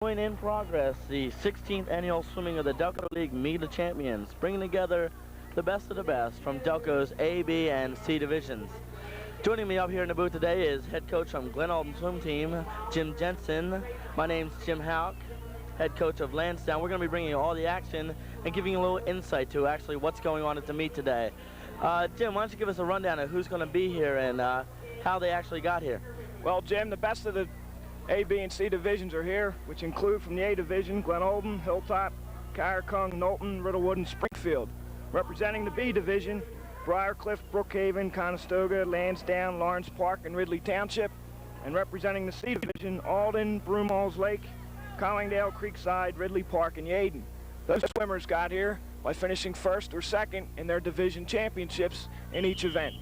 Going in progress, the 16th annual swimming of the Delco League Meet of Champions, bringing together the best of the best from Delco's A, B, and C divisions. Joining me up here in the booth today is head coach from Glenolden swim team, Jim Jensen. My name's Jim Houck, head coach of Lansdowne. We're going to be bringing you all the action and giving you a little insight to actually what's going on at the meet today. Jim, why don't you give us a rundown of who's going to be here and how they actually got here? Well, Jim, the best of the A, B, and C divisions are here, which include from the A division, Glenolden, Hilltop, Carricung, Knowlton, Riddlewood, and Springfield. Representing the B division, Briarcliff, Brookhaven, Conestoga, Lansdowne, Lawrence Park, and Ridley Township. And representing the C division, Alden, Broomall's Lake, Collingdale, Creekside, Ridley Park, and Yeadon. Those swimmers got here by finishing first or second in their division championships in each event.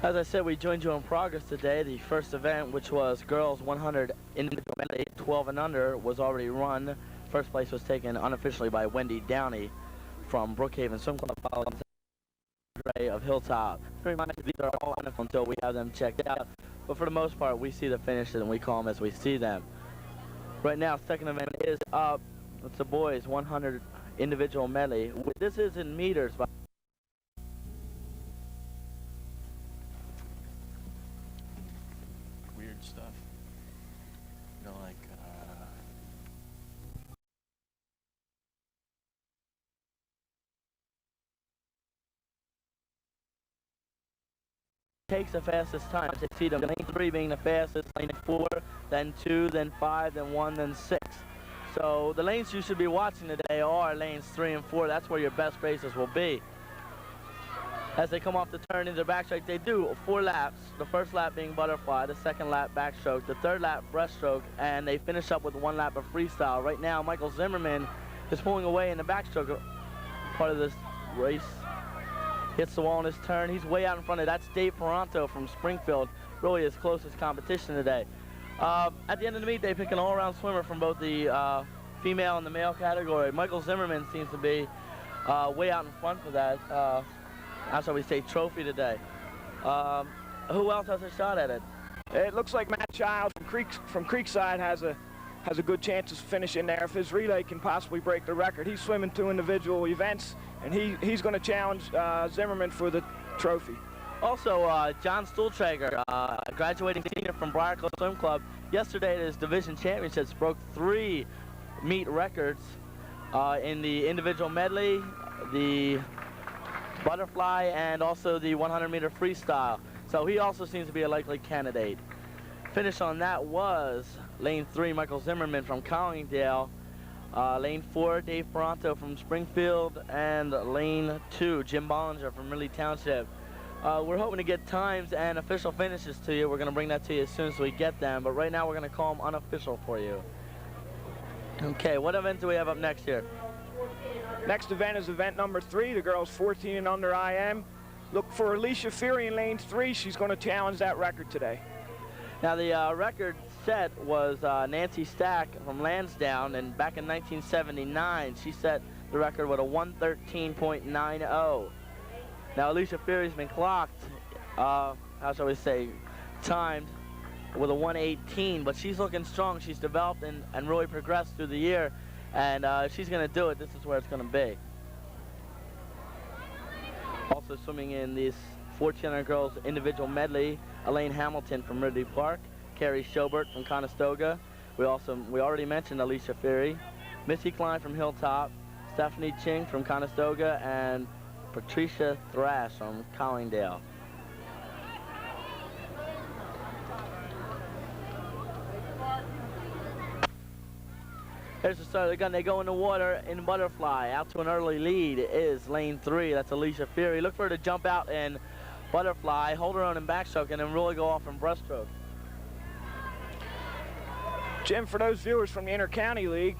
As I said, we joined you in progress today. The first event, which was girls 100 individual medley, 12 and under, was already run. First place was taken unofficially by Wendy Downey from Brookhaven Swim Club, followed by Ray of Hilltop. Reminder, these are all unofficial until we have them checked out. But for the most part, we see the finishes and we call them as we see them. Right now, second event is up. It's the boys 100 individual medley. This is in meters. Stuff. You know, like, takes the fastest time. You see them, lane 3 being the fastest, lane 4, then 2, then 5, then 1, then 6. So the lanes you should be watching today are lanes 3 and 4. That's where your best races will be. As they come off the turn into the backstroke, they do 4 laps. The first lap being butterfly, the second lap backstroke, the third lap breaststroke, and they finish up with 1 lap of freestyle. Right now, Michael Zimmerman is pulling away in the backstroke part of this race. Hits the wall on his turn. He's way out in front of that's Dave Ferranto from Springfield, really his closest competition today. At the end of the meet, they pick an all-around swimmer from both the female and the male category. Michael Zimmerman seems to be way out in front for that. That's how we say trophy today. Who else has a shot at it? It looks like Matt Childs from Creekside has a good chance of finishing there if his relay can possibly break the record. He's swimming 2 individual events, and he's going to challenge Zimmerman for the trophy. Also, John Stuhltrager, graduating senior from Briarcliff Swim Club, yesterday at his division championships broke 3 meet records in the individual medley, the butterfly, and also the 100-meter freestyle. So he also seems to be a likely candidate. Finish on that was lane 3, Michael Zimmerman from Collingdale, lane 4, Dave Ferranto from Springfield, and lane 2, Jim Bollinger from Ridley Township. We're hoping to get times and official finishes to you. We're going to bring that to you as soon as we get them, but right now we're going to call them unofficial for you. Okay, what event do we have up next here? Next event is event number 3, the girls 14 and under IM. Look for Alicia Feary in lane 3. She's going to challenge that record today. Now the record set was Nancy Stack from Lansdowne, and back in 1979 she set the record with a 113.90. Now Alicia Feary's been clocked, how shall we say, timed with a 118, but she's looking strong. She's developed and really progressed through the year. And she's going to do it. This is where it's going to be. Also swimming in this 1400 girls individual medley, Elaine Hamilton from Ridley Park, Carrie Schobert from Conestoga. We already mentioned Alicia Feary, Missy Klein from Hilltop, Stephanie Ching from Conestoga, and Patricia Thrash from Collingdale. Here's the start of the gun. They go in the water in butterfly. Out to an early lead is lane 3. That's Alicia Feary. Look for her to jump out in butterfly, hold her own in backstroke, and then really go off in breaststroke. Jim, for those viewers from the Inter-County League,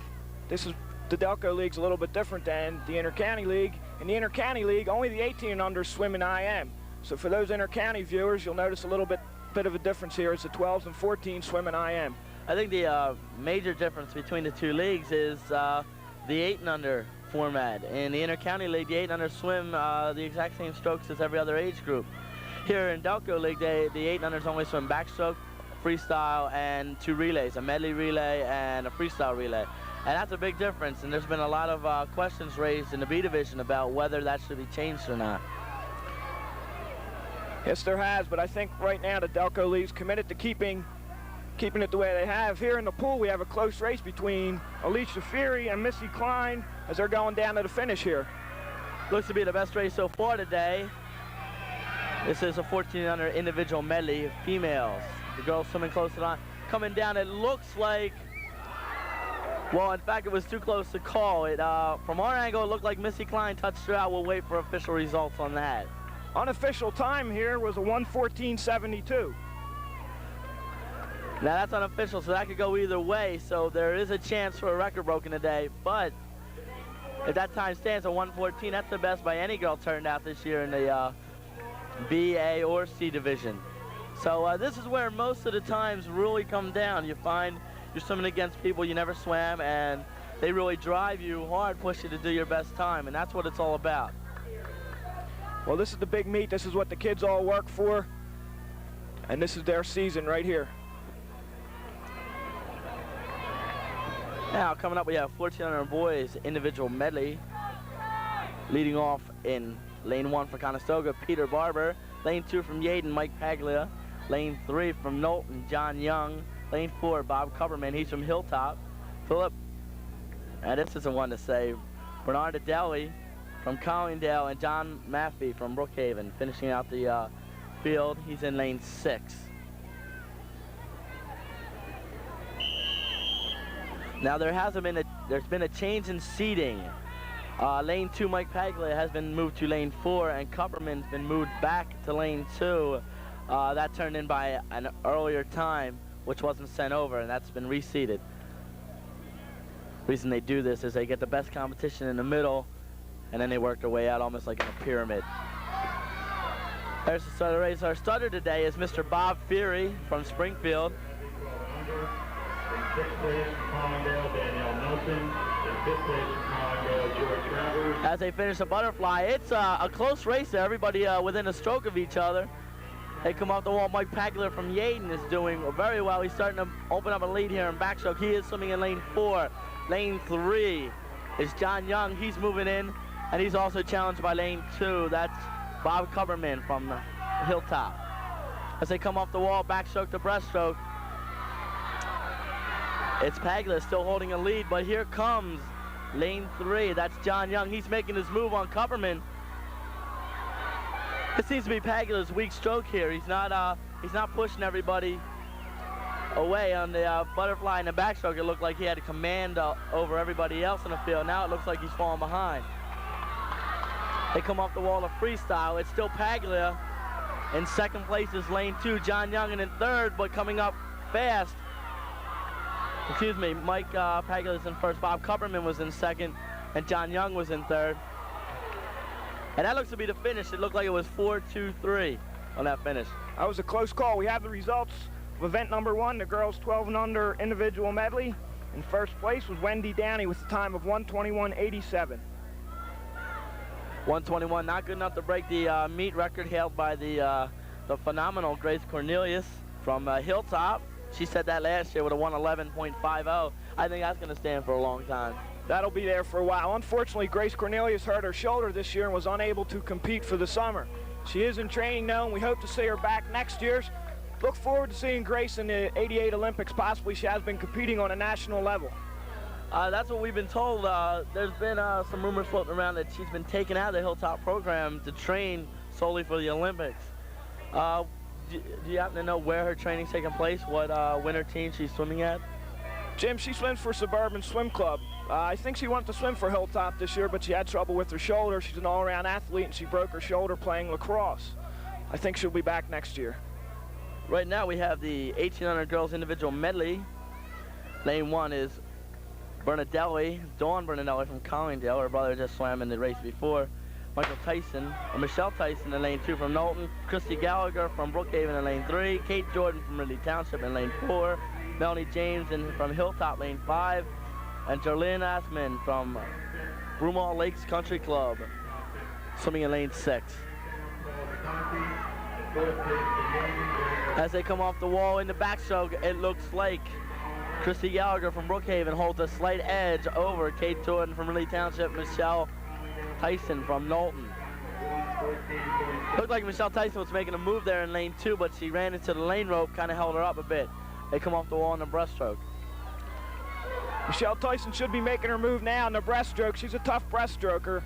the Delco League's a little bit different than the Inter-County League. In the Inter-County League, only the 18 and under swim in IM. So for those Inter-County viewers, you'll notice a little bit of a difference here as the 12s and 14s swim in IM. I think the major difference between the 2 leagues is the 8 and under format. In the Inter-County League, the 8 and under swim the exact same strokes as every other age group. Here in Delco League, the 8 and unders only swim backstroke, freestyle and 2 relays, a medley relay and a freestyle relay. And that's a big difference, and there's been a lot of questions raised in the B division about whether that should be changed or not. Yes, there has, but I think right now the Delco League's committed to keeping it the way they have. Here in the pool, we have a close race between Alicia Fury and Missy Klein as they're going down to the finish here. Looks to be the best race so far today. This is a 1400 individual medley of females. The girls swimming close to the line. Coming down, it looks like, well, in fact, it was too close to call. From our angle, it looked like Missy Klein touched her out. We'll wait for official results on that. Unofficial time here was a 1:14.72. Now that's unofficial, so that could go either way. So there is a chance for a record broken today. But if that time stands at 1:14, that's the best by any girl turned out this year in the B, A, or C division. So this is where most of the times really come down. You find you're swimming against people you never swam, and they really drive you hard, push you to do your best time, and that's what it's all about. Well, this is the big meet. This is what the kids all work for, and this is their season right here. Now coming up, we have 1400 boys individual medley. Leading off in lane 1 for Conestoga, Peter Barber. Lane 2 from Yaden, Mike Paglia. Lane 3 from Knowlton, John Young. Lane 4, Bob Coverman, he's from Hilltop. Philip, and this isn't one to say, Bernard Adeli from Collingdale, and John Maffey from Brookhaven, finishing out the field. He's in lane 6. Now there's been a change in seating. Lane 2, Mike Paglia, has been moved to lane 4, and Cupperman's been moved back to lane 2. That turned in by an earlier time, which wasn't sent over, and that's been reseated. The reason they do this is they get the best competition in the middle, and then they work their way out almost like in a pyramid. There's the start of the race. Our starter today is Mr. Bob Fury from Springfield. As they finish the butterfly, it's a close race there. Everybody within a stroke of each other. They come off the wall. Mike Paglia from Yaden is doing very well. He's starting to open up a lead here in backstroke. He is swimming in lane 4. Lane 3 is John Young. He's moving in, and he's also challenged by lane 2. That's Bob Coverman from Hilltop. As they come off the wall, backstroke to breaststroke, it's Paglia still holding a lead, but here comes lane 3. That's John Young. He's making his move on Coverman. It seems to be Paglia's weak stroke here. He's not pushing everybody away on the butterfly and the backstroke. It looked like he had command over everybody else in the field. Now it looks like he's falling behind. They come off the wall of freestyle. It's still Paglia. In second place is lane 2, John Young, and in third, but coming up fast. Excuse me, Mike Paglia is in first. Bob Cupperman was in second, and John Young was in third. And that looks to be the finish. It looked like it was 4-2-3 on that finish. That was a close call. We have the results of event number 1, the girls 12 and under individual medley. In first place was Wendy Downey with a time of 1:21.87. 1:21, not good enough to break the meet record held by the phenomenal Grace Cornelius from Hilltop. She said that last year with a 1:11.50. I think that's going to stand for a long time. That'll be there for a while. Unfortunately, Grace Cornelius hurt her shoulder this year and was unable to compete for the summer. She is in training now, and we hope to see her back next year. Look forward to seeing Grace in the '88 Olympics. Possibly she has been competing on a national level. That's what we've been told. There's been some rumors floating around that she's been taken out of the Hilltop program to train solely for the Olympics. Do you happen to know where her training's taking place, what winter team she's swimming at? Jim, she swims for Suburban Swim Club. I think she wanted to swim for Hilltop this year, but she had trouble with her shoulder. She's an all-around athlete, and she broke her shoulder playing lacrosse. I think she'll be back next year. Right now we have the 1800 girls individual medley. Lane 1 is Bernadelli, Dawn Bernadelli from Collingdale. Her brother just swam in the race before. Michelle Tyson in lane 2 from Knowlton. Christy Gallagher from Brookhaven in lane 3. Kate Jordan from Ridley Township in lane 4. Melanie James from Hilltop lane 5. And Jarlene Asman from Broomall Lakes Country Club swimming in lane 6. As they come off the wall in the backstroke, it looks like Christy Gallagher from Brookhaven holds a slight edge over Kate Jordan from Ridley Township, Michelle Tyson from Knowlton. Looked like Michelle Tyson was making a move there in lane 2, but she ran into the lane rope, kind of held her up a bit. They come off the wall in the breaststroke. Michelle Tyson should be making her move now in the breaststroke. She's a tough breaststroker.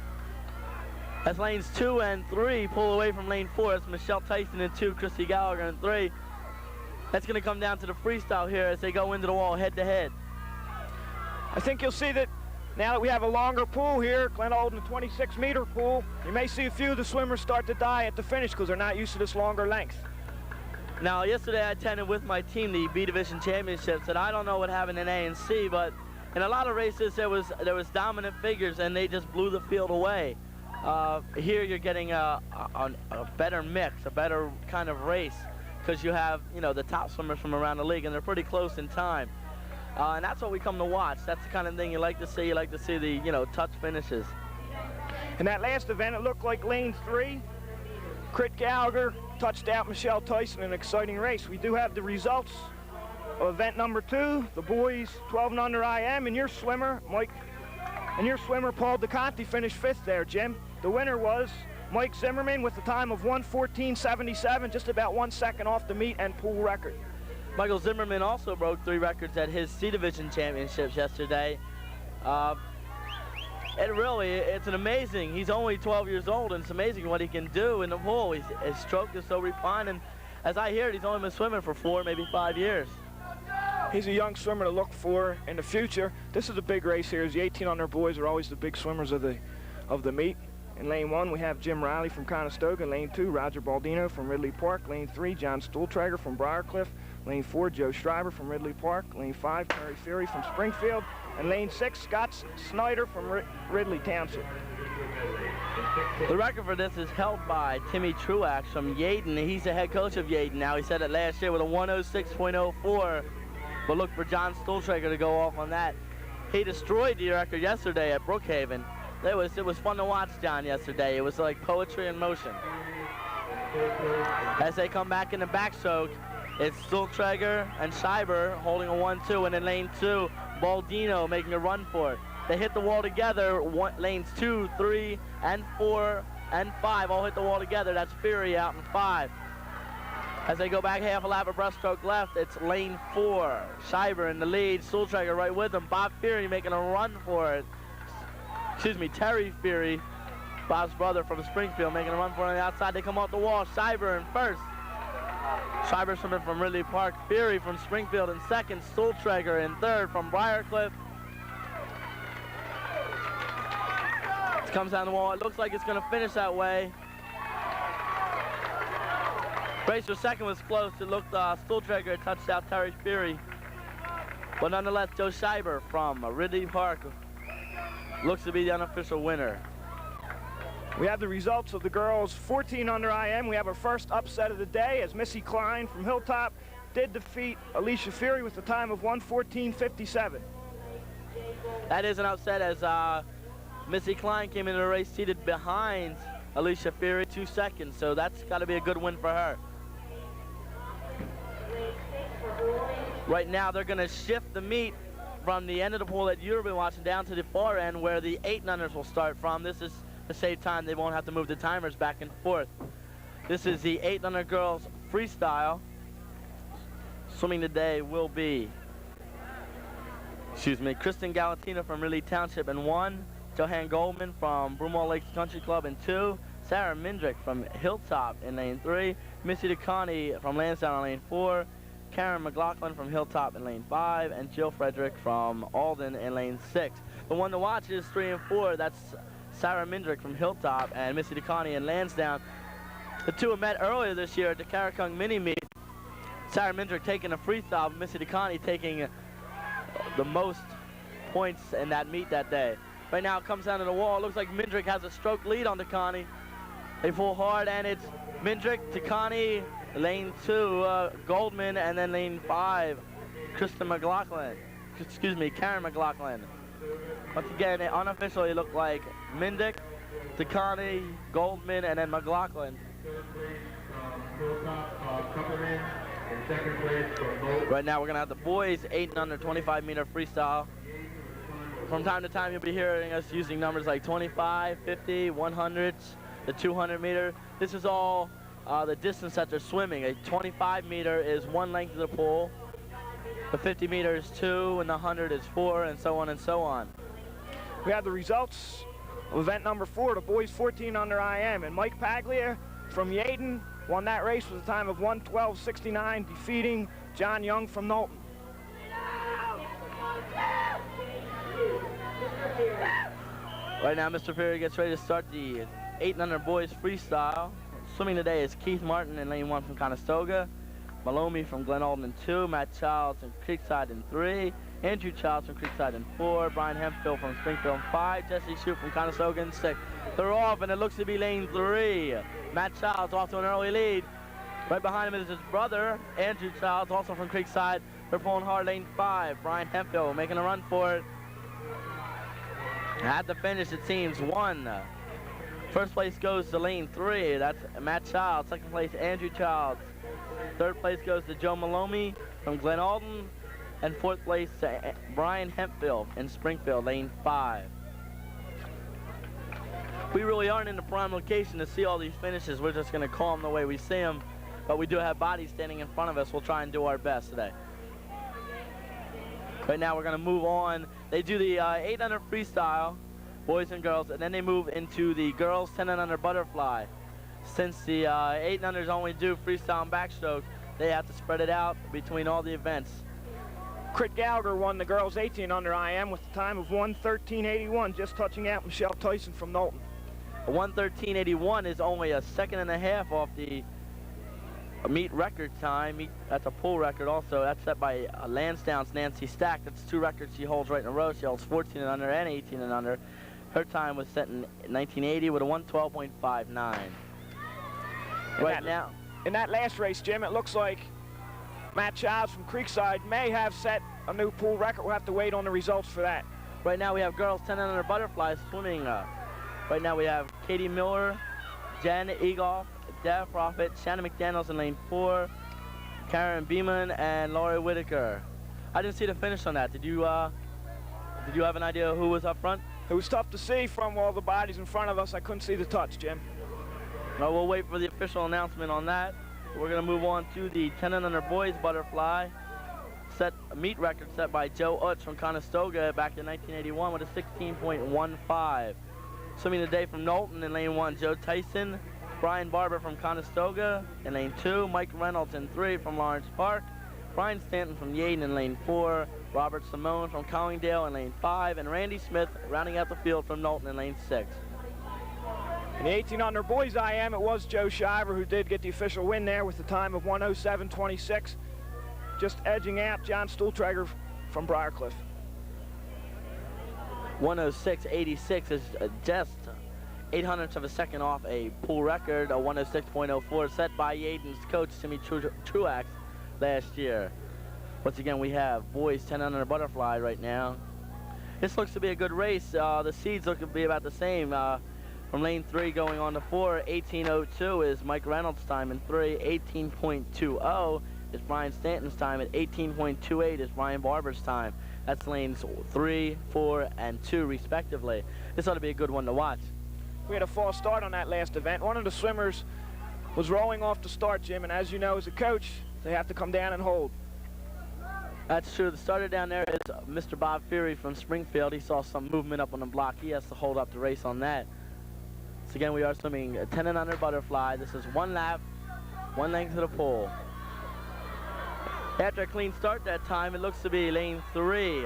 As lanes 2 and 3 pull away from lane 4, it's Michelle Tyson in 2, Christy Gallagher in 3. That's going to come down to the freestyle here as they go into the wall head-to-head. I think you'll see that now that we have a longer pool here, Glenolden, a 26-meter pool, you may see a few of the swimmers start to die at the finish because they're not used to this longer length. Now, yesterday I attended with my team the B Division Championships, and I don't know what happened in A and C, but in a lot of races there was dominant figures, and they just blew the field away. Here you're getting a better mix, a better kind of race, because you have, you know, the top swimmers from around the league, and they're pretty close in time. And that's what we come to watch. That's the kind of thing you like to see. You like to see the, you know, touch finishes. In that last event, it looked like lane 3, Crit Gallagher touched out Michelle Tyson in an exciting race. We do have the results of event number 2, the boys 12 and under IM, and your swimmer, Paul DeConti finished 5th there, Jim. The winner was Mike Zimmerman with a time of 1:14.77, just about 1 second off the meet and pool record. Michael Zimmerman also broke 3 records at his C Division Championships yesterday. It's an amazing, he's only 12 years old, and it's amazing what he can do in the pool. His stroke is so refined, and as I hear it, he's only been swimming for 4, maybe 5 years. He's a young swimmer to look for in the future. This is a big race here. The 18 under boys are always the big swimmers of the meet. In lane 1, we have Jim Riley from Conestoga. Lane 2, Roger Baldino from Ridley Park. Lane 3, John Stuhltrager from Briarcliff. Lane 4, Joe Schreiber from Ridley Park. Lane 5, Terry Fury from Springfield. And lane 6, Scott Snyder from Ridley Township. The record for this is held by Timmy Truax from Yeadon. He's the head coach of Yeadon now. He said it last year with a 106.04. But look for John Stuhltrager to go off on that. He destroyed the record yesterday at Brookhaven. It was fun to watch John yesterday. It was like poetry in motion. As they come back in the backstroke, it's Stuhltrager and Schreiber holding a 1-2, and in lane 2, Baldino making a run for it. They hit the wall together. Lanes 2, 3, and 4, and 5 all hit the wall together. That's Fury out in 5. As they go back half a lap of breaststroke left, it's lane 4. Schreiber in the lead, Stuhltrager right with him. Bob Fury making a run for it. Terry Fury, Bob's brother from Springfield, making a run for it on the outside. They come off the wall. Schreiber in first. Schreiber swimming from Ridley Park. Fury from Springfield in second. Stuhltrager in third from Briarcliff. It comes down the wall. It looks like it's going to finish that way. Race for second was close. It looked Stuhltrager had touched out Terry Fury. But nonetheless, Joe Schreiber from Ridley Park looks to be the unofficial winner. We have the results of the girls 14 under IM. We have our first upset of the day as Missy Klein from Hilltop did defeat Alicia Fury with a time of 1:14.57. That is an upset as Missy Klein came into the race seated behind Alicia Fury 2 seconds, so that's got to be a good win for her. Right now they're going to shift the meet from the end of the pool that you've been watching down to the far end where the 8-unders will start from. This is to save time. They won't have to move the timers back and forth. This is the 8-under girls freestyle. Swimming today will be, Kristen Galantina from Ridley Township in 1, Johann Goldman from Broomall Lakes Country Club in 2, Sarah Mindrick from Hilltop in lane 3, Missy DeConnie from Lansdowne in lane 4, Karen McLaughlin from Hilltop in lane 5, and Jill Frederick from Alden in lane 6. The one to watch is 3 and 4. That's Sarah Mindrick from Hilltop and Missy DeConnie in Lansdowne. The two have met earlier this year at the Carricung mini meet. Sarah Mindrick taking a freestyle, Missy DeConnie taking the most points in that meet that day. Right now it comes down to the wall. It looks like Mindrick has a stroke lead on DeConnie. They pull hard, and it's Mindrick, DeConnie, lane 2, Goldman, and then lane 5, Karen McLaughlin. Once again, it unofficially looked like Mindrick, DeConnie, Goldman, and then McLaughlin. Right now we're going to have the boys 8 and under 25 meter freestyle. From time to time you'll be hearing us using numbers like 25, 50, 100, the 200 meter. This is all the distance that they're swimming. A 25 meter is 1 length of the pool. The 50 meter is 2 and the 100 is 4, and so on and so on. We have the results of event number 4, the boys 14 under IM, and Mike Paglia from Yeadon won that race with a time of 1:12.69, defeating John Young from Knowlton. Right now Mr. Perry gets ready to start the 8 and under boys freestyle. Swimming today is Keith Martin in lane 1 from Conestoga, Maloney from Glenolden in 2, Matt Childs from Creekside in 3, Andrew Childs from Creekside in 4, Brian Hemphill from Springfield in 5, Jesse Shute from Conestoga in 6. They're off, and it looks to be lane 3. Matt Childs off to an early lead. Right behind him is his brother, Andrew Childs, also from Creekside. They're pulling hard lane 5. Brian Hemphill making a run for it. At the finish, it seems 1. First place goes to lane 3. That's Matt Childs. Second place, Andrew Childs. Third place goes to Joe Maloney from Glenolden. And fourth place to Brian Hemphill in Springfield, lane 5. We really aren't in the prime location to see all these finishes. We're just going to call them the way we see them. But we do have bodies standing in front of us. We'll try and do our best today. Right now we're going to move on. They do the 8 under freestyle, boys and girls, and then they move into the girls 10 and under butterfly. Since the 8 and unders only do freestyle and backstroke, they have to spread it out between all the events. Crit Gallagher won the girls 18 under IM with a time of 1:13.81, just touching out Michelle Tyson from Knowlton. A 1:13.81 is only a second and a half off the meet record time. That's a pool record also. That's set by Lansdowne's Nancy Stack. That's 2 records she holds right in a row. She holds 14 and under and 18 and under. Her time was set in 1980 with a 1:12.59. Right now, in that last race, Jim, it looks like Matt Childs from Creekside may have set a new pool record. We'll have to wait on the results for that. Right now we have girls 10 and under butterflies swimming. Right now we have Katie Miller, Jen Egoff, Deb Profit, Shannon McDaniels in lane 4, Karen Beeman, and Laurie Whitaker. I didn't see the finish on that. Did you have an idea who was up front? It was tough to see from all the bodies in front of us. I couldn't see the touch, Jim. No, we'll wait for the official announcement on that. We're going to move on to the 10 and under boys butterfly. Meet record set by Joe Utz from Conestoga back in 1981 with a 16.15. Swimming today from Knowlton in lane 1, Joe Tyson. Brian Barber from Conestoga in lane 2. Mike Reynolds in 3 from Lawrence Park. Brian Stanton from Yeadon in lane 4. Robert Simone from Collingdale in lane 5. And Randy Smith rounding out the field from Knowlton in lane 6. In the 18 under boys IM, it was Joe Shiver who did get the official win there with a time of 1:07.26, just edging out John Stuhltrager from Briarcliff. 1:06.86 is just 0.08 of a second off a pool record, a 1:06.04 set by Yeadon's coach Timmy Truax last year. Once again, we have boys 10 under butterfly right now. This looks to be a good race. The seeds look to be about the same. From lane 3 going on to 4, 18:02 is Mike Reynolds' time in 3, 18.20 is Brian Stanton's time, and 18.28 is Brian Barber's time. That's lanes 3, 4, and 2 respectively. This ought to be a good one to watch. We had a false start on that last event. One of the swimmers was rolling off the start, Jim, and as you know, as a coach, they have to come down and hold. That's true. The starter down there is Mr. Bob Fury from Springfield. He saw some movement up on the block. He has to hold up the race on that. So again, we are swimming 10 and under butterfly. This is 1 lap, 1 length of the pool. After a clean start that time, it looks to be lane 3.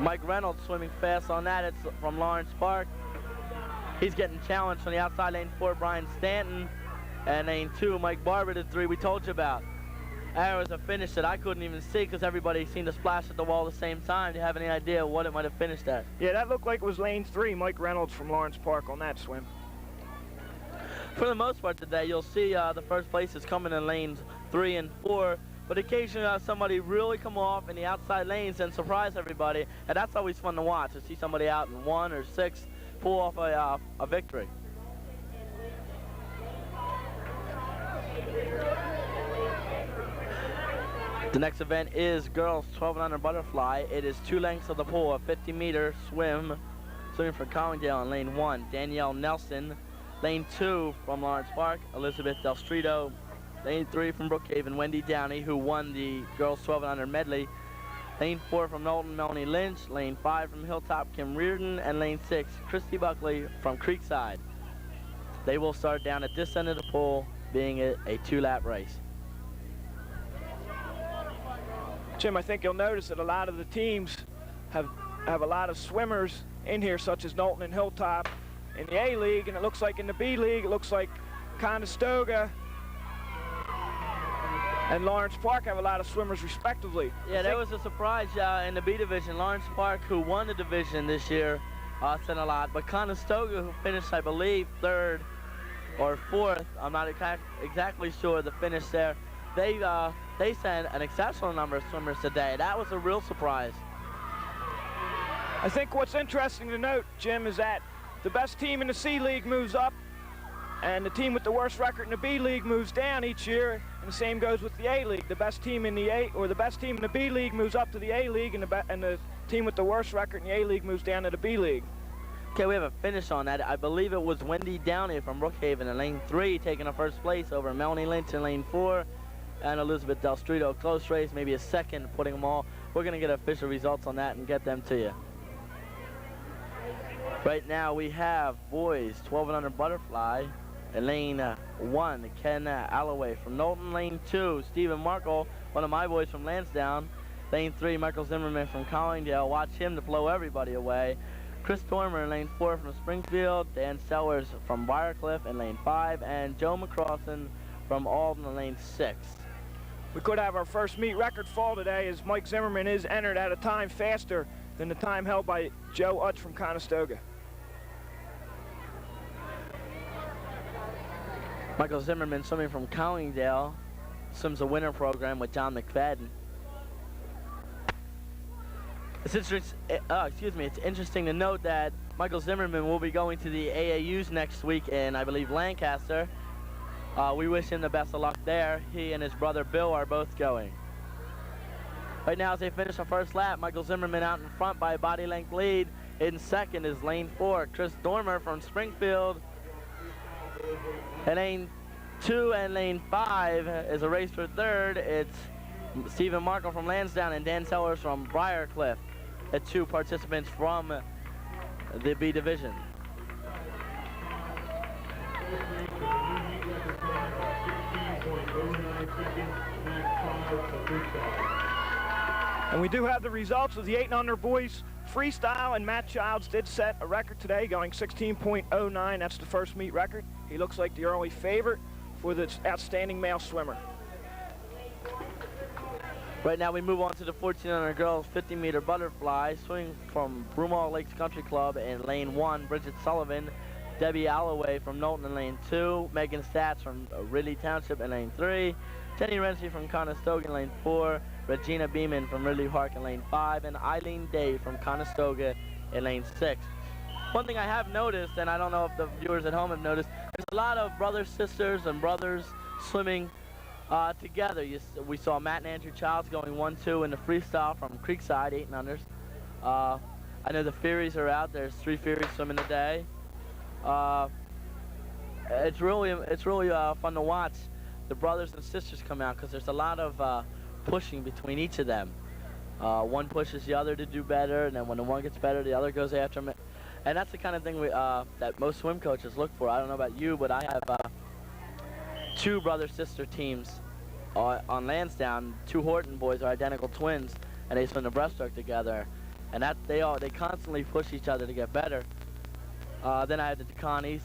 Mike Reynolds swimming fast on that. It's from Lawrence Park. He's getting challenged from the outside lane 4, Brian Stanton. And lane 2, Mike Barber, the 3 we told you about. There was a finish that I couldn't even see because everybody seemed to splash at the wall at the same time. Do you have any idea what it might have finished at? Yeah, that looked like it was lane 3, Mike Reynolds from Lawrence Park on that swim. For the most part today, you'll see the first place is coming in lanes 3 and 4, but occasionally somebody really come off in the outside lanes and surprise everybody, and that's always fun to watch, to see somebody out in 1 or 6 pull off a victory. The next event is girls 1200 butterfly. It is 2 lengths of the pole, a 50-meter swim. Swimming for Collingdale in lane 1, Danielle Nelson. Lane 2 from Lawrence Park, Elizabeth Del Strito. Lane 3 from Brookhaven, Wendy Downey, who won the girls 1200 medley. Lane 4 from Knowlton, Melanie Lynch. Lane 5 from Hilltop, Kim Reardon. And lane 6, Christy Buckley from Creekside. They will start down at this end of the pool, being a 2-lap race. Jim, I think you'll notice that a lot of the teams have a lot of swimmers in here, such as Knowlton and Hilltop in the A League, and it looks like in the B League, it looks like Conestoga and Lawrence Park have a lot of swimmers respectively. Yeah, there was a surprise in the B division. Lawrence Park, who won the division this year, sent a lot, but Conestoga, who finished, I believe, 3rd or 4th, I'm not exactly sure the finish there, they sent an exceptional number of swimmers today. That was a real surprise. I think what's interesting to note, Jim, is that the best team in the C League moves up, and the team with the worst record in the B League moves down each year, and the same goes with the A League. The best team in the B League moves up to the A League, and the team with the worst record in the A League moves down to the B League. Okay, we have a finish on that. I believe it was Wendy Downey from Brookhaven in lane 3 taking a first place over Melanie Lynch in lane 4. And Elizabeth Del Strito. Close race, maybe a second, putting them all. We're going to get official results on that and get them to you. Right now we have boys 1200 butterfly in lane 1, Ken Alloway from Knowlton. Lane 2, Stephen Markle, one of my boys from Lansdowne. Lane 3, Michael Zimmerman from Collingdale. Watch him to blow everybody away. Chris Dormer in lane 4 from Springfield. Dan Sellers from Briarcliff in lane 5. And Joe McCrossan from Alden in lane 6. We could have our first meet record fall today, as Mike Zimmerman is entered at a time faster than the time held by Joe Utz from Conestoga. Michael Zimmerman, swimming from Collingdale, swims a winter program with John McFadden. It's interesting to note that Michael Zimmerman will be going to the AAUs next week in, I believe, Lancaster. We wish him the best of luck there. He and his brother Bill are both going. Right now, as they finish the first lap, Michael Zimmerman out in front by a body length lead. In second is lane 4, Chris Dormer from Springfield. And lane 2 and lane 5 is a race for 3rd. It's Stephen Markle from Lansdowne and Dan Sellers from Briarcliff. The 2 participants from the B division. And we do have the results of the 800 boys freestyle, and Matt Childs did set a record today, going 16.09. That's the first meet record. He looks like the early favorite for this outstanding male swimmer. Right now we move on to the 1400 girls 50-meter butterfly. Swimming from Broomall Lakes Country Club in lane 1, Bridget Sullivan. Debbie Alloway from Knowlton in lane 2. Megan Stats from Ridley Township in lane 3. Jenny Renzi from Conestoga in lane 4. Regina Beeman from Ridley Park in lane 5. And Eileen Day from Conestoga in lane 6. One thing I have noticed, and I don't know if the viewers at home have noticed, there's a lot of brothers, sisters, and brothers swimming together. We saw Matt and Andrew Childs going 1-2 in the freestyle from Creekside, 8-unders. I know the Furies are out. There's 3 Furies swimming today. It's really fun to watch the brothers and sisters come out, because there's a lot of pushing between each of them. One pushes the other to do better, and then when the one gets better, the other goes after him. And that's the kind of thing that most swim coaches look for. I don't know about you, but I have 2 brother-sister teams on Lansdowne. 2 Horton boys are identical twins, and they swim the breaststroke together. And that they constantly push each other to get better. Then I had the DeConnies.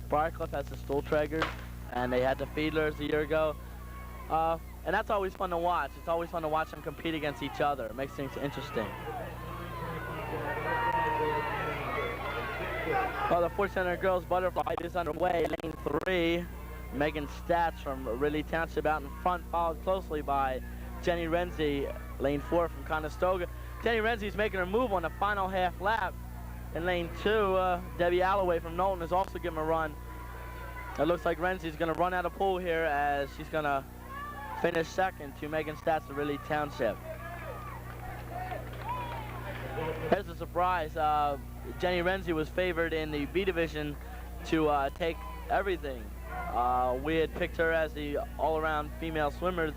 Briarcliff has the Stoltregers, and they had the Fiedlers a year ago. And that's always fun to watch. It's always fun to watch them compete against each other. It makes things interesting. Well, the 400 girls butterfly is underway. Lane 3, Megan Stats from Ridley Township out in front, followed closely by Jenny Renzi, lane 4 from Conestoga. Jenny Renzi's making her move on the final half lap. In lane 2, Debbie Alloway from Knowlton is also giving a run. It looks like Renzie's going to run out of pool here as she's going to finish second to Megan Stats of Ridley Township. Here's a surprise. Jenny Renzi was favored in the B division to take everything. We had picked her as the all-around female swimmer,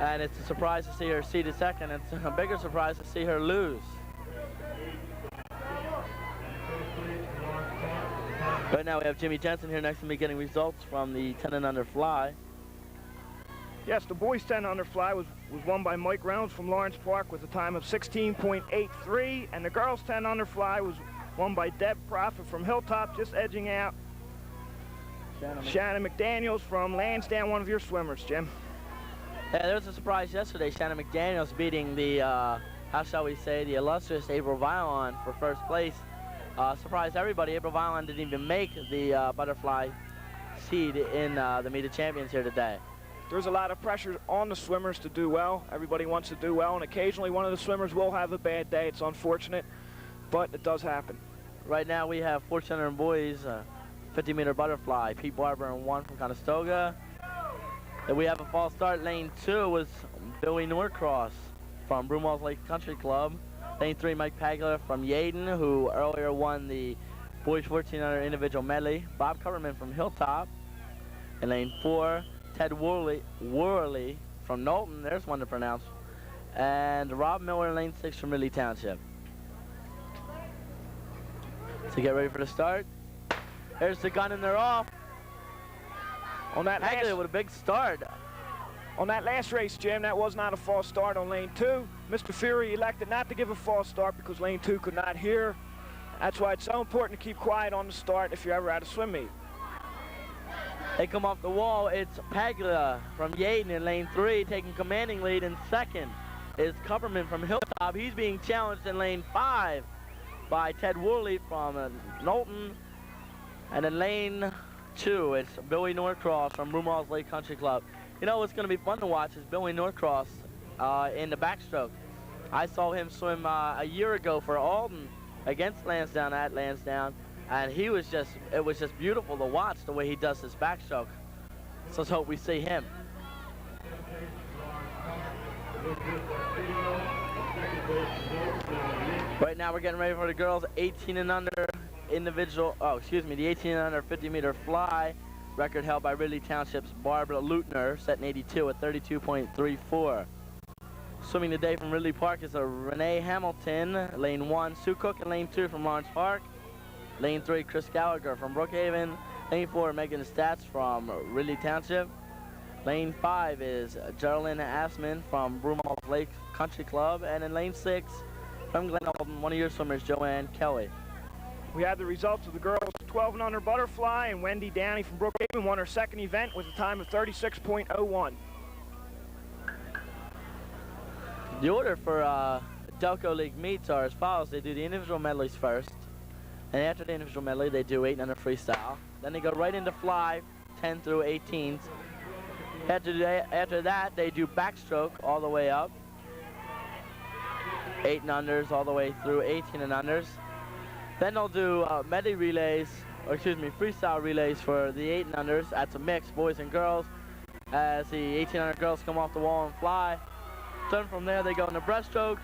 and it's a surprise to see her seated second. It's a bigger surprise to see her lose. Right now we have Jimmy Jensen here next to me getting results from the 10 and under fly. Yes, the boys 10 under fly was won by Mike Reynolds from Lawrence Park with a time of 16.83, and the girls 10 under fly was won by Deb Prophet from Hilltop, just edging out Shannon McDaniels from Lansdowne, one of your swimmers, Jim. Yeah, there was a surprise yesterday. Shannon McDaniels beating the, how shall we say, the illustrious April Violon for first place. Surprised everybody. April Violon didn't even make the butterfly seed in the Meet of Champions here today. There's a lot of pressure on the swimmers to do well. Everybody wants to do well, and occasionally one of the swimmers will have a bad day. It's unfortunate, but it does happen. Right now we have 400 boys, 50-meter butterfly. Pete Barber and 1 from Conestoga. Then we have a false start. Lane 2 was Billy Norcross from Broomall Lake Country Club. Lane 3, Mike Pagler from Yeadon, who earlier won the boys 1400 individual medley. Bob Coverman from Hilltop. And lane 4, Ted Worley from Knowlton. There's one to pronounce. And Rob Miller in lane 6 from Ridley Township. So get ready for the start. There's the gun and they're off. On that Pagler with a big start. On that last race, Jim, that was not a false start on lane 2. Mr. Fury elected not to give a false start because lane 2 could not hear. That's why it's so important to keep quiet on the start if you're ever at a swim meet. They come off the wall. It's Paglia from Yeadon in lane 3 taking commanding lead. In second is Cupperman from Hilltop. He's being challenged in lane 5 by Ted Worley from Knowlton. And in lane 2, it's Billy Norcross from Broomall Lake Country Club. You know what's going to be fun to watch is Billy Norcross in the backstroke. I saw him swim a year ago for Alden against Lansdowne at Lansdowne, and it was just beautiful to watch the way he does his backstroke. So let's hope we see him. Right now we're getting ready for the girls 18 and under individual, the 18 and under 50-meter fly. Record held by Ridley Township's Barbara Lutner, set in 82 at 32.34. Swimming today from Ridley Park is a Renee Hamilton, lane 1, Sue Cook in lane 2 from Lawrence Park. Lane 3, Chris Gallagher from Brookhaven. Lane 4, Megan Stats from Ridley Township. Lane 5 is Geraldine Assman from Broomall Lake Country Club. And in lane 6, from Glenolden, one of your swimmers, Joanne Kelly. We had the results of the girls 12 and under butterfly, and Wendy Downey from Brookhaven won her second event with a time of 36.01. The order for Delco League meets are as follows. They do the individual medleys first, and after the individual medley, they do 8 and under freestyle. Then they go right into fly, 10 through 18s. After that, they do backstroke all the way up, 8 and unders all the way through 18 and unders. Then they'll do medley relays, freestyle relays for the 8 and unders. That's a mix, boys and girls, as the 18 under girls come off the wall and fly. Then from there, they go into breaststroke.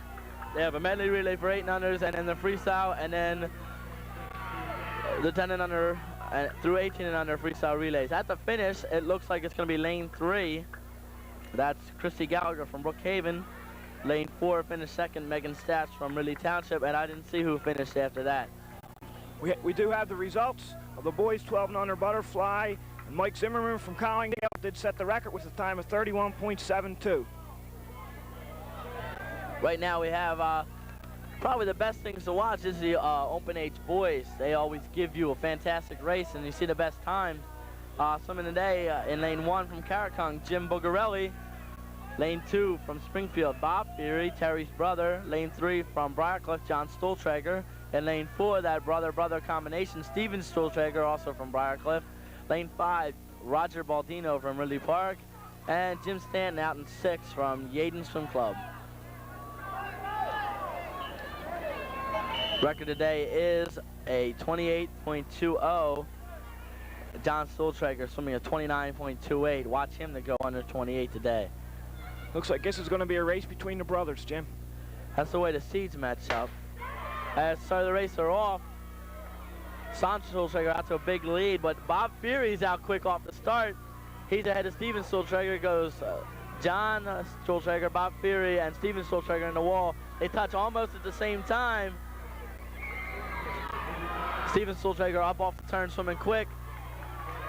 They have a medley relay for 8 and unders, and then the freestyle, and then the 10 and under through 18 and under freestyle relays. At the finish, it looks like it's going to be lane 3. That's Christy Gallagher from Brookhaven. Lane 4 finished second, Megan Stats from Ridley Township, and I didn't see who finished after that. We do have the results of the boys 12 and under butterfly. And Mike Zimmerman from Collingdale did set the record with a time of 31.72. Right now we have probably the best things to watch is the open age boys. They always give you a fantastic race, and you see the best times. Swimming today in lane 1 from Carricong, Jim Bugarelli. Lane 2 from Springfield, Bob Feary, Terry's brother. Lane 3 from Briarcliff, John Stoltrager. And lane 4, that brother-brother combination, Steven Stoltrager, also from Briarcliff. Lane 5, Roger Baldino from Ridley Park. And Jim Stanton out in 6 from Yeadon Swim Club. Record today is a 28.20 John Stoltrager swimming a 29.28. Watch him to go under 28 today. Looks like this is going to be a race between the brothers, Jim. That's the way the seeds match up. As the race are off, John Stoltrager out to a big lead, but Bob Feary's out quick off the start. He's ahead of Steven Stoltrager. Goes John Stoltrager, Bob Feary, and Steven Stoltrager in the wall. They touch almost at the same time. Steven Stoltrager up off the turn, swimming quick.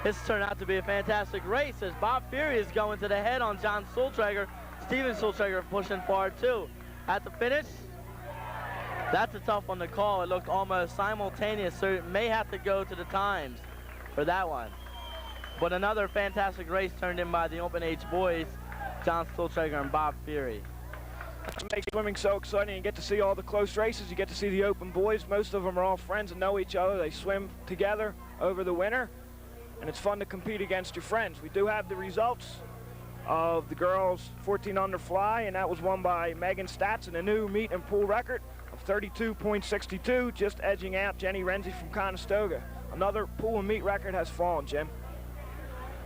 This turned out to be a fantastic race as Bob Feary is going to the head on John Stoltrager. Steven Stoltrager pushing forward too. At the finish, that's a tough one to call. It looked almost simultaneous, so it may have to go to the times for that one. But another fantastic race turned in by the open age boys, John Stoltrager and Bob Feary. What makes swimming so exciting? You get to see all the close races. You get to see the open boys. Most of them are all friends and know each other. They swim together over the winter, and it's fun to compete against your friends. We do have the results of the girls 14 under fly, and that was won by Megan Stats in a new meet and pool record of 32.62, just edging out Jenny Renzi from Conestoga. Another pool and meet record has fallen, Jim.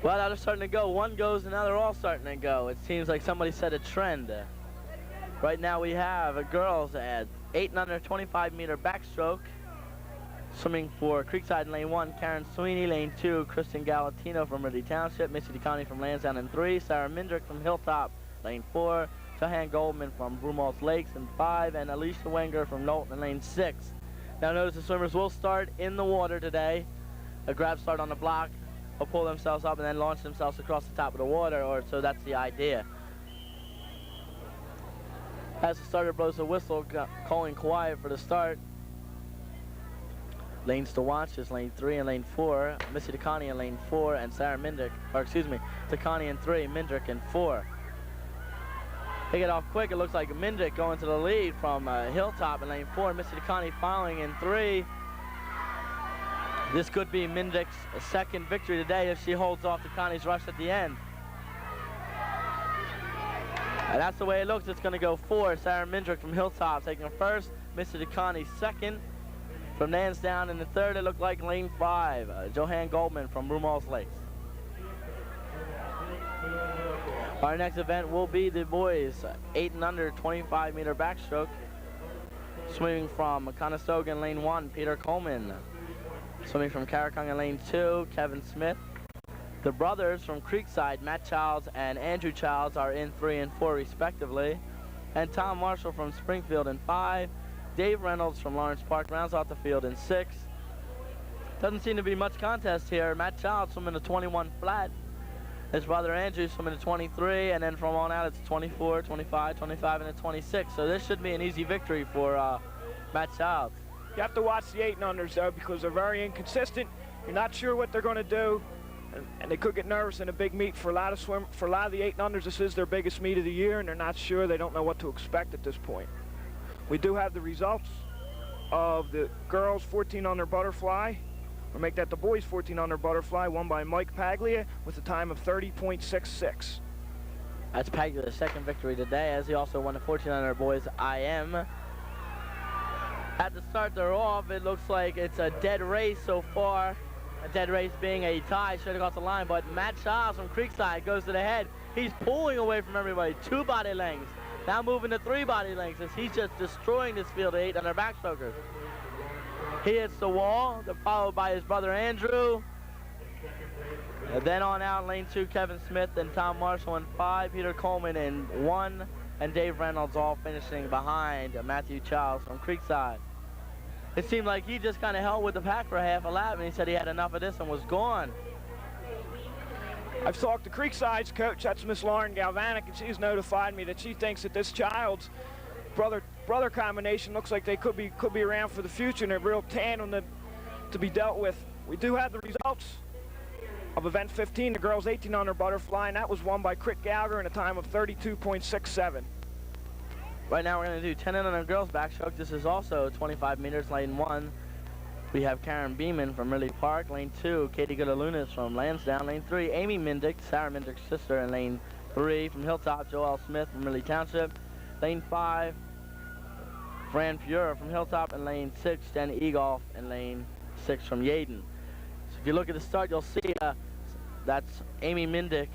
Well, now they're starting to go. One goes, and now they're all starting to go. It seems like somebody set a trend. Right now we have a girls at 8 and under 25-meter backstroke. Swimming for Creekside in lane 1, Karen Sweeney. Lane 2, Kristen Galatino from Ridley Township. Missy DeConnie from Lansdowne in 3. Sarah Mindrick from Hilltop, lane 4. Johan Goldman from Broomall's Lakes in 5. And Alicia Wenger from Knowlton in lane 6. Now notice the swimmers will start in the water today. A grab start on the block. Will pull themselves up and then launch themselves across the top of the water, or so that's the idea. As the starter blows the whistle, calling quiet for the start. Lanes to watch is lane 3 and lane 4. Missy DeConnie in lane 4 and Sarah Mindrick, or excuse me, DeConnie in 3, Mindrick in 4. They get off quick. It looks like Mindrick going to the lead from Hilltop in lane 4. Missy DeConnie following in 3. This could be Mindrick's second victory today if she holds off DeConnie's rush at the end. And that's the way it looks. It's going to go 4. Sarah Mindrick from Hilltop taking first. Missy DeConnie second. From Lansdowne in the third, it looked like lane 5. Johan Goldman from Broomall's Lakes. Our next event will be the boys 8 and under 25-meter backstroke. Swimming from Conestoga in lane 1, Peter Coleman. Swimming from Carricong in lane 2, Kevin Smith. The brothers from Creekside, Matt Childs and Andrew Childs, are in 3 and 4 respectively. And Tom Marshall from Springfield in 5. Dave Reynolds from Lawrence Park rounds out the field in 6. Doesn't seem to be much contest here. Matt Childs swimming a 21 flat. His brother Andrew swimming a 23, and then from on out it's 24, 25, 25, and a 26. So this should be an easy victory for Matt Childs. You have to watch the 8 and unders though, because they're very inconsistent. You're not sure what they're going to do, and they could get nervous in a big meet. For a lot of the 8 and unders, this is their biggest meet of the year, and they're not sure. They don't know what to expect at this point. We do have the results of the girls 14 under butterfly. We'll make that the boys 14 under butterfly, won by Mike Paglia with a time of 30.66. That's Paglia's second victory today, as he also won the 14 under boys IM. At the start they're off, it looks like it's a dead race so far. A dead race being a tie, should have got the line, but Matt Childs from Creekside goes to the head. He's pulling away from everybody, 2 body lengths. Now moving to 3 body lengths as he's just destroying this field of 8 under backstrokers. He hits the wall, followed by his brother Andrew. And then on out lane 2, Kevin Smith and Tom Marshall in 5, Peter Coleman in 1, and Dave Reynolds all finishing behind Matthew Childs from Creekside. It seemed like he just kind of held with the pack for half a lap, and he said he had enough of this and was gone. I've talked to Creekside's coach, that's Miss Lauren Galvanic, and she's notified me that she thinks that this Child's brother combination looks like they could be around for the future, and they're real tandem to be dealt with. We do have the results of event 15, the girls 18 under butterfly, and that was won by Crick Gallagher in a time of 32.67. Right now we're going to do 10 and under girls backstroke. This is also 25 meters, lane 1. We have Karen Beeman from Ridley Park. Lane 2, Katie Goodalunas from Lansdowne. Lane 3, Amy Mindick, Sarah Mindick's sister. And lane 3, from Hilltop, Joelle Smith from Ridley Township. Lane 5, Fran Pure from Hilltop. And lane 6, Jen Egolf. And lane 6 from Yaden. If you look at the start, you'll see that's Amy Mindick.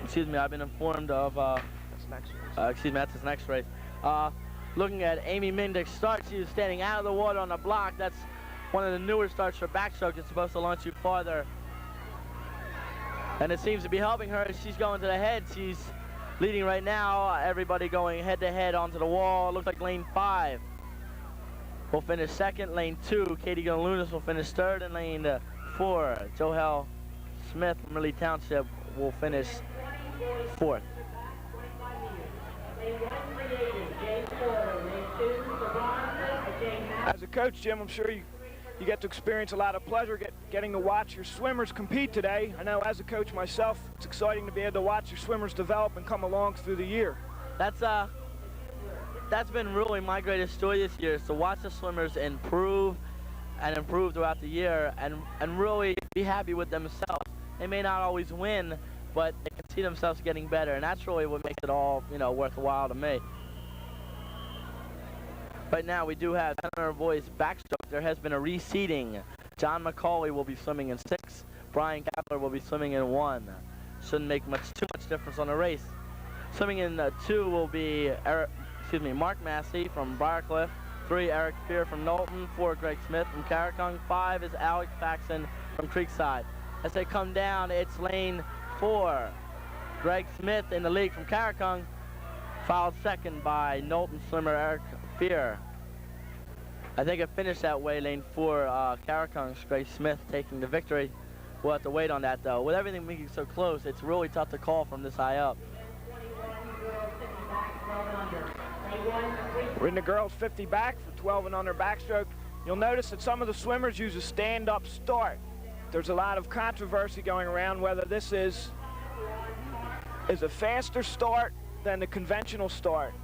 Excuse me, I've been informed of, That's next race. excuse me, that's his next race. Looking at Amy Mindick's start, she was standing out of the water on the block. That's one of the newer starts for backstroke. It's supposed to launch you farther. And it seems to be helping her. She's going to the head. She's leading right now. Everybody going head to head onto the wall. Looks like lane 5 will finish second. Lane 2, Katie Glenolden will finish third. And lane 4, Johel Smith from Ridley Township will finish fourth. As a coach, Jim, I'm sure you get to experience a lot of pleasure getting to watch your swimmers compete today. I know as a coach myself, it's exciting to be able to watch your swimmers develop and come along through the year. That's been really my greatest joy this year, is to watch the swimmers improve and improve throughout the year and really be happy with themselves. They may not always win, but they can see themselves getting better, and that's really what makes it all, worthwhile to me. Right now we do have 10 boys backstroke. There has been a reseeding. John McCauley will be swimming in 6. Brian Kapler will be swimming in 1. Shouldn't make too much difference on the race. Swimming in 2 will be Mark Massey from Briarcliff. 3, Eric Spear from Knowlton. 4, Greg Smith from Carricong. 5 is Alex Faxon from Creekside. As they come down, it's lane 4. Greg Smith in the lead from Carricong, followed second by Knowlton swimmer Eric Spear. I think it finished that way, lane 4, Carricong's Greg Smith taking the victory. We'll have to wait on that though. With everything being so close, it's really tough to call from this high up. We're in the girls 50 back for 12 and under backstroke. You'll notice that some of the swimmers use a stand-up start. There's a lot of controversy going around whether this is a faster start than the conventional start.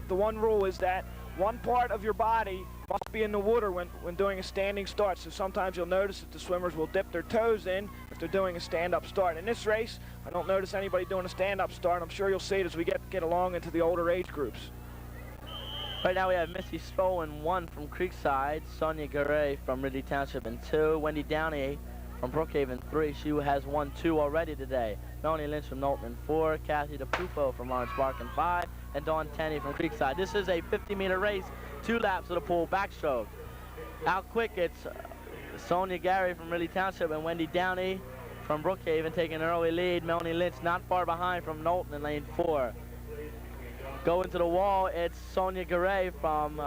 The one rule is that one part of your body must be in the water when doing a standing start. So sometimes you'll notice that the swimmers will dip their toes in if they're doing a stand-up start. In this race, I don't notice anybody doing a stand-up start. I'm sure you'll see it as we get along into the older age groups. Right now we have Missy Stoll in 1 from Creekside, Sonia Garay from Ridley Township in 2, Wendy Downey from Brookhaven 3. She has won 2 already today. Melanie Lynch from Knowlton in 4, Kathy DePupo from Lawrence Park in 5, and Dawn Tenney from Creekside. This is a 50-meter race, 2 laps of the pool backstroke. Out quick, it's Sonia Gary from Ridley Township and Wendy Downey from Brookhaven taking an early lead. Melanie Lynch not far behind from Knowlton in lane 4. Going to the wall, it's Sonia Garay from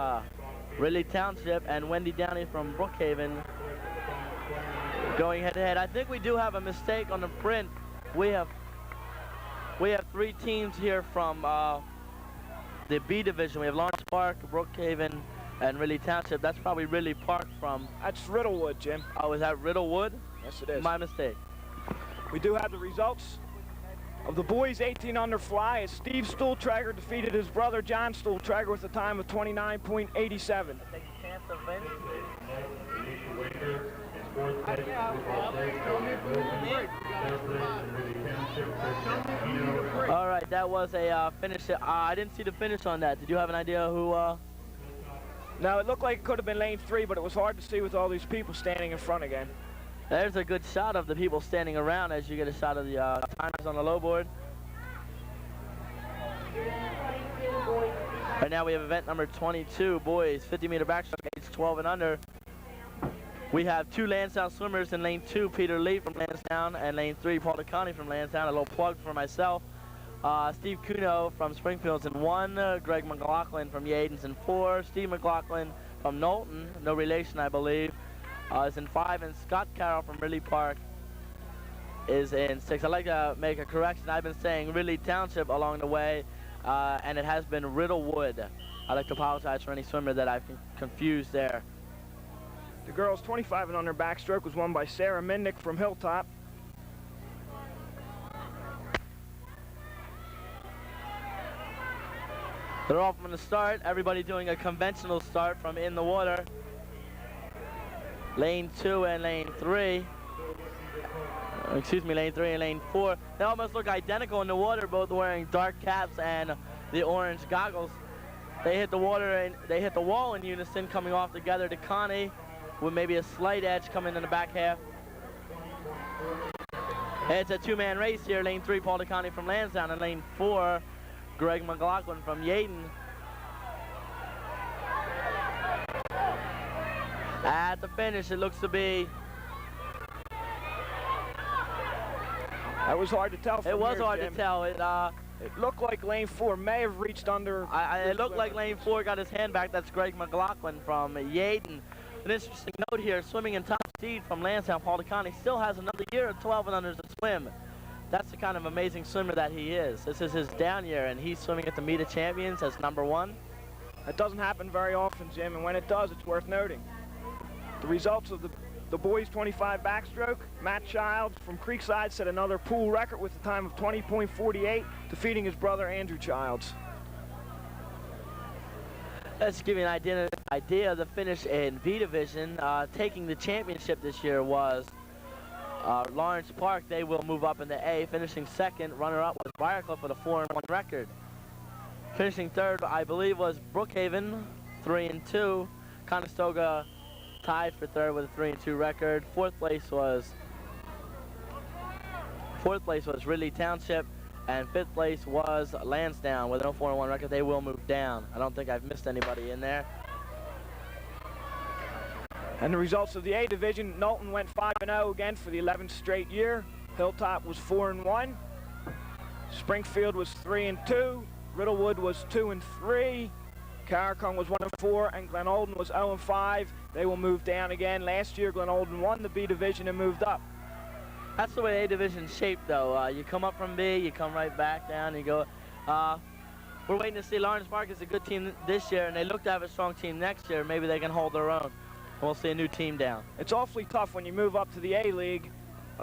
Ridley Township and Wendy Downey from Brookhaven going head-to-head. I think we do have a mistake on the print. We have 3 teams here from the B division. We have Lawrence Park, Brookhaven, and Ridley Township. That's probably Ridley Park from... That's Riddlewood, Jim. Oh, is that Riddlewood? Yes, it is. My mistake. We do have the results of the boys 18 under fly as Steve Stuhltrager defeated his brother John Stuhltrager with a time of 29.87. All right, that was a finish. I didn't see the finish on that. Did you have an idea who? No, it looked like it could have been lane 3, but it was hard to see with all these people standing in front again. There's a good shot of the people standing around as you get a shot of the timers on the low board. Right now we have event number 22, boys, 50-meter backstroke, age 12 and under. We have 2 Lansdowne swimmers in lane 2, Peter Lee from Lansdowne, and lane 3, Paul DeConnie from Lansdowne. A little plug for myself. Steve Cuno from Springfield's in 1, Greg McLaughlin from Yadens in 4, Steve McLaughlin from Knowlton, no relation I believe, is in 5, and Scott Carroll from Ridley Park is in 6. I'd like to make a correction. I've been saying Ridley Township along the way, and it has been Riddlewood. I'd like to apologize for any swimmer that I've confused there. The girls 25 and under backstroke was won by Sarah Mindick from Hilltop. They're all from the start. Everybody doing a conventional start from in the water. Lane 2 and lane 3. Excuse me, lane 3 and lane 4. They almost look identical in the water, both wearing dark caps and the orange goggles. They hit the water and they hit the wall in unison, coming off together. DeConnie with maybe a slight edge coming in the back half. It's a two-man race here. Lane 3, Paul DeConnie from Lansdowne, and lane 4, Greg McLaughlin from Yeadon. At the finish, it looks to be... That was hard to tell from It was here, hard Jim. to tell. It looked like lane 4 may have reached under. It looked like lane 4 got his hand back. That's Greg McLaughlin from Yeadon. An interesting note here, swimming in top seed from Lansdowne, Paul DeConnie still has another year of 12 and unders to swim. That's the kind of amazing swimmer that he is. This is his down year, and he's swimming at the Meet of Champions as #1. That doesn't happen very often, Jim, and when it does, it's worth noting. The results of the boys' 25 backstroke, Matt Childs from Creekside set another pool record with a time of 20.48, defeating his brother Andrew Childs. Let's give you an idea of the finish in B Division. Taking the championship this year was Lawrence Park. They will move up into A. Finishing second, runner-up was Briarcliff with a 4-1 record. Finishing third, I believe, was Brookhaven, 3-2. Conestoga tied for third with a 3-2 record. Fourth place was Ridley Township, and fifth place was Lansdowne with a 4-1 record. They will move down. I don't think I've missed anybody in there. And the results of the A division, Knowlton went 5-0 again for the 11th straight year. Hilltop was 4-1. Springfield was 3-2. Riddlewood was 2-3. Carricong was 1-4, and Glenolden was 0-5. They will move down again. Last year, Glenolden won the B division and moved up. That's the way A division's shaped, though. You come up from B, you come right back down, you go. We're waiting to see. Lawrence Park is a good team this year, and they look to have a strong team next year. Maybe they can hold their own. We'll see a new team down. It's awfully tough when you move up to the A League.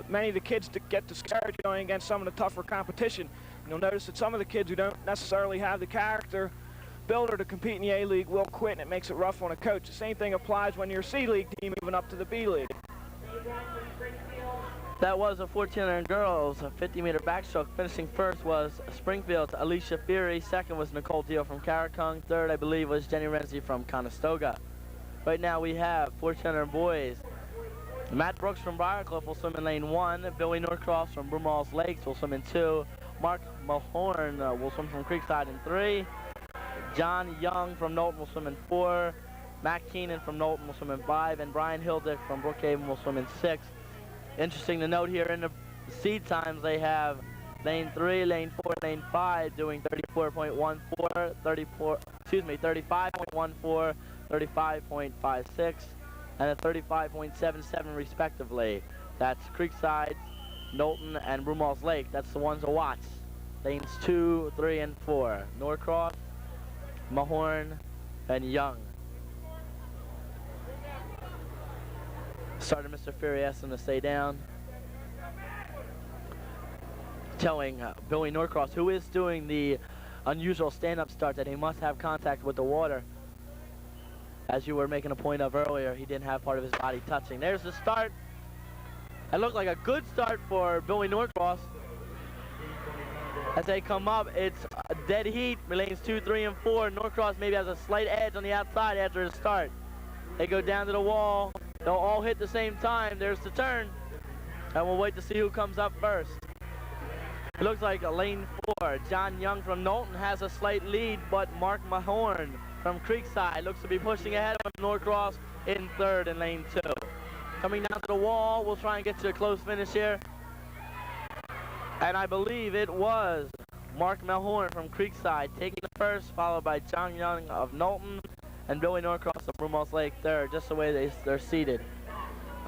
Many of the kids get discouraged going against some of the tougher competition. You'll notice that some of the kids who don't necessarily have the character builder to compete in the A League will quit, and it makes it rough on a coach. The same thing applies when you're a C League team moving up to the B League. That was a 1400 girls, a 50-meter backstroke. Finishing first was Springfield's Alicia Fury. Second was Nicole Deal from Carricong. Third, I believe, was Jenny Renzi from Conestoga. Right now we have 1400 boys. Matt Brooks from Briarcliff will swim in lane 1. Billy Norcross from Broomall's Lakes will swim in 2. Mark Mahorn will swim from Creekside in 3. John Young from Knowlton will swim in 4. Matt Keenan from Knowlton will swim in 5. And Brian Hildick from Brookhaven will swim in 6. Interesting to note here in the seed times, they have lane 3, lane 4, lane 5 doing 34.14, 35.14, 35.56, and a 35.77 respectively. That's Creekside, Knowlton, and Broomall's Lake. That's the ones to watch. Lanes 2, 3, and 4. Norcross, Mahorn, and Young. Starter Mr. Fury asked him to stay down. Telling Billy Norcross, who is doing the unusual stand-up start, that he must have contact with the water. As you were making a point of earlier, he didn't have part of his body touching. There's the start. It looked like a good start for Billy Norcross. As they come up, it's a dead heat. Lanes 2, 3, and 4. Norcross maybe has a slight edge on the outside after the start. They go down to the wall. They'll all hit the same time. There's the turn. And we'll wait to see who comes up first. It looks like a lane 4. John Young from Knowlton has a slight lead, but Mark Mahorn from Creekside looks to be pushing ahead of Norcross in 3rd in lane 2. Coming down to the wall, we'll try and get to a close finish here. And I believe it was Mark Mahorn from Creekside taking the first, followed by John Young of Knowlton and Billy Norcross of Broomall's Lake 3rd, just the way they're seated.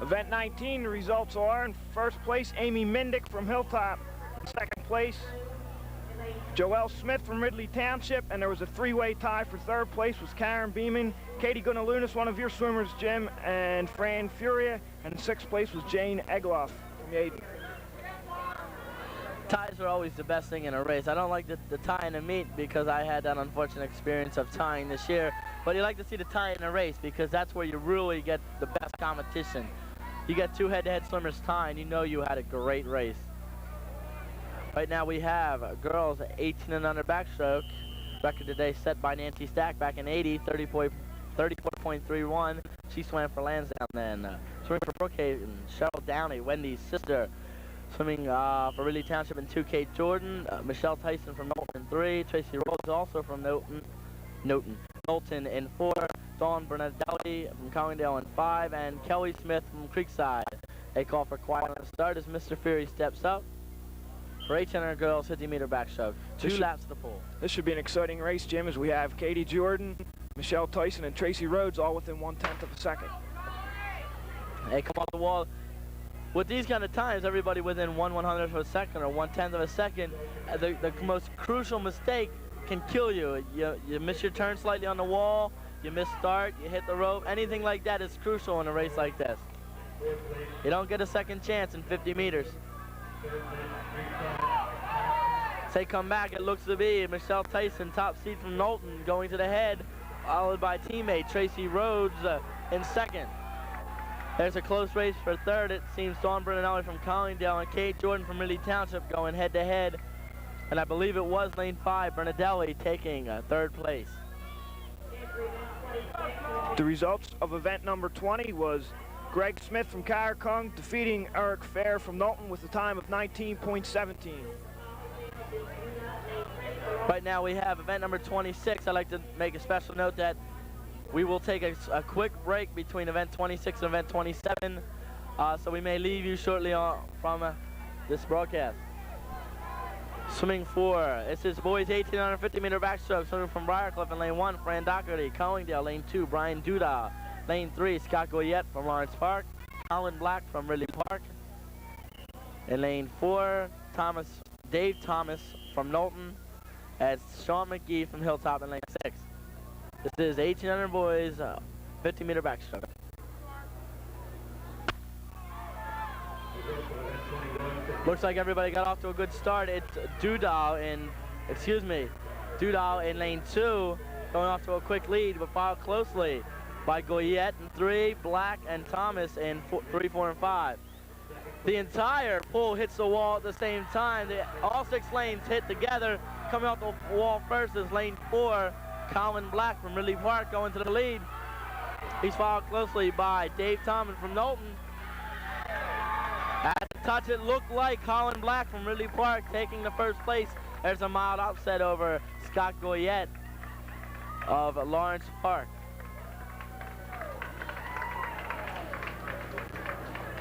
Event 19, the results are in first place, Amy Mindick from Hilltop. In second place, Joelle Smith from Ridley Township, and there was a 3-way tie for 3rd place was Karen Beeman, Katie Gunalunas, one of your swimmers, Jim, and Fran Furia, and in 6th place was Jane Egloff from Yeadon. Ties are always the best thing in a race. I don't like the tie in a meet because I had that unfortunate experience of tying this year. But you like to see the tie in a race because that's where you really get the best competition. You get 2 head-to-head swimmers tying, you know you had a great race. Right now we have girls 18 and under backstroke. Record today set by Nancy Stack back in 80, 34.31. She swam for Lansdowne then. Swimming for Brookhaven, Cheryl Downey, Wendy's sister. Swimming for Ridley Township in 2, Kate Jordan. Michelle Tyson from Knowlton in 3. Tracy Rhodes also from Knowlton in 4. Dawn Bernadelli from Collingdale in 5. And Kelly Smith from Creekside. A call for quiet on the start as Mr. Fury steps up for 800 girls 50-meter backstroke. 2 laps to the pool. This should be an exciting race, Jim, as we have Katie Jordan, Michelle Tyson, and Tracy Rhodes all within 1/10 of a second. They come off the wall. With these kind of times, everybody within 1/100th of a second or 1/10 of a second, the most crucial mistake can kill you. You miss your turn slightly on the wall, you miss start, you hit the rope. Anything like that is crucial in a race like this. You don't get a second chance in 50 meters. As they come back, it looks to be Michelle Tyson, top seed from Knowlton, going to the head, followed by teammate Tracy Rhodes in second. There's a close race for third. It seems Dawn Bernanelli from Collingdale and Kate Jordan from Ridley Township going head-to-head. And I believe it was lane 5, Bernadelli taking third place. The results of event number 20 was Greg Smith from Carricong defeating Eric Fair from Knowlton with a time of 19.17. Right now we have event number 26. I'd like to make a special note that we will take a quick break between event 26 and event 27, so we may leave you shortly from this broadcast. Swimming for, this is boys 1850-meter backstroke, swimming from Briarcliff in lane 1, Fran Doherty. Collingdale, lane 2, Brian Duda. Lane 3, Scott Goyette from Lawrence Park. Colin Black from Ridley Park. In lane 4, Dave Thomas from Knowlton. As Sean McGee from Hilltop in lane 6. This is 1800 boys, 50-meter backstroke. Looks like everybody got off to a good start. It's Dudal in lane 2, going off to a quick lead, but followed closely by Goyette in 3, Black and Thomas in 3, 4, and 5. The entire pool hits the wall at the same time. All 6 lanes hit together. Coming off the wall first is lane 4, Colin Black from Ridley Park going to the lead. He's followed closely by Dave Thomas from Knowlton. At the touch, it looked like Colin Black from Ridley Park taking the first place. There's a mild upset over Scott Goyette of Lawrence Park.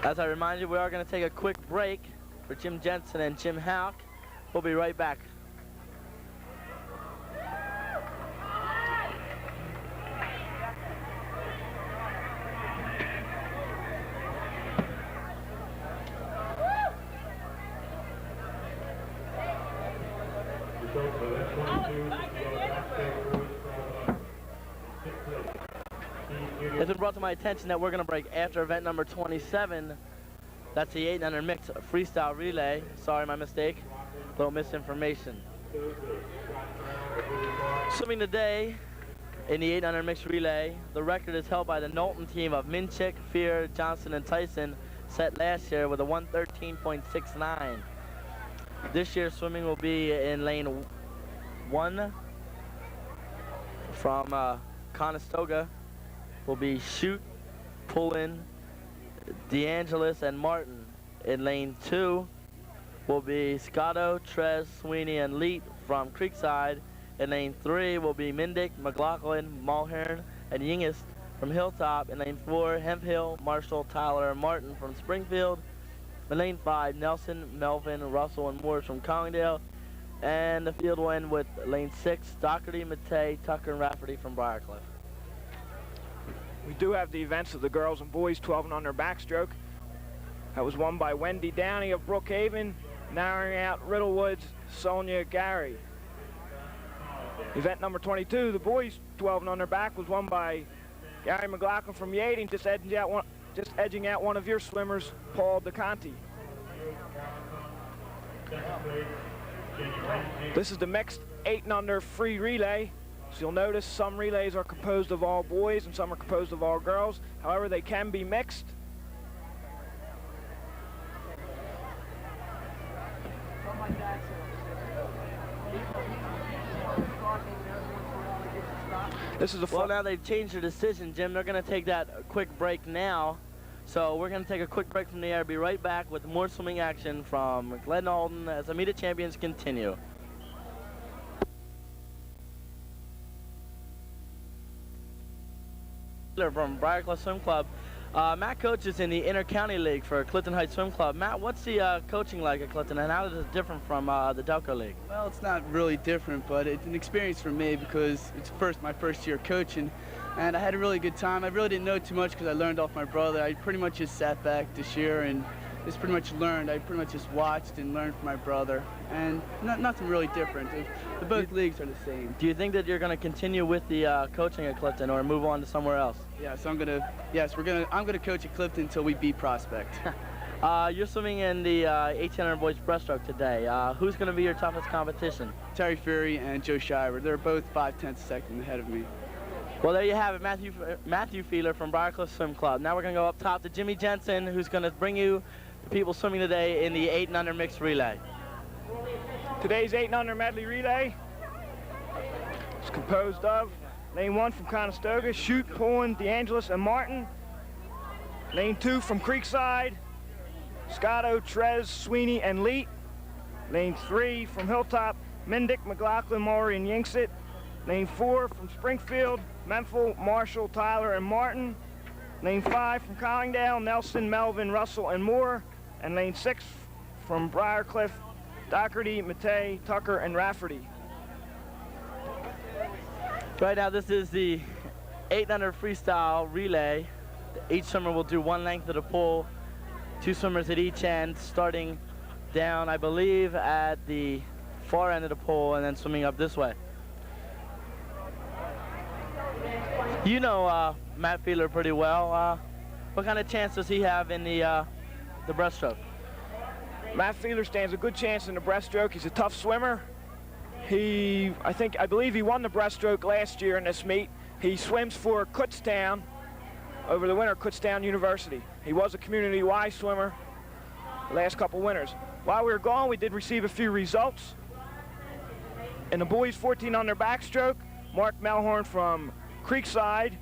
As I remind you, we are going to take a quick break for Jim Jensen and Jim Houck. We'll be right back. It's been brought to my attention that we're going to break after event number 27. That's the 800 mixed freestyle relay. Sorry, my mistake. A little misinformation. Swimming today in the 800 mixed relay, the record is held by the Knowlton team of Minchick, Fear, Johnson, and Tyson, set last year with a 113.69. This year swimming will be in lane 1 from Conestoga. Will be Shoot, Pullin, DeAngelis, and Martin. In lane 2 will be Scotto, Trez, Sweeney, and Leet from Creekside. In lane 3 will be Mindick, McLaughlin, Mulhern, and Yingest from Hilltop. In lane 4, Hemphill, Marshall, Tyler, and Martin from Springfield. In lane 5, Nelson, Melvin, Russell, and Moores from Collingdale. And the field will end with lane 6, Doherty, Matei, Tucker, and Rafferty from Briarcliff. We do have the events of the girls and boys 12 and under backstroke. That was won by Wendy Downey of Brookhaven, narrowing out Riddlewood's Sonia Gary. Event number 22, the boys 12 and under back, was won by Gary McLaughlin from Yading, just edging out one of your swimmers, Paul DeConti. This is the mixed 8 and under free relay. So you'll notice some relays are composed of all boys and some are composed of all girls. However, they can be mixed. This is a Well, now they've changed their decision, Jim. They're going to take that quick break now. So we're going to take a quick break from the air. Be right back with more swimming action from Glenolden as the Meet of Champions continue. From Briarcliff Swim Club. Matt coaches in the Inter-County League for Clifton Heights Swim Club. Matt, what's the coaching like at Clifton, and how is it different from the Delco League? Well, it's not really different, but it's an experience for me because it's my first year coaching, and I had a really good time. I really didn't know too much because I learned off my brother. I pretty much just sat back this year and just pretty much learned. I pretty much just watched and learned from my brother, and nothing really different. The both leagues are the same. Do you think that you're going to continue with the coaching at Clifton or move on to somewhere else? Yes, I'm gonna coach at Clifton until we beat Prospect. You're swimming in the 1800 boys breaststroke today. Who's going to be your toughest competition? Terry Fury and Joe Shiver. They're both 5/10 seconds ahead of me. Well, there you have it, Matthew Feeler from Briarcliff Swim Club. Now we're going to go up top to Jimmy Jensen, who's going to bring you the people swimming today in the 8 and under mixed relay. Today's 8 and under medley relay is composed of lane 1 from Conestoga, Chute, Pullen, DeAngelis, and Martin. Lane 2 from Creekside, Scotto, Trez, Sweeney, and Leet. Lane 3 from Hilltop, Mindick, McLaughlin, Maury, and Yingsit. Lane 4 from Springfield, Menful, Marshall, Tyler, and Martin. Lane 5 from Collingdale, Nelson, Melvin, Russell, and Moore. And lane 6 from Briarcliff, Doherty, Matei, Tucker, and Rafferty. Right now, this is the 8 under freestyle relay. Each swimmer will do one length of the pool, 2 swimmers at each end, starting down, I believe, at the far end of the pool and then swimming up this way. You know Matt Feeler pretty well. What kind of chance does he have in the breaststroke? Matt Feeler stands a good chance in the breaststroke. He's a tough swimmer. I believe he won the breaststroke last year in this meet. He swims for Kutztown over the winter, Kutztown University. He was a community-wide swimmer the last couple winters. While we were gone, we did receive a few results. In the boys 14 under backstroke, Mark Melhorn from Creekside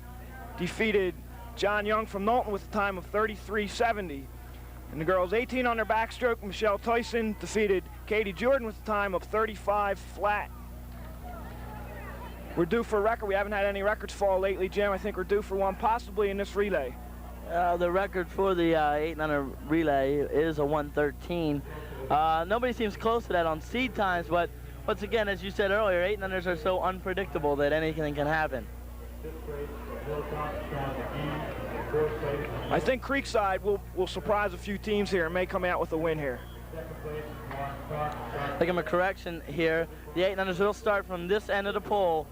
defeated John Young from Knowlton with a time of 33.70. In the girls 18 under backstroke, Michelle Tyson defeated Katie Jordan with a time of 35 flat. We're due for a record. We haven't had any records fall lately, Jim. I think we're due for one, possibly in this relay. The record for the 8 and under relay is a 1:13. Nobody seems close to that on seed times, but once again, as you said earlier, 8 and unders are so unpredictable that anything can happen. I think Creekside will surprise a few teams here and may come out with a win here. Take him a correction here. The 8 and unders will start from this end of the pool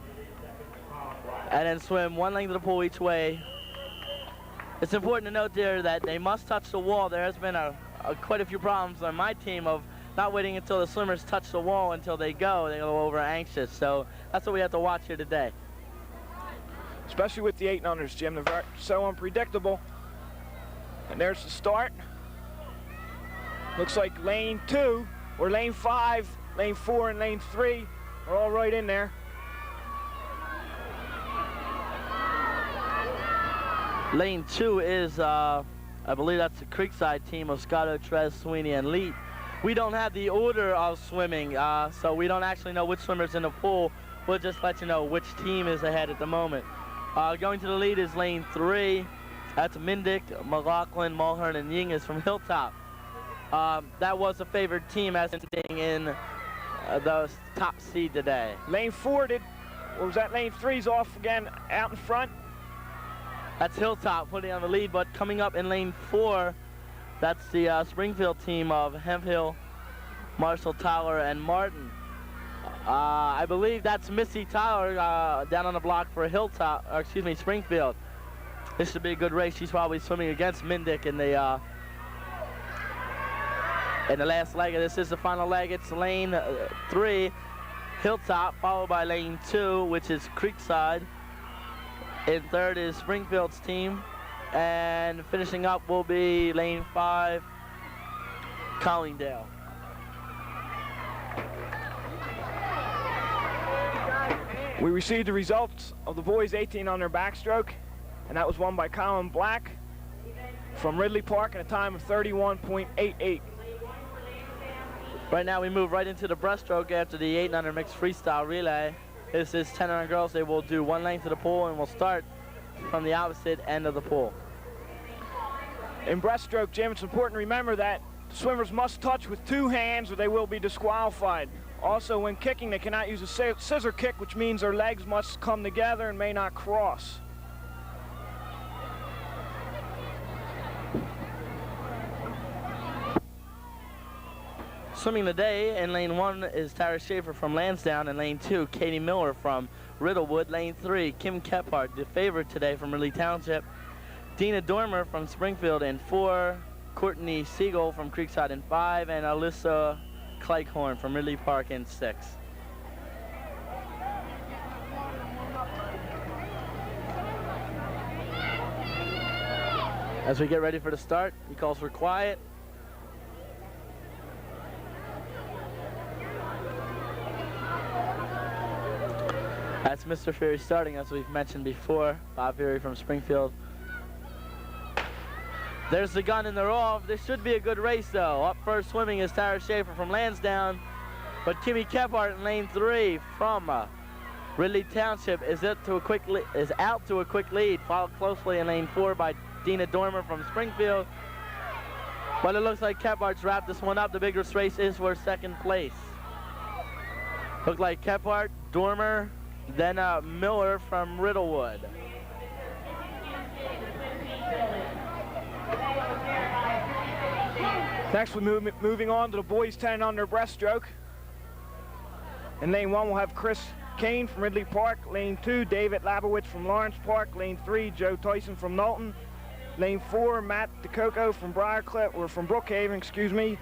and then swim one length of the pool each way. It's important to note there that they must touch the wall. There has been quite a few problems on my team of not waiting until the swimmers touch the wall until they go. They go over anxious. So that's what we have to watch here today. Especially with the 8 and unders, Jim. They're so unpredictable. And there's the start. Looks like lane 2 or lane 5, lane 4, and lane 3 are all right in there. Lane 2 is, I believe that's the Creekside team of Scotto, Trez, Sweeney, and Leet. We don't have the order of swimming, so we don't actually know which swimmer's in the pool. We'll just let you know which team is ahead at the moment. Going to the lead is lane 3. That's Mindick, McLaughlin, Mulhern, and Ying is from Hilltop. That was a favored team as ending in the top seed today. Lane 4 was that lane 3's off again out in front? That's Hilltop putting on the lead, but coming up in lane 4, that's the Springfield team of Hemphill, Marshall, Tyler, and Martin. I believe that's Missy Tyler down on the block for Springfield. This should be a good race. She's probably swimming against Mindick in the last leg of this. Is the final leg. It's lane 3, Hilltop, followed by lane 2, which is Creekside. In third is Springfield's team, and finishing up will be lane 5, Collingdale. We received the results of the boys 18 under backstroke, and that was won by Colin Black from Ridley Park in a time of 31.88. Right now we move right into the breaststroke after the 8 under mixed freestyle relay. This is 10 under girls. They will do one length of the pool and will start from the opposite end of the pool. In breaststroke, Jim, it's important to remember that the swimmers must touch with 2 hands or they will be disqualified. Also, when kicking, they cannot use a scissor kick, which means their legs must come together and may not cross. Swimming today in lane 1 is Tara Schaefer from Lansdowne. In lane 2, Katie Miller from Riddlewood. Lane 3, Kim Kephart, the favorite today from Ridley Township. Dina Dormer from Springfield in 4. Courtney Siegel from Creekside in 5. And Alyssa Cleighorn from Ridley Park in 6. As we get ready for the start, he calls for quiet. That's Mr. Fury starting, as we've mentioned before. Bob Fury from Springfield. There's the gun and they're off. This should be a good race, though. Up first swimming is Tara Schaefer from Lansdowne, but Kimmy Kephart in lane 3 from Ridley Township is out to a quick lead, followed closely in lane 4 by Dina Dormer from Springfield. But it looks like Kephart's wrapped this one up. The bigger race is for second place. Look like Kephart, Dormer, then Miller from Riddlewood. Next, we're moving on to the boys 10 under breaststroke. In lane 1, we'll have Chris Kane from Ridley Park. Lane 2, David Labowitz from Lawrence Park. Lane 3, Joe Tyson from Knowlton. Lane 4, Matt DeCoco from from Brookhaven, excuse me.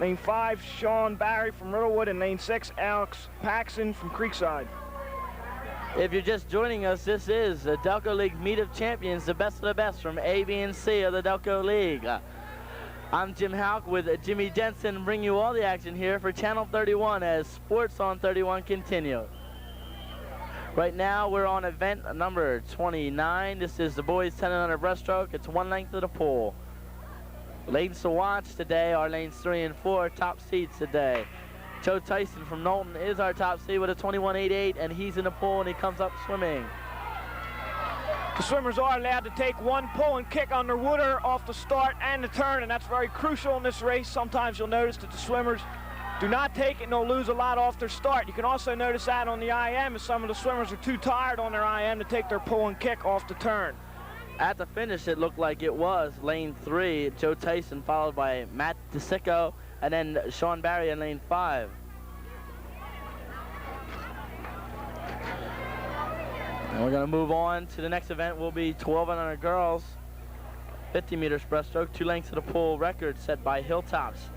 Lane 5, Sean Barry from Riddlewood. And lane 6, Alex Paxson from Creekside. If you're just joining us, this is the Delco League Meet of Champions, the best of the best from A, B, and C of the Delco League. I'm Jim Houck with Jimmy Jensen, bringing you all the action here for Channel 31 as Sports on 31 continue. Right now, we're on event number 29. This is the boys 10 under breaststroke. It's one length of the pool. Lanes to watch today are lanes 3 and 4, top seeds today. Joe Tyson from Knowlton is our top seed with a 21.88, and he's in the pool and he comes up swimming. The swimmers are allowed to take one pull and kick on their water off the start and the turn, and that's very crucial in this race. Sometimes you'll notice that the swimmers do not take it and they'll lose a lot off their start. You can also notice that on the IM, as some of the swimmers are too tired on their IM to take their pull and kick off the turn. At the finish, it looked like it was lane 3, Joe Tyson, followed by Matt DeSicco, and then Sean Barry in lane 5. And we're going to move on to the next event. Will be 12 and under girls, 50 meters breaststroke, 2 lengths of the pool record set by Hilltops.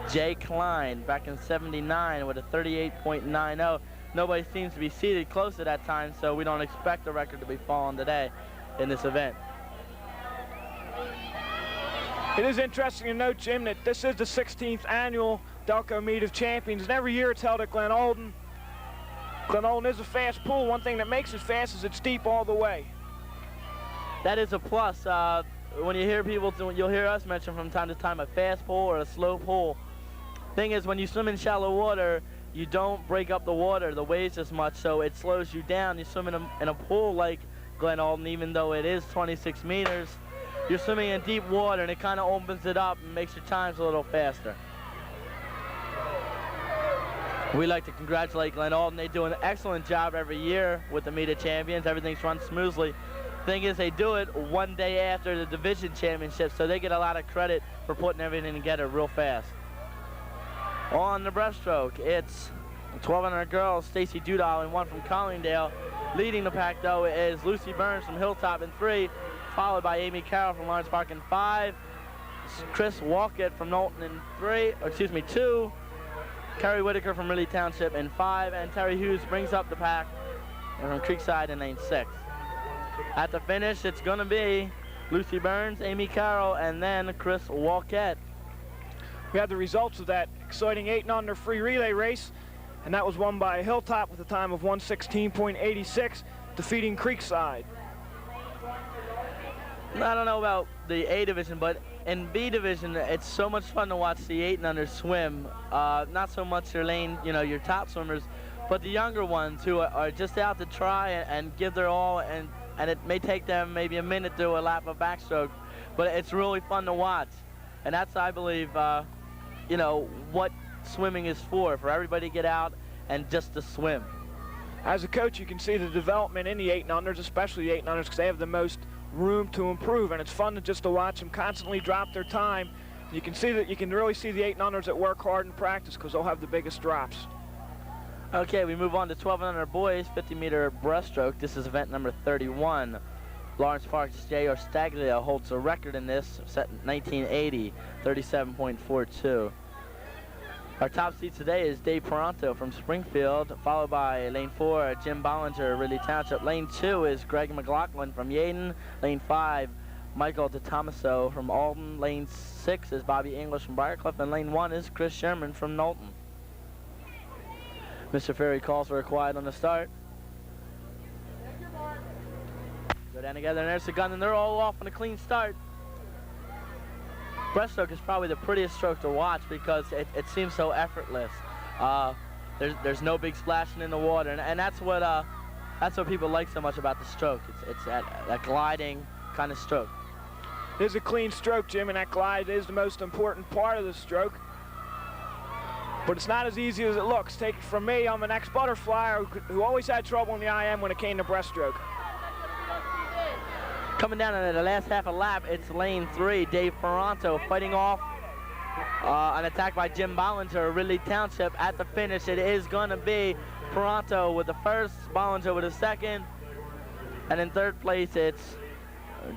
Jay Klein back in 79 with a 38.90. Nobody seems to be seated close to that time, so we don't expect the record to be fallen today in this event. It is interesting to note, Jim, that this is the 16th annual Delco Meet of Champions, and every year it's held at Glenolden. Glenolden is a fast pool. One thing that makes it fast is it's deep all the way. That is a plus. When you hear people, you'll hear us mention from time to time a fast pool or a slow pool. Thing is, when you swim in shallow water, you don't break up the water, the waves as much, so it slows you down. You swim in a pool like Glenolden, even though it is 26 meters, you're swimming in deep water, and it kind of opens it up and makes your times a little faster. We'd like to congratulate Glenolden. They do an excellent job every year with the Meet of Champions. Everything's run smoothly. Thing is, they do it one day after the division championship, so they get a lot of credit for putting everything together real fast. On the breaststroke, it's 12 under girls, Stacy Dudall in 1 from Collingdale. Leading the pack, though, is Lucy Burns from Hilltop in 3, followed by Amy Carroll from Lawrence Park in 5, Chris Walkett from Knowlton in 2, Carrie Whitaker from Ridley Township in 5, and Terry Hughes brings up the pack from Creekside in lane 6. At the finish, it's going to be Lucy Burns, Amy Carroll, and then Chris Walkett. We had the results of that exciting 8 and under free relay race. and that was won by Hilltop with a time of 1:16.86, defeating Creekside. I don't know about the A division, but in B division, it's so much fun to watch the 8 and under swim. Not so much your lane, your top swimmers, but the younger ones who are just out to try and give their all, and it may take them maybe a minute to do a lap of backstroke, but it's really fun to watch. And that's, I believe, what swimming is for everybody to get out and just to swim. As a coach, you can see the development in the 8 and unders, especially the 8 and unders, because they have the most room to improve, and it's fun to watch them constantly drop their time. You can see that you can really see the 8 and unders that work hard in practice because they'll have the biggest drops. Okay, we move on to 12 and under boys 50-meter breaststroke. This is event number 31. Lawrence Park's J.R. Staglio holds a record in this, set in 1980, 37.42. Our top seed today is Dave Peranto from Springfield, followed by lane 4, Jim Bollinger, Ridley Township. Lane 2 is Greg McLaughlin from Yeadon. Lane 5, Michael DeTomaso from Alden. Lane 6 is Bobby English from Briarcliff, and lane 1 is Chris Sherman from Knowlton. Mr. Ferry calls for a quiet on the start. Go down together, and there's the gun, and they're all off on a clean start. Breaststroke is probably the prettiest stroke to watch because it seems so effortless. There's no big splashing in the water, and that's what people like so much about the stroke. It's that gliding kind of stroke. It is a clean stroke, Jim, and that glide is the most important part of the stroke. But it's not as easy as it looks. Take it from me, I'm an ex-butterflyer who always had trouble in the IM when it came to breaststroke. Coming down into the last half a lap, it's lane 3, Dave Peranto fighting off an attack by Jim Bollinger, Ridley Township. At the finish, it is going to be Peranto with the first, Bollinger with the second, and in third place, it's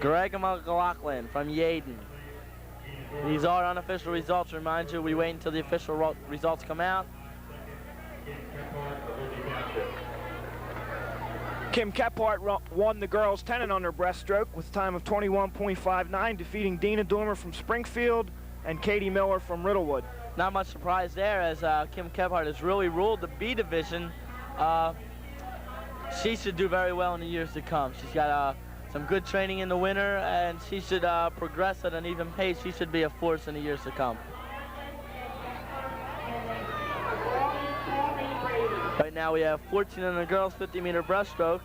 Greg McLaughlin from Yeadon. These are unofficial results. Remind you, we wait until the official results come out. Kim Kephart won the girls 10 and under breaststroke with a time of 21.59, defeating Dina Doomer from Springfield and Katie Miller from Riddlewood. Not much surprise there, as Kim Kephart has really ruled the B division. She should do very well in the years to come. She's got some good training in the winter, and she should progress at an even pace. She should be a force in the years to come. Right now we have 14 in the girls 50-meter breaststroke.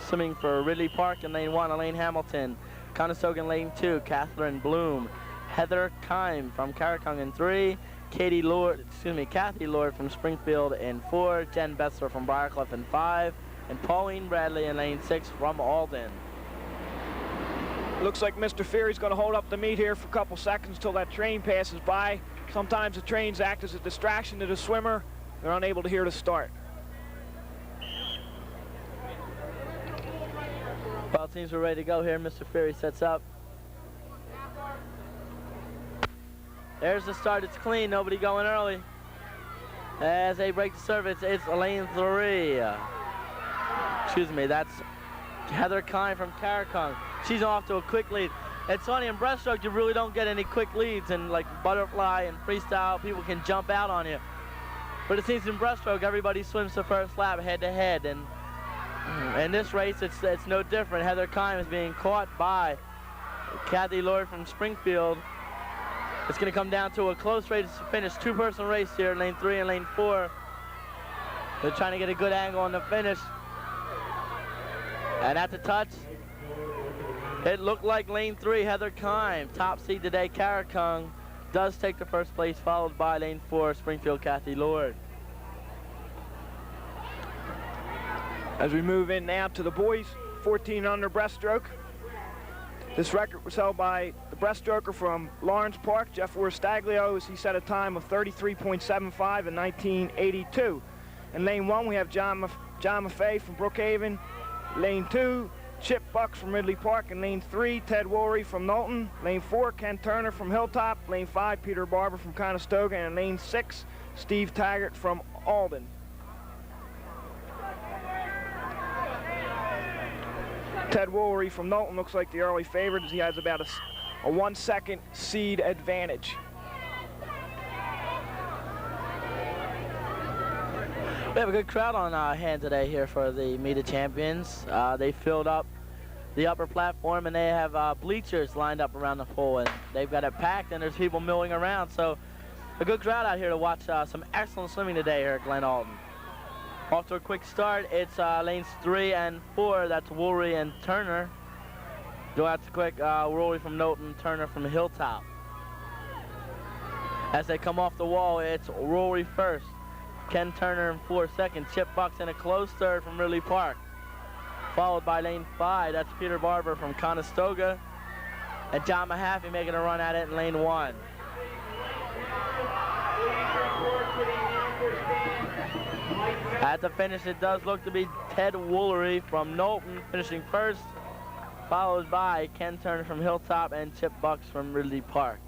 Swimming for Ridley Park in lane 1, Elaine Hamilton. Conestoga in lane 2, Catherine Bloom. Heather Kime from Carricong in 3. Kathy Lord from Springfield in 4. Jen Betzler from Briarcliff in 5. And Pauline Bradley in lane 6 from Alden. Looks like Mr. Feary's going to hold up the meet here for a couple seconds till that train passes by. Sometimes the trains act as a distraction to the swimmer. They're unable to hear the start. Well, it seems we're ready to go here. Mr. Feary sets up. There's the start. It's clean. Nobody going early. As they break the surface, it's lane 3. Excuse me, that's Heather Kine from Carricong. She's off to a quick lead. It's funny, in breaststroke, you really don't get any quick leads. And like butterfly and freestyle, people can jump out on you. But it seems in breaststroke, everybody swims the first lap head-to-head. And in this race, it's no different. Heather Kime is being caught by Kathy Lord from Springfield. It's going to come down to a close race to finish. Two-person race here, lane 3 and lane 4. They're trying to get a good angle on the finish. And at the touch, it looked like lane 3, Heather Kime. Top seed today, Carricong, does take the first place, followed by lane 4, Springfield Kathy Lord. As we move in now to the boys, 14 under breaststroke. This record was held by the breaststroker from Lawrence Park, Jeff Staglio, as he set a time of 33.75 in 1982. In lane 1, we have John Maffei from Brookhaven. Lane 2, Chip Bucks from Ridley Park. In lane 3, Ted Woolery from Knowlton. Lane 4, Ken Turner from Hilltop. Lane 5, Peter Barber from Conestoga. And in lane 6, Steve Taggart from Alden. Ted Woolery from Knowlton looks like the early favorite, as he has about a 1-second seed advantage. We have a good crowd on hand today here for the Meet of Champions. They filled up the upper platform, and they have bleachers lined up around the pool, and they've got it packed, and there's people milling around. So a good crowd out here to watch some excellent swimming today here at Glenolden. Off to a quick start, it's lanes 3 and 4. That's Woolry and Turner. Go out to quick, Woolry from Knowlton, Turner from Hilltop. As they come off the wall, it's Woolry first. Ken Turner in 4 second. Chip Bucks in a close third from Ridley Park. Followed by lane 5, that's Peter Barber from Conestoga. And John Mahaffey making a run at it in lane 1. At the finish, it does look to be Ted Woolery from Knowlton finishing first, followed by Ken Turner from Hilltop and Chip Bucks from Ridley Park.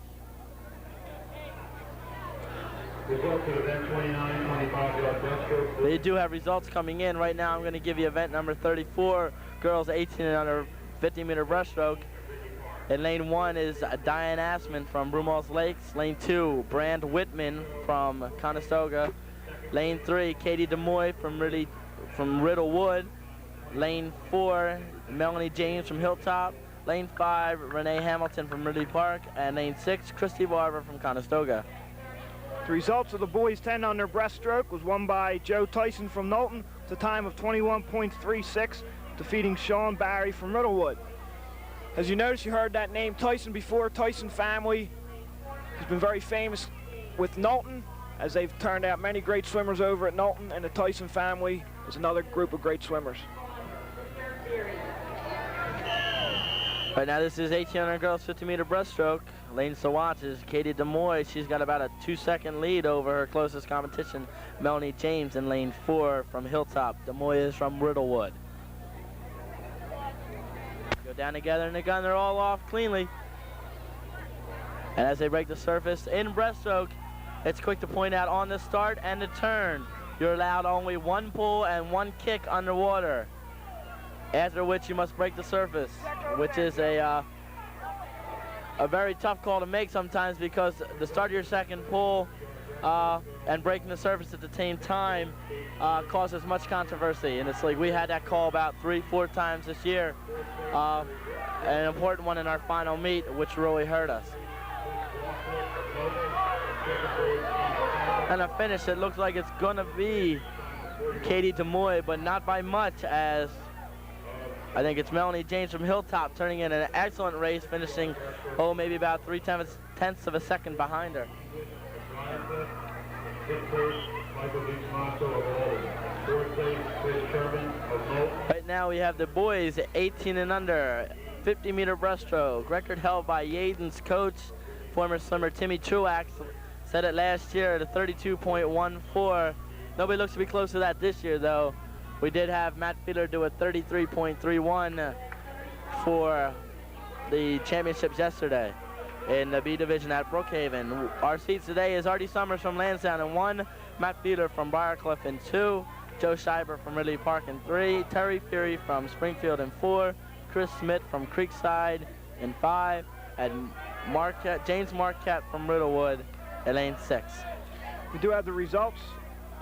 They do have results coming in. Right now I'm going to give you event number 34, girls 18 and under 50-meter breaststroke. In lane 1 is Diane Assman from Broomall's Lakes. Lane 2, Brand Whitman from Conestoga. Lane 3, Katie DeMoy from Riddle Wood. Lane 4, Melanie James from Hilltop. Lane 5, Renee Hamilton from Ridley Park. And lane 6, Christy Barber from Conestoga. The results of the boys 10 under breaststroke was won by Joe Tyson from Knowlton with a time of 21.36, defeating Sean Barry from Riddlewood. As you notice, you heard that name Tyson before. Tyson family has been very famous with Knowlton, as they've turned out many great swimmers over at Knowlton, and the Tyson family is another group of great swimmers. Right now this is 1800 girls 50-meter breaststroke. Lane to watch is Katie DeMoy. She's got about a 2-second lead over her closest competition, Melanie James, in lane 4 from Hilltop. DeMoy is from Riddlewood. Go down together in the gun. They're all off cleanly. And as they break the surface in breaststroke, it's quick to point out on the start and the turn, you're allowed only 1 pull and 1 kick underwater, after which you must break the surface, which is a very tough call to make sometimes, because the start of your second pull and breaking the surface at the same time causes much controversy. And it's like we had that call about 3-4 times this year, an important one in our final meet, which really hurt us. And a finish, it looks like it's gonna be Katie DeMoy, but not by much, as I think it's Melanie James from Hilltop turning in an excellent race, finishing, maybe about 3/10 of a second behind her. Right now we have the boys 18 and under, 50-meter breaststroke. Record held by Yaden's coach, former swimmer Timmy Truax. Set it last year at a 32.14. Nobody looks to be close to that this year, though. We did have Matt Fiedler do a 33.31 for the championships yesterday in the B division at Brookhaven. Our seats today is Artie Summers from Lansdowne in 1, Matt Fiedler from Briarcliff in 2, Joe Scheiber from Ridley Park in 3, Terry Fury from Springfield in 4, Chris Smith from Creekside in 5, and James Marquette from Riddlewood in lane 6. We do have the results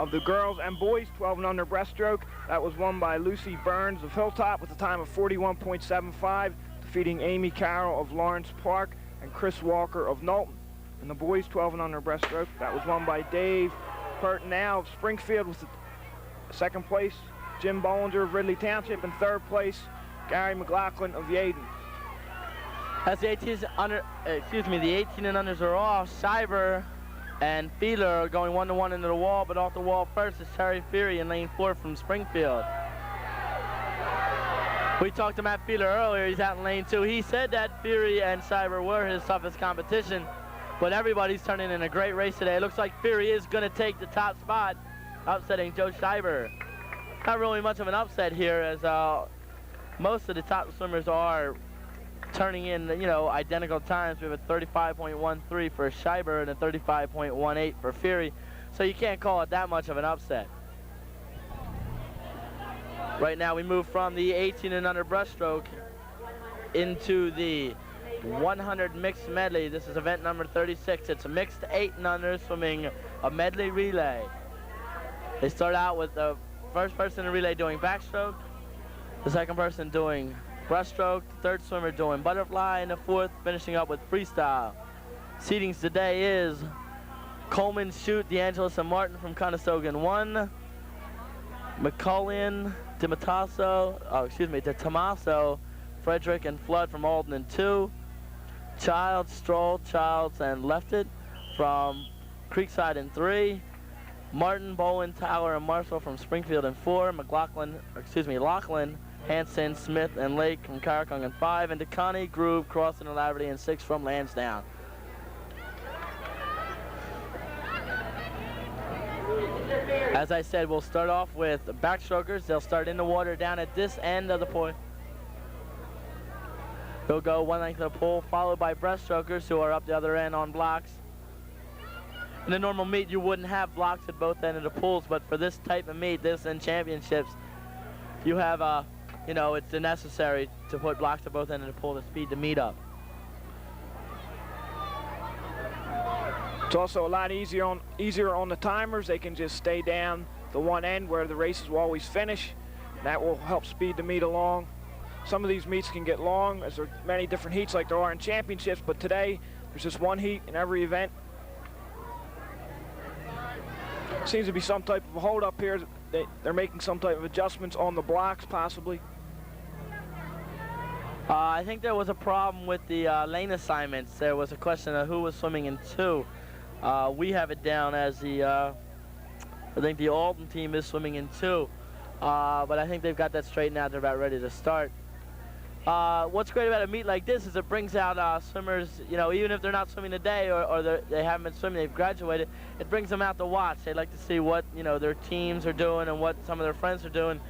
of the girls and boys 12 and under breaststroke. That was won by Lucy Burns of Hilltop with a time of 41.75, defeating Amy Carroll of Lawrence Park and Chris Walker of Knowlton. And the boys 12 and under breaststroke, that was won by Dave Pertnow of Springfield with second place, Jim Bollinger of Ridley Township, and third place, Gary McLaughlin of Yaden. As the 18 and unders are off, Scheiber and Fiedler are going 1-to-1 into the wall, but off the wall first is Terry Fury in lane 4 from Springfield. We talked to Matt Fiedler earlier. He's out in lane 2. He said that Fury and Scheiber were his toughest competition, but everybody's turning in a great race today. It looks like Fury is going to take the top spot, upsetting Joe Scheiber. Not really much of an upset here, as most of the top swimmers are turning in, identical times. We have a 35.13 for Scheiber and a 35.18 for Fury, so you can't call it that much of an upset. Right now we move from the 18 and under breaststroke into the 100 mixed medley. This is event number 36. It's a mixed 8 and under swimming a medley relay. They start out with the first person in the relay doing backstroke, the second person doing breaststroke, the third swimmer doing butterfly, and the fourth finishing up with freestyle. Seedings today is Coleman, Shute, DeAngelis, and Martin from Conestoga in 1. McCullion, DeTomaso, Frederick, and Flood from Alden in 2. Childs, Stroll, Childs, and Leftit from Creekside in 3. Martin, Bowen, Tyler, and Marshall from Springfield in 4. Lachlan, Hanson, Smith, and Lake from Caracong in 5. And DeConnie, Groove, Crossan, and Laverty in 6 from Lansdowne. As I said, we'll start off with backstrokers. They'll start in the water down at this end of the pool. They'll go one length of the pool, followed by breaststrokers who are up the other end on blocks. In a normal meet, you wouldn't have blocks at both ends of the pools, but for this type of meet, this and championships, you have, it's necessary to put blocks at both ends of the pool to speed the meet up. It's also a lot easier on the timers. They can just stay down the one end where the races will always finish. That will help speed the meet along. Some of these meets can get long as there are many different heats like there are in championships, but today there's just one heat in every event. Seems to be some type of a hold up here. They're making some type of adjustments on the blocks possibly. I think there was a problem with the lane assignments. There was a question of who was swimming in 2. We have it down as I think the Alden team is swimming in 2. But I think they've got that straightened out. They're about ready to start. What's great about a meet like this is it brings out swimmers, even if they're not swimming today or they haven't been swimming, they've graduated, it brings them out to watch. They like to see what, their teams are doing and what some of their friends are doing.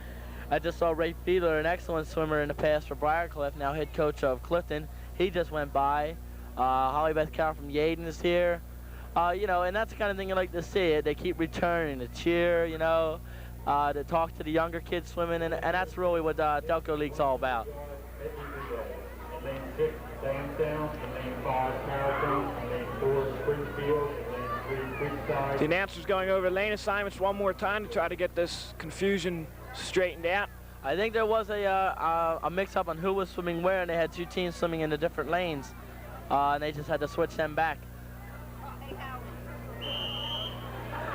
I just saw Ray Fiedler, an excellent swimmer in the past for Briarcliff, now head coach of Clifton. He just went by. Holly Beth Carroll from Yaden is here. And that's the kind of thing you like to see. They keep returning to cheer, to talk to the younger kids swimming, and that's really what Delco League's all about. Lane 6, Lansdowne, lane 5, Caracong, lane 4, Springfield, lane 3, Creekside. The announcer's going over lane assignments one more time to try to get this confusion straightened out. I think there was a mix-up on who was swimming where, and they had 2 teams swimming in the different lanes, and they just had to switch them back.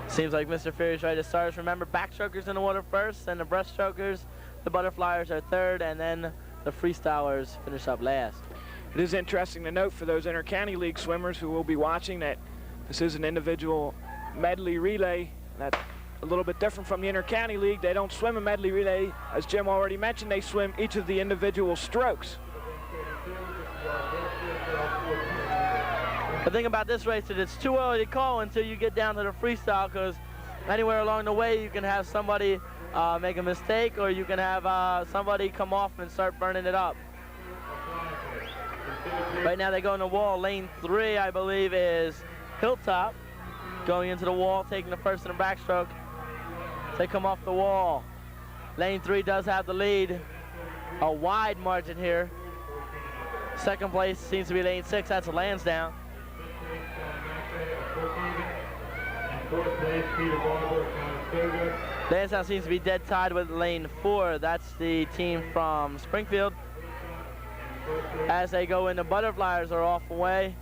Seems like Mr. Fury's ready to start. Remember, backstrokers in the water first, and the breaststrokers, the butterflyers are third, and then the freestylers finish up last. It is interesting to note for those Inter-County League swimmers who will be watching that this is an individual medley relay. That's a little bit different from the Inter-County League. They don't swim a medley relay. As Jim already mentioned, they swim each of the individual strokes. The thing about this race is it's too early to call until you get down to the freestyle, because anywhere along the way you can have somebody make a mistake, or you can have somebody come off and start burning it up. Right now they go in the wall. Lane 3, I believe, is Hilltop going into the wall, taking the first and the backstroke. They come off the wall. Lane 3 does have the lead, a wide margin here. Second place seems to be lane 6. That's Lansdowne. Lansdowne seems to be dead tied with lane 4. That's the team from Springfield. As they go in, the butterflyers are off away.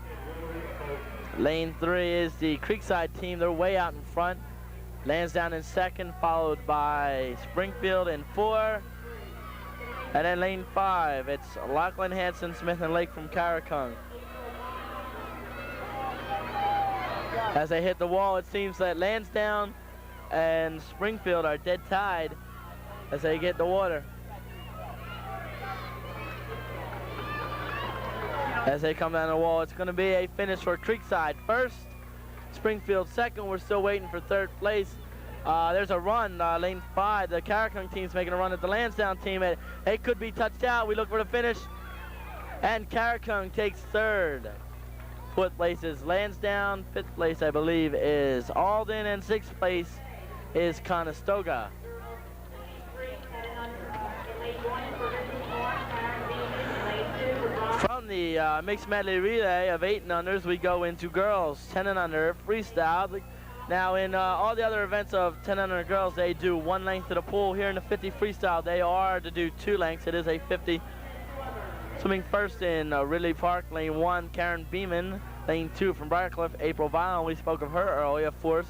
Lane 3 is the Creekside team. They're way out in front. Lansdowne in second, followed by Springfield in 4. And then lane 5, it's Lachlan, Hanson, Smith, and Lake from Caracong. As they hit the wall, it seems that Lansdowne and Springfield are dead tied as they get the water. As they come down the wall, it's going to be a finish for Creekside first, Springfield second. We're still waiting for third place. There's a run, lane 5. The Caracong team's making a run at the Lansdowne team. It could be touched out. We look for the finish, and Caracong takes third. Fourth place is Lansdowne. Fifth place, I believe, is Alden, and sixth place is Conestoga. From the mixed medley relay of 8 and unders, we go into girls 10 and under freestyle. Now in all the other events of 10 under girls, they do 1 length to the pool. Here in the 50 freestyle, they are to do 2 lengths. It is a 50. Swimming first in Ridley Park, lane 1, Karen Beeman. Lane 2 from Briarcliff, April Violin. We spoke of her earlier, of course.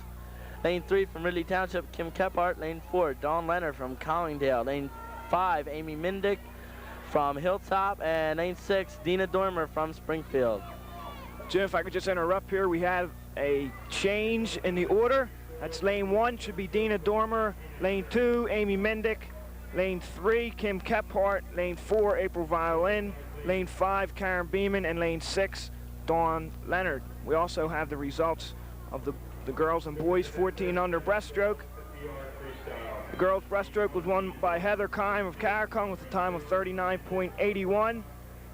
Lane 3 from Ridley Township, Kim Kephart. Lane 4, Dawn Leonard from Collingdale. Lane 5, Amy Mindick from Hilltop. And lane 6, Dina Dormer from Springfield. Jim, if I could just interrupt here, we have a change in the order. That's lane 1 should be Dina Dormer. Lane 2, Amy Mindick. Lane 3, Kim Kephart. Lane 4, April Violin. Lane 5, Karen Beeman. And lane 6, Dawn Leonard. We also have the results of the girls and boys 14 under breaststroke. The girls breaststroke was won by Heather Kime of Carricong with a time of 39.81,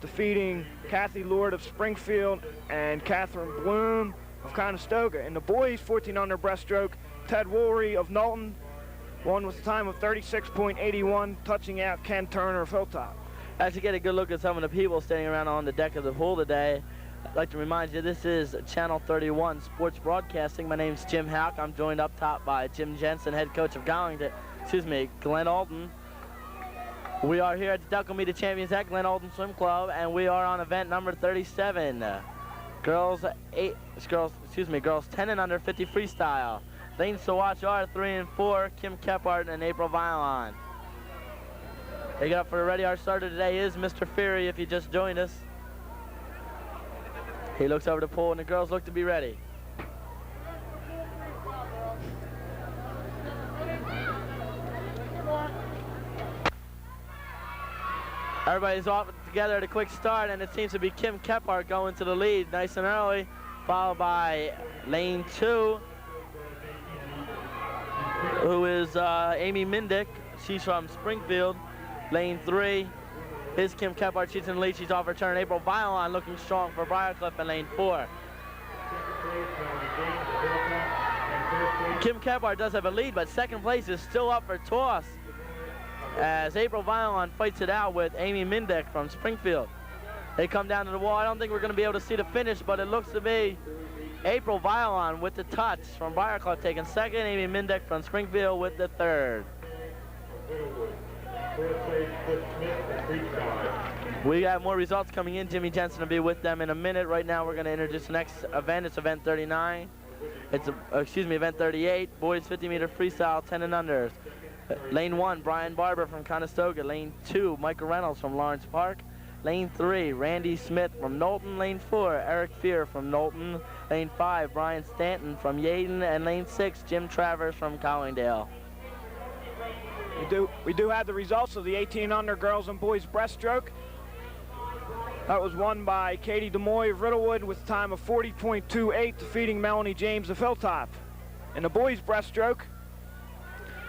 defeating Kathy Lord of Springfield and Catherine Bloom of Conestoga. In the boys 14 under breaststroke, Ted Woolry of Knowlton won with a time of 36.81, touching out Ken Turner of Hilltop. As you get a good look at some of the people standing around on the deck of the pool today, I'd like to remind you this is Channel 31 Sports Broadcasting. My name's Jim Houck. I'm joined up top by Jim Jensen, head coach of Glenolden. We are here at the Delco Meet of Champions at Glenolden Swim Club, and we are on event number 37. Girls 10 and under 50 freestyle. Lanes to watch are 3 and 4, Kim Kephart and April Violin. Taking up for the ready, our starter today is Mr. Fury, if you just joined us. He looks over the pool and the girls look to be ready. Everybody's off together at a quick start, and it seems to be Kim Kephart going to the lead nice and early, followed by lane 2, who is Amy Mindick. She's from Springfield. Lane 3 is Kim Kephart. She's in the lead. She's off her turn. April Violin looking strong for Briarcliff in lane 4. Kim Kephart does have a lead, but second place is still up for toss as April Violin fights it out with Amy Mindick from Springfield. They come down to the wall. I don't think we're going to be able to see the finish, but it looks to be April Violin with the touch from Briarcliff taking second, Amy Mindick from Springfield with the third. We got more results coming in. Jimmy Jensen will be with them in a minute. Right now we're going to introduce the next event. It's event 39. It's event 38. Boys 50 meter freestyle 10 and under. Lane 1, Brian Barber from Conestoga. Lane 2, Michael Reynolds from Lawrence Park. Lane 3, Randy Smith from Knowlton. Lane 4, Eric Fear from Knowlton. Lane 5, Brian Stanton from Yeadon. And lane 6, Jim Travers from Collingdale. We do have the results of the 18 under girls and boys breaststroke. That was won by Katie DeMoy of Riddlewood with a time of 40.28, defeating Melanie James of Hilltop. In the boys breaststroke,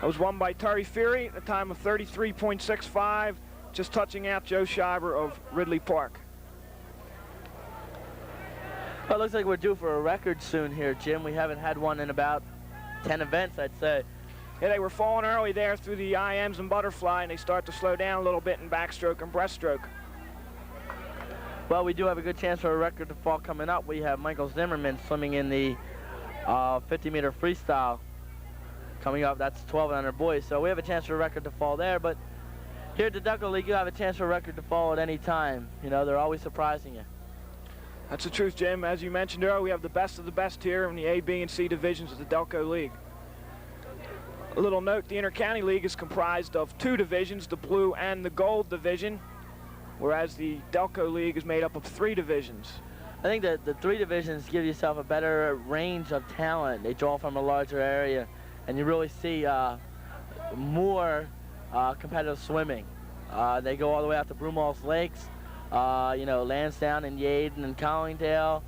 that was won by Terry Feary at a time of 33.65, just touching out Joe Schreiber of Ridley Park. Well, it looks like we're due for a record soon here, Jim. We haven't had one in about 10 events, I'd say. Yeah, they were falling early there through the IMs and butterfly, and they start to slow down a little bit in backstroke and breaststroke. Well, we do have a good chance for a record to fall coming up. We have Michael Zimmerman swimming in the 50-meter freestyle coming up. That's 12 and under boys, so we have a chance for a record to fall there. But here at the Delco League, you have a chance for a record to fall at any time. You know, they're always surprising you. That's the truth, Jim. As you mentioned earlier, we have the best of the best here in the A, B, and C divisions of the Delco League. A little note, the Inter-County League is comprised of 2 divisions, the blue and the gold division, whereas the Delco League is made up of 3 divisions. I think that the 3 divisions give yourself a better range of talent. They draw from a larger area, and you really see more competitive swimming. They go all the way out to Broomall's Lakes, you know, Lansdowne and Yeadon and Collingdale,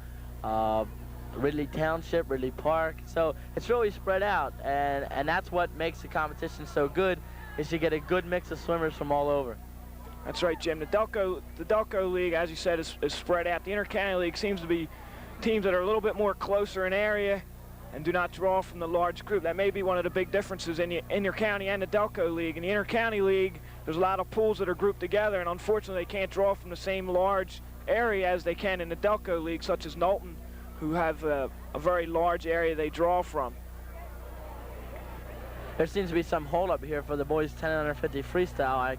Ridley Township, Ridley Park. So it's really spread out, and that's what makes the competition so good, is you get a good mix of swimmers from all over. That's right, Jim. The Delco League, as you said, is spread out. The Inter-County League seems to be teams that are a little bit more closer in area and do not draw from the large group. That may be one of the big differences in the Inter-County and the Delco League. In the Inter-County League, there's a lot of pools that are grouped together, and unfortunately they can't draw from the same large area as they can in the Delco League, such as Knowlton, who have a very large area they draw from. There seems to be some hold-up here for the boys 10 under 50 freestyle. I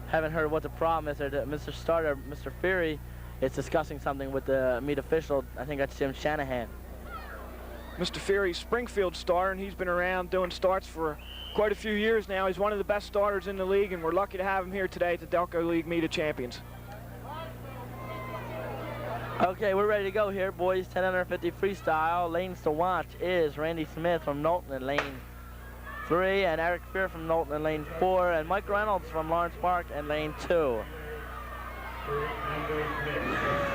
haven't heard what the problem is. Mr. Starter, Mr. Fury, is discussing something with the meet official. I think that's Jim Shanahan. Mr. Fury's Springfield star, and he's been around doing starts for quite a few years now. He's one of the best starters in the league, and we're lucky to have him here today at the Delco League Meet of Champions. Okay, we're ready to go here, boys. 10 under 50 freestyle. Lanes to watch is Randy Smith from Knowlton in lane 3, and Eric Fear from Knowlton in lane 4, and Mike Reynolds from Lawrence Park in lane 2.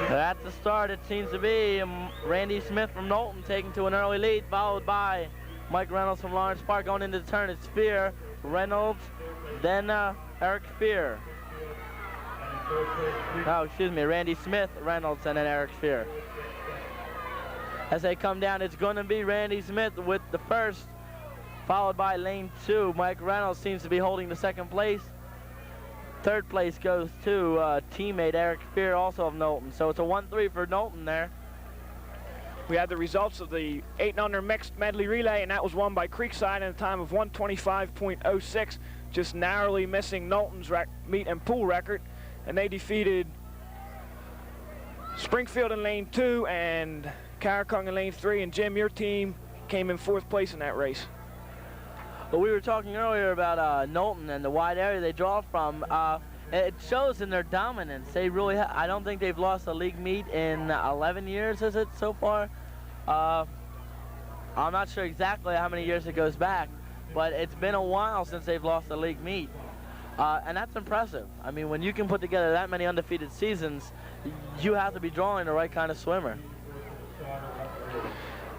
At the start, it seems to be Randy Smith from Knowlton taking to an early lead, followed by Mike Reynolds from Lawrence Park. Going into the turn, it's Fear, Reynolds, then Eric Fear. Oh, excuse me, Randy Smith, Reynolds, and then Eric Fear. As they come down, it's going to be Randy Smith with the first, followed by lane 2. Mike Reynolds seems to be holding the second place. Third place goes to teammate Eric Fear, also of Knowlton. So it's a 1-3 for Knowlton there. We had the results of the 8 under mixed medley relay, and that was won by Creekside in a time of 1:25.06, just narrowly missing Knowlton's meet and pool record. And they defeated Springfield in lane 2 and Carricong in lane 3. And Jim, your team came in 4th place in that race. But we were talking earlier about Knowlton and the wide area they draw from. It shows in their dominance. They really, I don't think they've lost a league meet in 11 years, is it, so far? I'm not sure exactly how many years it goes back, but it's been a while since they've lost a league meet. And that's impressive. I mean, when you can put together that many undefeated seasons, you have to be drawing the right kind of swimmer.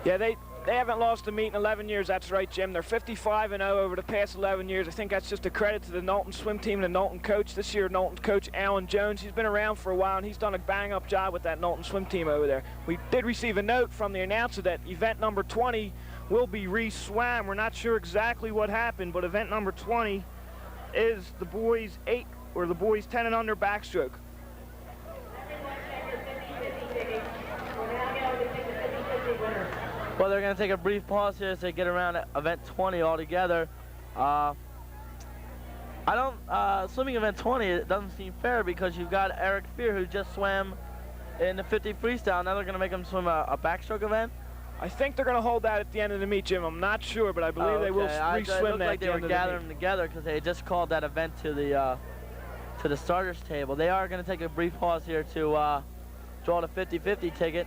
Yeah, they haven't lost a meet in 11 years. That's right, Jim. They're 55-0 over the past 11 years. I think that's just a credit to the Knowlton swim team and the Knowlton coach. This year, Knowlton coach Alan Jones, he's been around for a while, and he's done a bang-up job with that Knowlton swim team over there. We did receive a note from the announcer that event number 20 will be re-swam. We're not sure exactly what happened, but event number 20 is the boys 8 or the boys 10 and under backstroke. Well, they're going to take a brief pause here as they get around event 20 altogether. Swimming event 20, it doesn't seem fair because you've got Eric Fear who just swam in the 50 freestyle. Now they're going to make him swim a backstroke event? I think they're going to hold that at the end of the meet, Jim. I'm not sure, but I believe they will re-swim that like they were gathering together because they had just called that event to the starters table. They are going to take a brief pause here to draw the 50-50 ticket.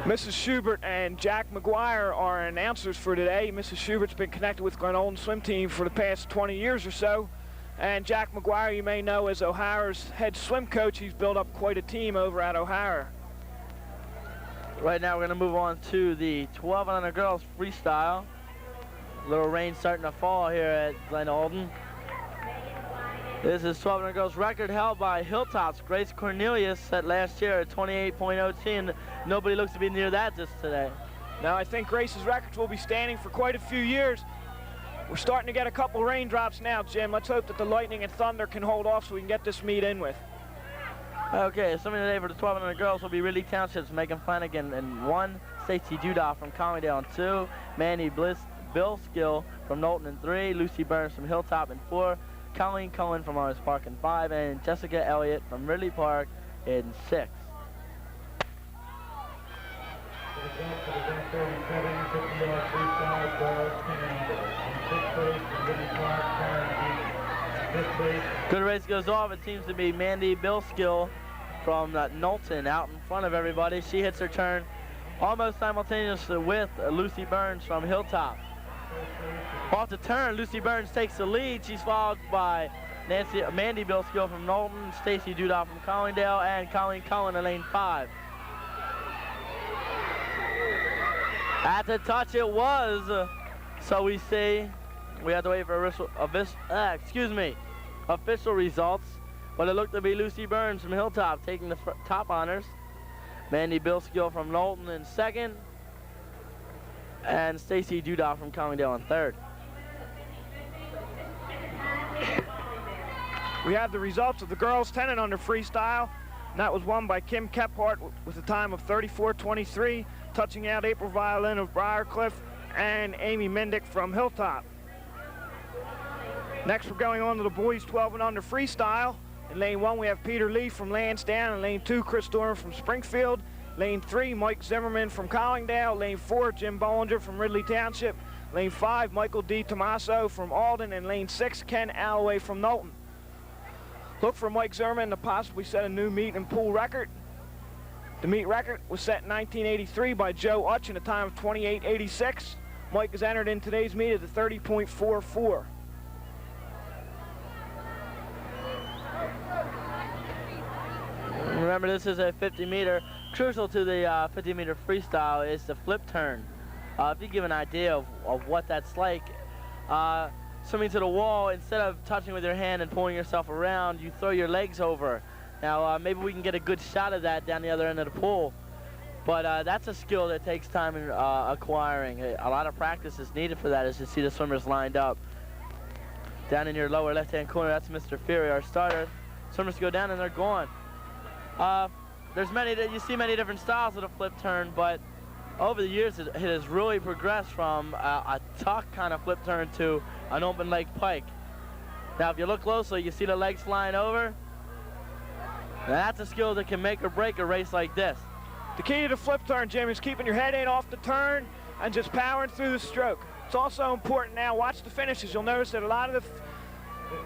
Mrs. Schubert and Jack McGuire are announcers for today. Mrs. Schubert's been connected with Glenolden swim team for the past 20 years or so. And Jack McGuire, you may know, as O'Hara's head swim coach. He's built up quite a team over at O'Hara. Right now we're going to move on to the 12 and under girls freestyle. A little rain starting to fall here at Glenolden. This is 12 and under girls record held by Hilltop's Grace Cornelius set last year at 28.02, and nobody looks to be near that just today. Now I think Grace's records will be standing for quite a few years. We're starting to get a couple raindrops now, Jim. Let's hope that the lightning and thunder can hold off so we can get this meet in with. Okay, swimming today for the 12 and under girls will be Ridley Township's Megan Flanagan in 1, Stacy Duda from Collingdale in 2, Mandy Bill Skill from Knowlton in 3, Lucy Burns from Hilltop in 4, Colleen Cohen from Lawrence Park in 5, and Jessica Elliott from Ridley Park in 6. Good race goes off. It seems to be Mandy Billskill from Knowlton out in front of everybody. She hits her turn almost simultaneously with Lucy Burns from Hilltop. Off the turn, Lucy Burns takes the lead. She's followed by Mandy Billskill from Knowlton, Stacy Duda from Collingdale, and Colleen Cullen in lane 5. At the touch it was, so we see. We have to wait for official results, but it looked to be Lucy Burns from Hilltop taking the top honors. Mandy Billskill from Knowlton in 2nd, and Stacy Duda from Collingdale in 3rd. We have the results of the girls 10 and under freestyle, and that was won by Kim Kephart with a time of 34:23, touching out April Violin of Briarcliff and Amy Mendick from Hilltop. Next, we're going on to the boys 12 and under freestyle. In lane 1, we have Peter Lee from Lansdowne. In lane 2, Chris Dorman from Springfield. Lane 3, Mike Zimmerman from Collingdale. Lane 4, Jim Bollinger from Ridley Township. Lane 5, Michael D. Tomaso from Alden. And lane 6, Ken Alloway from Knowlton. Look for Mike Zimmerman to possibly set a new meet and pool record. The meet record was set in 1983 by Joe Utch in a time of 28:86. Mike is entered in today's meet at the 30.44. Remember, this is a 50-meter. Crucial to the 50-meter freestyle is the flip turn. If you give an idea of what that's like, swimming to the wall, instead of touching with your hand and pulling yourself around, you throw your legs over. Now, maybe we can get a good shot of that down the other end of the pool, but that's a skill that takes time in acquiring. A lot of practice is needed for that, as you see the swimmers lined up. Down in your lower left-hand corner, that's Mr. Fury, our starter. Swimmers go down and they're gone. There's you see many different styles of the flip turn, but over the years it has really progressed from a tuck kind of flip turn to an open leg pike. Now, if you look closely, you see the legs flying over. Now, that's a skill that can make or break a race like this. The key to the flip turn, Jim, is keeping your head in off the turn and just powering through the stroke. It's also important now, watch the finishes. You'll notice that a lot of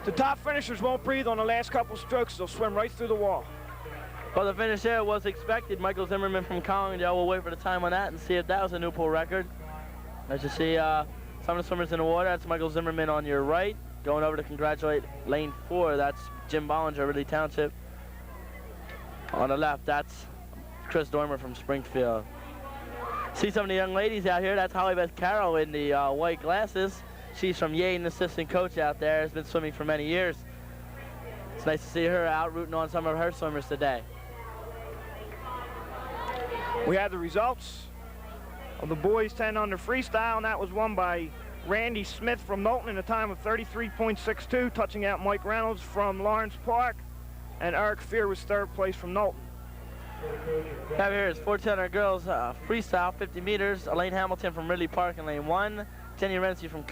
the top finishers won't breathe on the last couple strokes. They'll swim right through the wall. Well, the finish there was expected. Michael Zimmerman from Collingdale. We'll wait for the time on that and see if that was a new pool record. As you see, some of the swimmers in the water. That's Michael Zimmerman on your right. Going over to congratulate lane 4. That's Jim Bollinger, Ridley Township. On the left, that's Chris Dormer from Springfield. See some of the young ladies out here. That's Holly Beth Carroll in the white glasses. She's from Yadin, assistant coach out there. Has been swimming for many years. It's nice to see her out rooting on some of her swimmers today. We had the results of the boys 10 under freestyle, and that was won by Randy Smith from Knowlton in a time of 33.62, touching out Mike Reynolds from Lawrence Park, and Eric Fear was third place from Knowlton. Have here is 1400 girls freestyle, 50 meters. Elaine Hamilton from Ridley Park in lane 1. Jenny Renzi from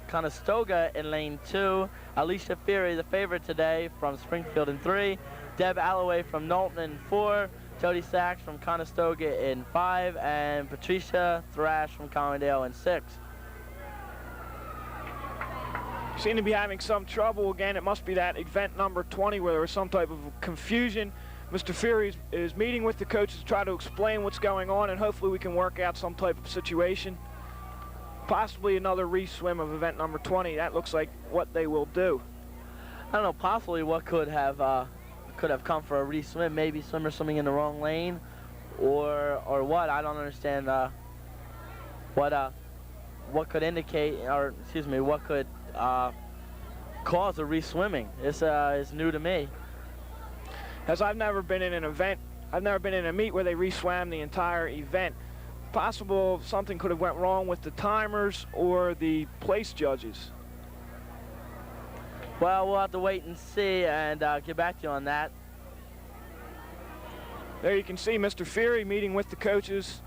Conestoga in lane 2. Alicia Feary, the favorite today, from Springfield in 3. Deb Alloway from Knowlton in 4. Jody Sachs from Conestoga in 5. And Patricia Thrash from Collingdale in 6. Seem to be having some trouble again. It must be that event number 20 where there was some type of confusion. Mr. Feary is meeting with the coaches to try to explain what's going on, and hopefully we can work out some type of situation. Possibly another re-swim of event number 20. That looks like what they will do. I don't know, possibly what could have come for a re-swim. Maybe swimmers swimming in the wrong lane, or what. I don't understand what could indicate, or excuse me, what could cause a re-swimming. It's new to me. As I've never been in an event, I've never been in a meet where they re-swam the entire event. Possible something could have went wrong with the timers or the place judges. Well, we'll have to wait and see and get back to you on that. There you can see Mr. Feary meeting with the coaches.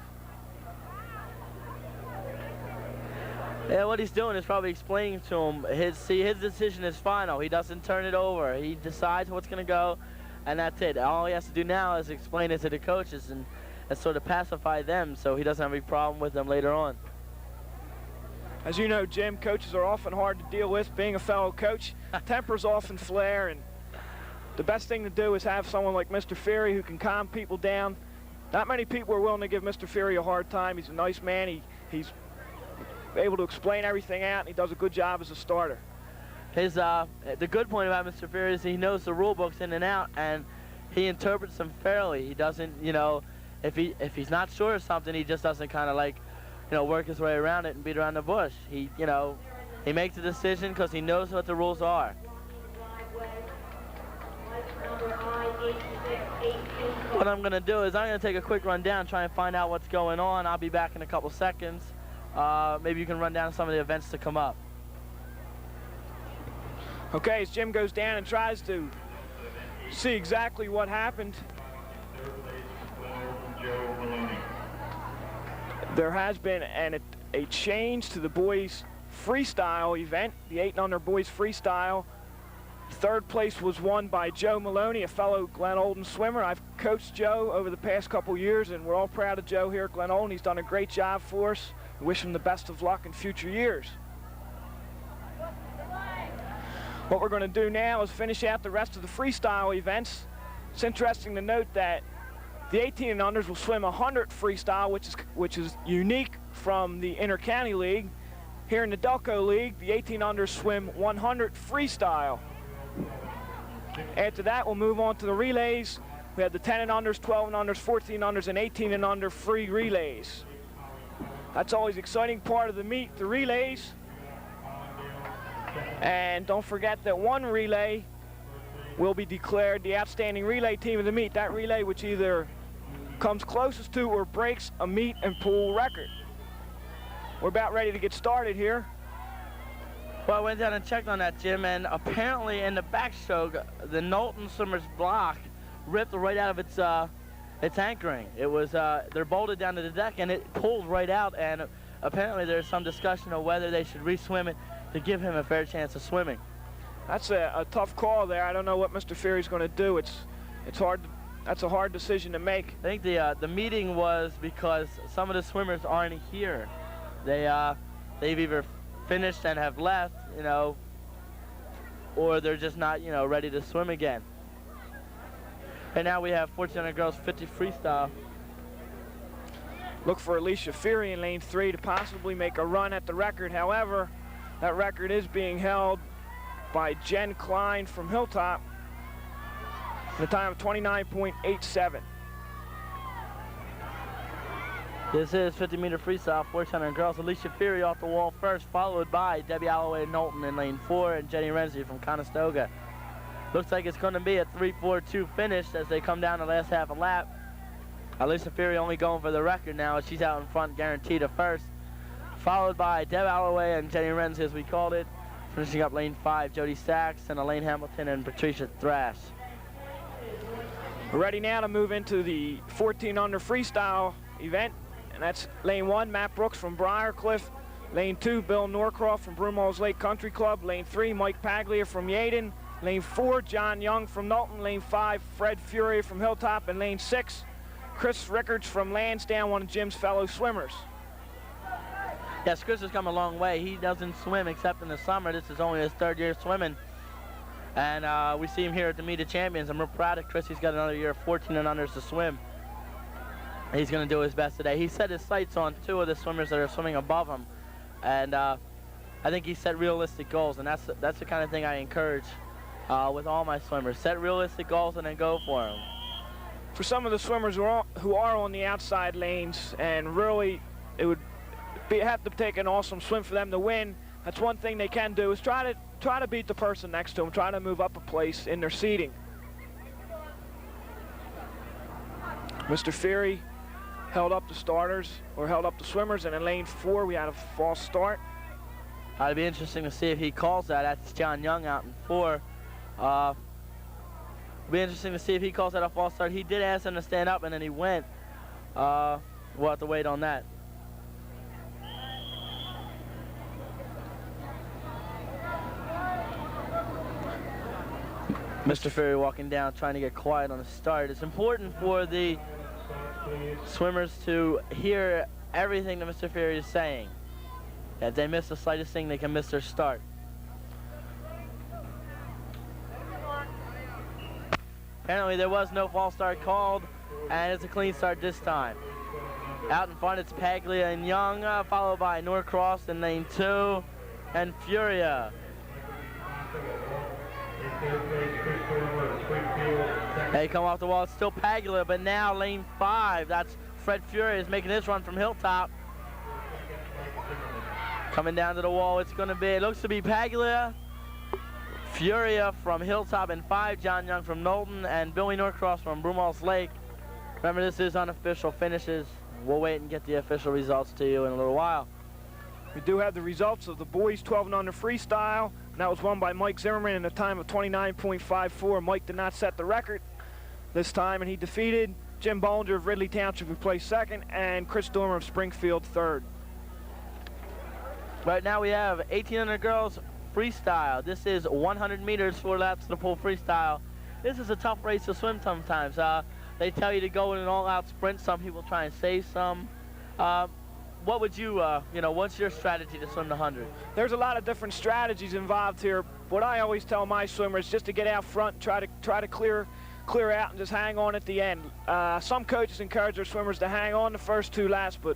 Yeah, what he's doing is probably explaining to him his decision is final. He doesn't turn it over. He decides what's going to go, and that's it. All he has to do now is explain it to the coaches and sort of pacify them so he doesn't have any problem with them later on. As you know, Jim, coaches are often hard to deal with. Being a fellow coach, tempers often flare, and the best thing to do is have someone like Mr. Feary who can calm people down. Not many people are willing to give Mr. Feary a hard time. He's a nice man. He's able to explain everything out, and he does a good job as a starter. The good point about Mr. Feary is he knows the rule books in and out, and he interprets them fairly. He doesn't, if he's not sure of something, he just doesn't kind of like, work his way around it and beat around the bush. He makes a decision because he knows what the rules are. What I'm going to do is I'm going to take a quick run down, try and find out what's going on. I'll be back in a couple seconds. Maybe you can run down some of the events to come up. Okay, as Jim goes down and tries to see exactly what happened, there has been a change to the boys freestyle event, the 8 and under boys freestyle. Third place was won by Joe Maloney, a fellow Glenolden swimmer. I've coached Joe over the past couple years, and we're all proud of Joe here at Glenolden. He's done a great job for us. We wish him the best of luck in future years. What we're going to do now is finish out the rest of the freestyle events. It's interesting to note that the 18 and unders will swim 100 freestyle, which is unique from the Inter-County League. Here in the Delco League, the 18 unders swim 100 freestyle. After that, we'll move on to the relays. We have the 10 and unders, 12 and unders, 14 unders, and 18 and under free relays. That's always an exciting part of the meet, the relays. And don't forget that one relay will be declared the outstanding relay team of the meet. That relay which either comes closest to or breaks a meet and pool record. We're about ready to get started here. Well, I went down and checked on that, Jim, and apparently in the backstroke, the Knowlton swimmer's block ripped right out of its anchoring. It was, they're bolted down to the deck, and it pulled right out, and apparently there's some discussion of whether they should re-swim it to give him a fair chance of swimming. That's a tough call there. I don't know what Mr. Fury's going to do. It's hard. That's a hard decision to make. I think the meeting was because some of the swimmers aren't here. They've either finished and have left, you know, or they're just not, you know, ready to swim again. And now we have 1400 girls 50 freestyle. Look for Alicia Fury in lane 3 to possibly make a run at the record. However, that record is being held by Jen Klein from Hilltop in a time of 29.87. This is 50-meter freestyle, 1400 girls. Alicia Fury off the wall first, followed by Debbie Alloway Knowlton in lane 4 and Jenny Renzi from Conestoga. Looks like it's going to be a 3-4-2 finish as they come down the last half a lap. Alicia Fury only going for the record now. She's out in front, guaranteed a first. Followed by Deb Alloway and Jenny Renzi, as we called it. Finishing up lane 5, Jody Sachs and Elaine Hamilton and Patricia Thrash. We're ready now to move into the 14 under freestyle event. And that's lane 1, Matt Brooks from Briarcliff. Lane 2, Bill Norcroft from Broomall's Lake Country Club. Lane 3, Mike Paglia from Yaden. Lane 4, John Young from Knowlton. Lane 5, Fred Fury from Hilltop. And lane 6, Chris Rickards from Lansdowne, one of Jim's fellow swimmers. Yes, Chris has come a long way. He doesn't swim except in the summer. This is only his 3rd year swimming. And we see him here at the Meet of Champions. I'm real proud of Chris. He's got another year of 14 and unders to swim. He's going to do his best today. He set his sights on 2 of the swimmers that are swimming above him. And I think he set realistic goals. And that's the kind of thing I encourage with all my swimmers. Set realistic goals and then go for them. For some of the swimmers who are on the outside lanes, and really it would have to take an awesome swim for them to win, that's one thing they can do is try to beat the person next to them, try to move up a place in their seating. Mr. Fury held up the starters, or held up the swimmers, and in lane 4 we had a false start. It'd be interesting to see if he calls that. That's John Young out in 4. It'll be interesting to see if he calls that a false start. He did ask him to stand up and then he went. We'll have to wait on that. Mr. Fury walking down, trying to get quiet on the start. It's important for the swimmers to hear everything that Mr. Fury is saying. If they miss the slightest thing, they can miss their start. Apparently there was no false start called, and it's a clean start this time. Out in front, it's Paglia and Young, followed by Norcross in lane 2, and Furia. They come off the wall. It's still Paglia, but now lane 5. That's Fred Fury is making his run from Hilltop. Coming down to the wall, it looks to be Paglia, Furia from Hilltop in 5, John Young from Knowlton, and Billy Norcross from Broomall's Lake. Remember, this is unofficial finishes. We'll wait and get the official results to you in a little while. We do have the results of the boys 12 and under freestyle. and that was won by Mike Zimmerman in a time of 29.54. Mike did not set the record this time, and he defeated Jim Bollinger of Ridley Township, who placed second, and Chris Dormer of Springfield, third. Right now we have 1800 girls freestyle. This is 100 meters, 4 laps to the pool freestyle. This is a tough race to swim sometimes. They tell you to go in an all-out sprint. Some people try and save some. What would you, what's your strategy to swim the 100? There's a lot of different strategies involved here. What I always tell my swimmers is just to get out front and try to clear out and just hang on at the end. Some coaches encourage their swimmers to hang on the first 2 laps, but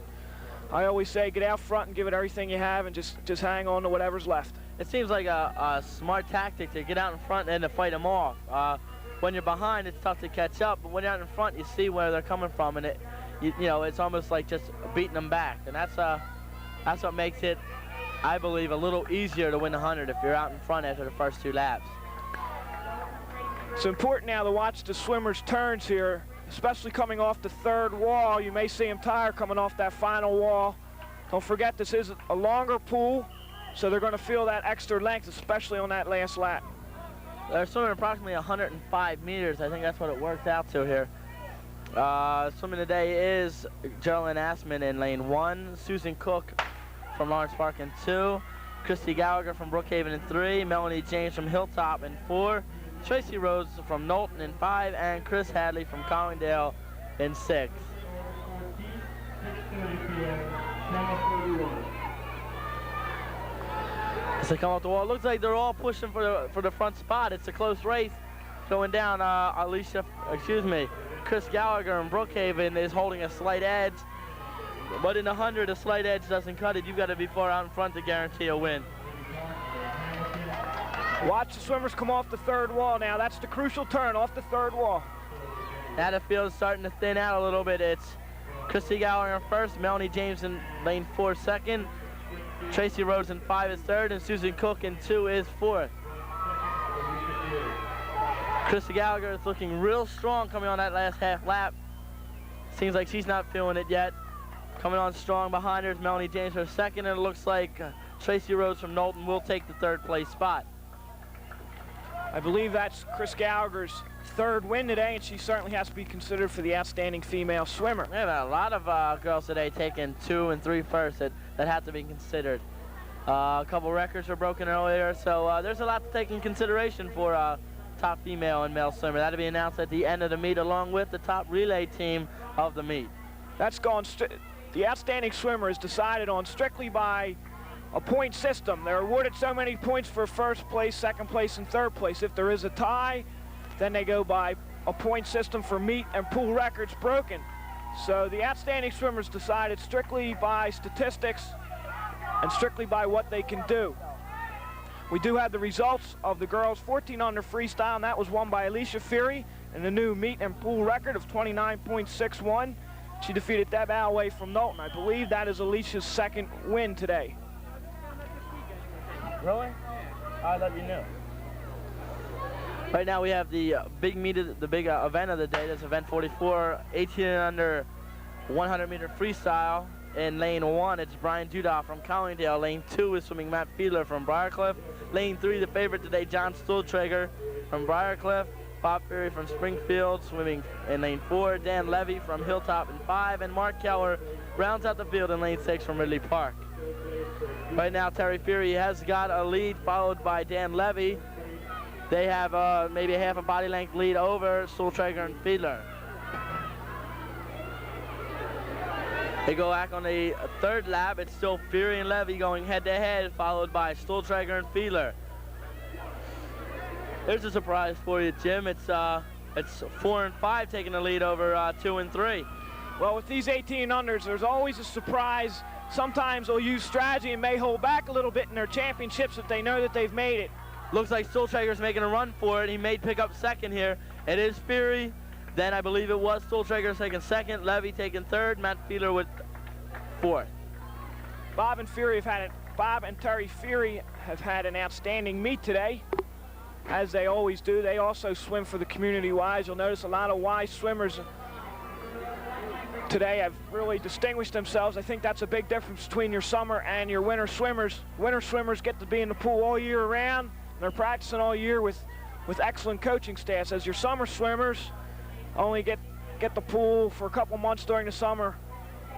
I always say get out front and give it everything you have and just hang on to whatever's left. It seems like a smart tactic to get out in front and to fight them off. When you're behind, it's tough to catch up, but when you're out in front, you see where they're coming from, and it's almost like just beating them back, and that's what makes it, I believe, a little easier to win the 100 if you're out in front after the first 2 laps. It's important now to watch the swimmers' turns here, especially coming off the 3rd wall. You may see them tired coming off that final wall. Don't forget, this is a longer pool, so they're going to feel that extra length, especially on that last lap. They're swimming approximately 105 meters. I think that's what it worked out to here. Swimming today is Geraldine Assman in lane 1, Susan Cook from Lawrence Park in 2, Christy Gallagher from Brookhaven in 3, Melanie James from Hilltop in 4, Tracy Rhodes from Knowlton in 5, and Chris Hadley from Collingdale in 6. As they come off the wall, it looks like they're all pushing for the front spot. It's a close race going down. Chris Gallagher in Brookhaven is holding a slight edge, but in the 100, a slight edge doesn't cut it. You've got to be far out in front to guarantee a win. Watch the swimmers come off the 3rd wall now. That's the crucial turn, off the 3rd wall. Now the field's starting to thin out a little bit. It's Christy Gallagher in 1st, Melanie James in lane 4 2nd, Tracy Rhodes in 5 is 3rd, and Susan Cook in 2 is 4th. Christy Gallagher is looking real strong coming on that last half lap. Seems like she's not feeling it yet. Coming on strong behind her is Melanie James for 2nd, and it looks like Tracy Rhodes from Knowlton will take the 3rd place spot. I believe that's Chris Gallagher's 3rd win today, and she certainly has to be considered for the outstanding female swimmer. We have a lot of girls today taking 2 and 3 first that have to be considered. A couple records were broken earlier, so there's a lot to take in consideration for top female and male swimmer. That'll be announced at the end of the meet along with the top relay team of the meet. That's gone, the outstanding swimmer is decided on strictly by a point system. They're awarded so many points for 1st place, 2nd place, and 3rd place. If there is a tie, then they go by a point system for meet and pool records broken. So the outstanding swimmers decided strictly by statistics and strictly by what they can do. We do have the results of the girls 1400 freestyle, and that was won by Alicia Feary in the new meet and pool record of 29.61. She defeated Deb Alloway from Knowlton. I believe that is Alicia's 2nd win today. Really? I'll let you know. Right now we have the big meet, the big event of the day. That's event 44, 1800 100 meter freestyle. In lane 1, it's Brian Duda from Collingdale. Lane 2 is swimming Matt Fiedler from Briarcliff. Lane 3, the favorite today, John Stuhltrager from Briarcliff. Bob Ferry from Springfield swimming in lane 4. Dan Levy from Hilltop in 5. And Mark Keller rounds out the field in lane 6 from Ridley Park. Right now, Terry Fury has got a lead, followed by Dan Levy. They have maybe a half a body length lead over Stuhltrager and Fiedler. They go back on the 3rd lap. It's still Fury and Levy going head-to-head, followed by Stuhltrager and Fiedler. There's a surprise for you, Jim. It's 4 and 5 taking the lead over 2 and 3. Well, with these 1800s, there's always a surprise. Sometimes they'll use strategy and may hold back a little bit in their championships if they know that they've made it. Looks like Stuhltrager's making a run for it. He may pick up 2nd here. It is Fury. Then I believe it was Stuhltrager taking 2nd, Levy taking 3rd, Matt Fiedler with 4th. Bob and Terry Fury have had an outstanding meet today, as they always do. They also swim for the community Wise. You'll notice a lot of Wise swimmers today have really distinguished themselves. I think that's a big difference between your summer and your winter swimmers. Winter swimmers get to be in the pool all year round. They're practicing all year with excellent coaching staffs. As your summer swimmers only get the pool for a couple months during the summer,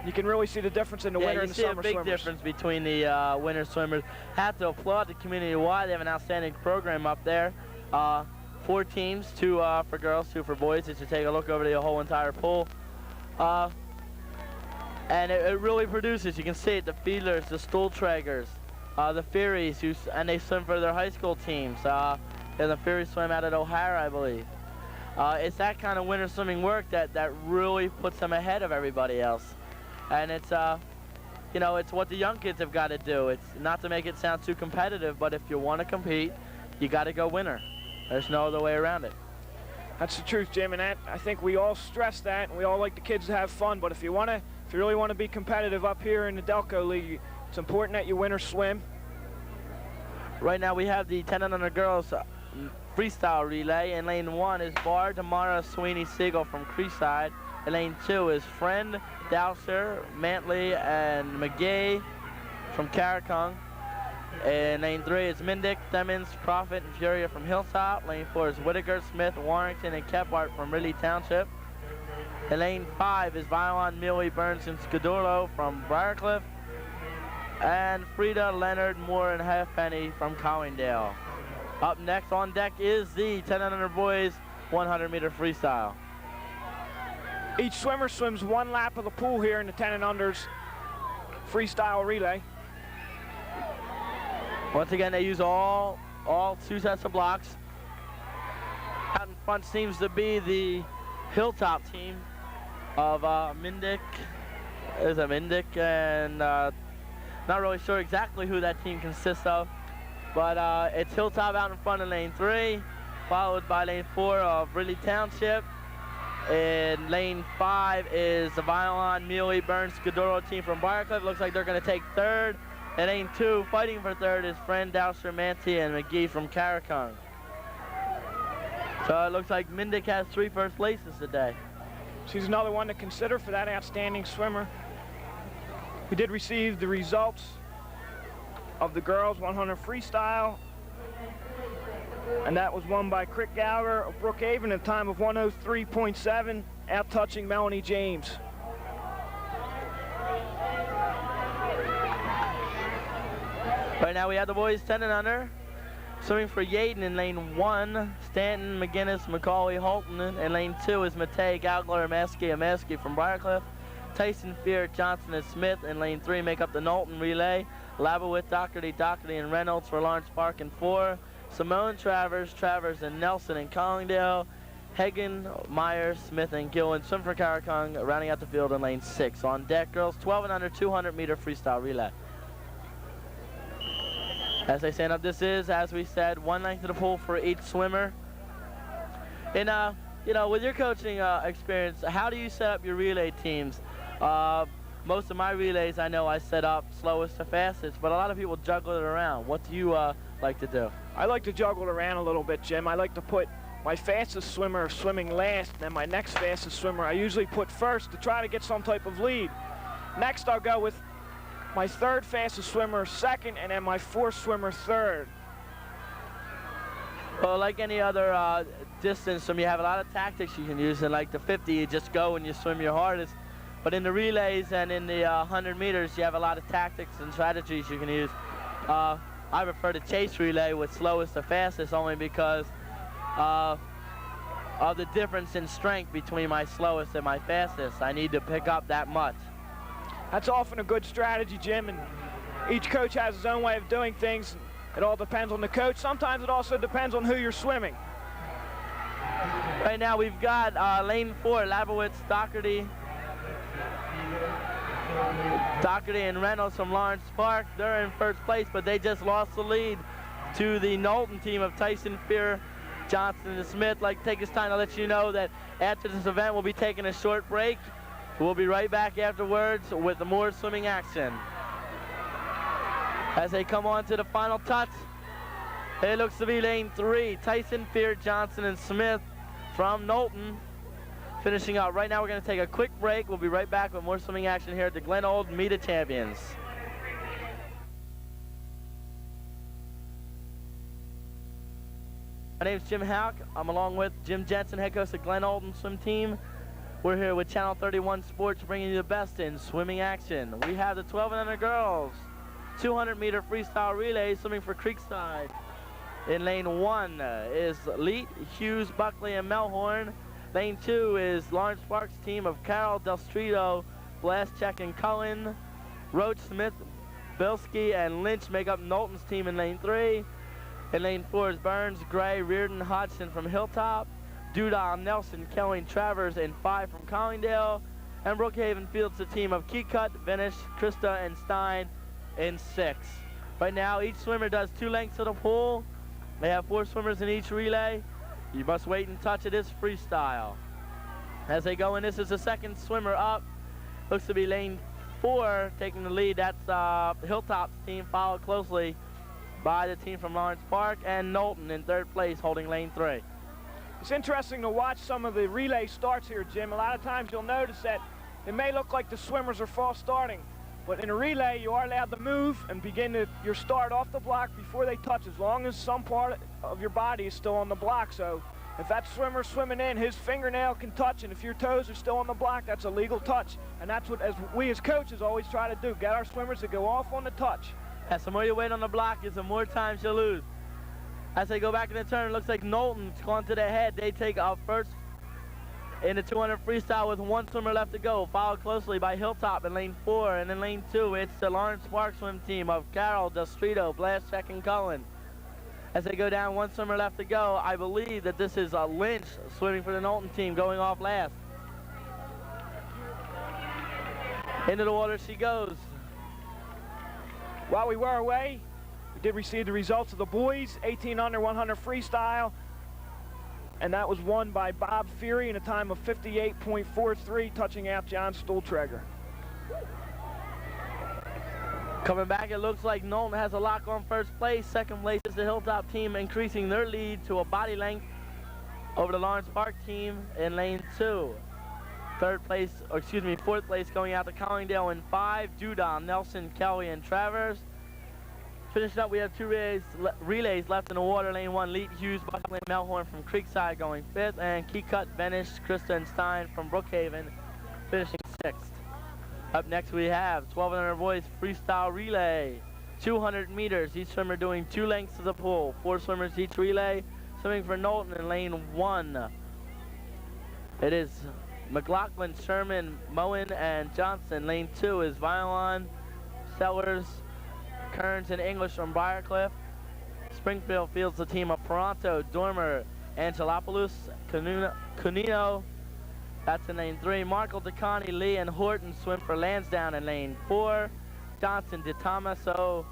you can really see the difference in the winter and the summer swimmers. Yeah, you see a big difference between the winter swimmers. Have to applaud the community wide. They have an outstanding program up there. 4 teams, 2 for girls, 2 for boys. Just to take a look over the whole entire pool. And it really produces. You can see it, the feelers, the Stoltregers, the Furies, and they swim for their high school teams. And the Furies swim out at O'Hara, I believe. It's that kind of winter swimming work that really puts them ahead of everybody else. And it's, you know, it's what the young kids have got to do. It's not to make it sound too competitive, but if you want to compete, you got to go winter. There's no other way around it. That's the truth, Jim, and I think we all stress that, and we all like the kids to have fun. But if you really want to be competitive up here in the Delco League, it's important that you winter swim. Right now we have the 10 and under girls freestyle relay. In lane 1 is Bar Damara Sweeney Siegel from Creeside. In lane 2 is Friend, Dowser, Mantley, and McGee from Carricong. In lane 3 is Mindick, Themmons, Prophet, and Furia from Hilltop. Lane 4 is Whitaker, Smith, Warrington, and Kephart from Ridley Township. In lane 5 is Violon, Millie, Burns, and Scudolo from Briarcliff. And Frida, Leonard, Moore, and Halfpenny from Collingdale. Up next on deck is the 10 and under boys 100-meter freestyle. Each swimmer swims 1 lap of the pool here in the 10 and unders freestyle relay. Once again, they use all 2 sets of blocks. Out in front seems to be the Hilltop team of Mindick. Is it Mindick? And not really sure exactly who that team consists of. But it's Hilltop out in front in lane 3, followed by lane 4 of Ridley Township. In lane 5 is the Violon, Mealy, Burns, Scudoro team from Briarcliff. Looks like they're going to take 3rd. In lane 2, fighting for 3rd is Friend, Dowser, Manti, and McGee from Carricong. So it looks like Mindick has 3 first places today. She's another one to consider for that outstanding swimmer. We did receive the results of the girls 100 freestyle, and that was won by Crick Gallagher of Brookhaven at a time of 103.7, out touching Melanie James. Right now we have the boys 10 and under. Swimming for Yadin in lane 1, Stanton, McGinnis, McCauley, Holton. In lane 2 is Matei, Gallagher, Amaski from Briarcliff. Tyson, Fear, Johnson, and Smith in lane 3 make up the Knowlton relay. Labowitz, Doherty, and Reynolds for Lawrence Park in 4. Simone, Travers, and Nelson in Collingdale. Hagen, Myers, Smith, and Gillen swim for Carricong, rounding out the field in lane 6. On deck, girls 12 and under 200-meter freestyle relay. As they stand up, this is, as we said, 1 length of the pool for each swimmer. And, you know, with your coaching experience, how do you set up your relay teams? Most of my relays, I know I set up slowest to fastest, but a lot of people juggle it around. What do you like to do? I like to juggle it around a little bit, Jim. I like to put my fastest swimmer swimming last, and my next fastest swimmer I usually put first to try to get some type of lead. Next, I'll go with my 3rd fastest swimmer second, and then my 4th swimmer 3rd. Well, like any other distance swim, you have a lot of tactics you can use. And like the 50, you just go and you swim your hardest. But in the relays and in the 100 meters, you have a lot of tactics and strategies you can use. I prefer the chase relay with slowest to fastest only because of the difference in strength between my slowest and my fastest. I need to pick up that much. That's often a good strategy, Jim, and each coach has his own way of doing things. It all depends on the coach. Sometimes it also depends on who you're swimming. Right now we've got lane 4, Labowitz, Doherty and Reynolds from Lawrence Park. They're in first place, but they just lost the lead to the Knowlton team of Tyson, Fear, Johnson, and Smith. I'd like to take this time to let you know that after this event, we'll be taking a short break. We'll be right back afterwards with more swimming action. As they come on to the final touch, it looks to be lane 3, Tyson, Fear, Johnson, and Smith from Knowlton. Finishing up right now, we're going to take a quick break. We'll be right back with more swimming action here at the Glenolden Meet of Champions. My name's Jim Houck. I'm along with Jim Jensen, head coach of the Glenolden swim team. We're here with Channel 31 Sports, bringing you the best in swimming action. We have the 12 and under girls, 200-meter freestyle relay swimming for Creekside. In lane 1 is Leet, Hughes, Buckley, and Melhorn. Lane 2 is Lawrence Park's team of Carroll, Del Streeto, Blaschek, and Cullen. Roach, Smith, Bilski, and Lynch make up Knowlton's team in lane 3. In lane 4 is Burns, Gray, Reardon, Hodgson from Hilltop. Dudall, Nelson, Kelly, and Travers in 5 from Collingdale. And Brookhaven fields the team of Keycut, Venish, Krista, and Stein in 6. Right now, each swimmer does 2 lengths of the pool. They have 4 swimmers in each relay. You must wait and touch it. It's freestyle. As they go in, this is the second swimmer up. Looks to be lane 4 taking the lead. That's Hilltop's team, followed closely by the team from Lawrence Park, and Knowlton in 3rd place holding lane 3. It's interesting to watch some of the relay starts here, Jim. A lot of times you'll notice that it may look like the swimmers are false starting, but in a relay you are allowed to move and begin your start off the block before they touch, as long as some part of your body is still on the block. So if that swimmer's swimming in, his fingernail can touch, and if your toes are still on the block, that's a legal touch. And that's what we as coaches always try to do, get our swimmers to go off on the touch. As the more you wait on the block is the more times you lose. As they go back in the turn, it looks like Knowlton's gone to the head. They take out first in the 200 freestyle with 1 swimmer left to go, followed closely by Hilltop in lane 4. And in lane 2, it's the Lawrence Park swim team of Carroll, Del Streeto, Blaschek, and Cullen. As they go down, 1 swimmer left to go. I believe that this is Lynch swimming for the Knowlton team, going off last. Into the water she goes. While we were away, we did receive the results of the boys, 18 under 100 freestyle, and that was won by Bob Feary in a time of 58.43, touching out John Stoltreger. Coming back, it looks like Knowlton has a lock on 1st place. 2nd place is the Hilltop team, increasing their lead to a body length over the Lawrence Park team in lane 2. 4th place going out to Collingdale in 5, Dudall, Nelson, Kelly, and Travers. Finishing up, we have 2 relays left in the water. Lane 1, Leet, Hughes, Buckley, and Melhorn from Creekside going 5th, and Keycut, Venish, Krista, and Stein from Brookhaven finishing 6th. Up next, we have 1200 boys freestyle relay, 200 meters, each swimmer doing 2 lengths of the pool, 4 swimmers each relay. Swimming for Knowlton in lane 1, it is McLaughlin, Sherman, Moen, and Johnson. Lane 2 is Violon, Sellers, Kearns, and English from Briarcliff. Springfield fields the team of Peranto, Dormer, Angelopoulos, Cunino. That's in lane 3. Markle, DeConnie, Lee, and Horton swim for Lansdowne in lane 4. Johnson, DeTomaso,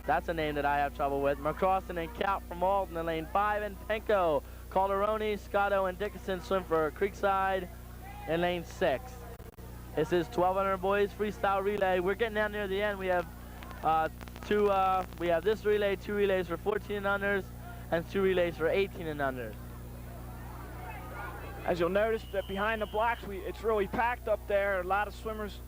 that's a name that I have trouble with. McCrossan and Count from Alden in lane 5. And Penco, Calderoni, Scotto, and Dickinson swim for Creekside in lane 6. This is 1200 boys freestyle relay. We're getting down near the end. We have we have this relay, 2 relays for 14 and unders, and 2 relays for 18 and unders. As you'll notice that behind the blocks, it's really packed up there. A lot of swimmers.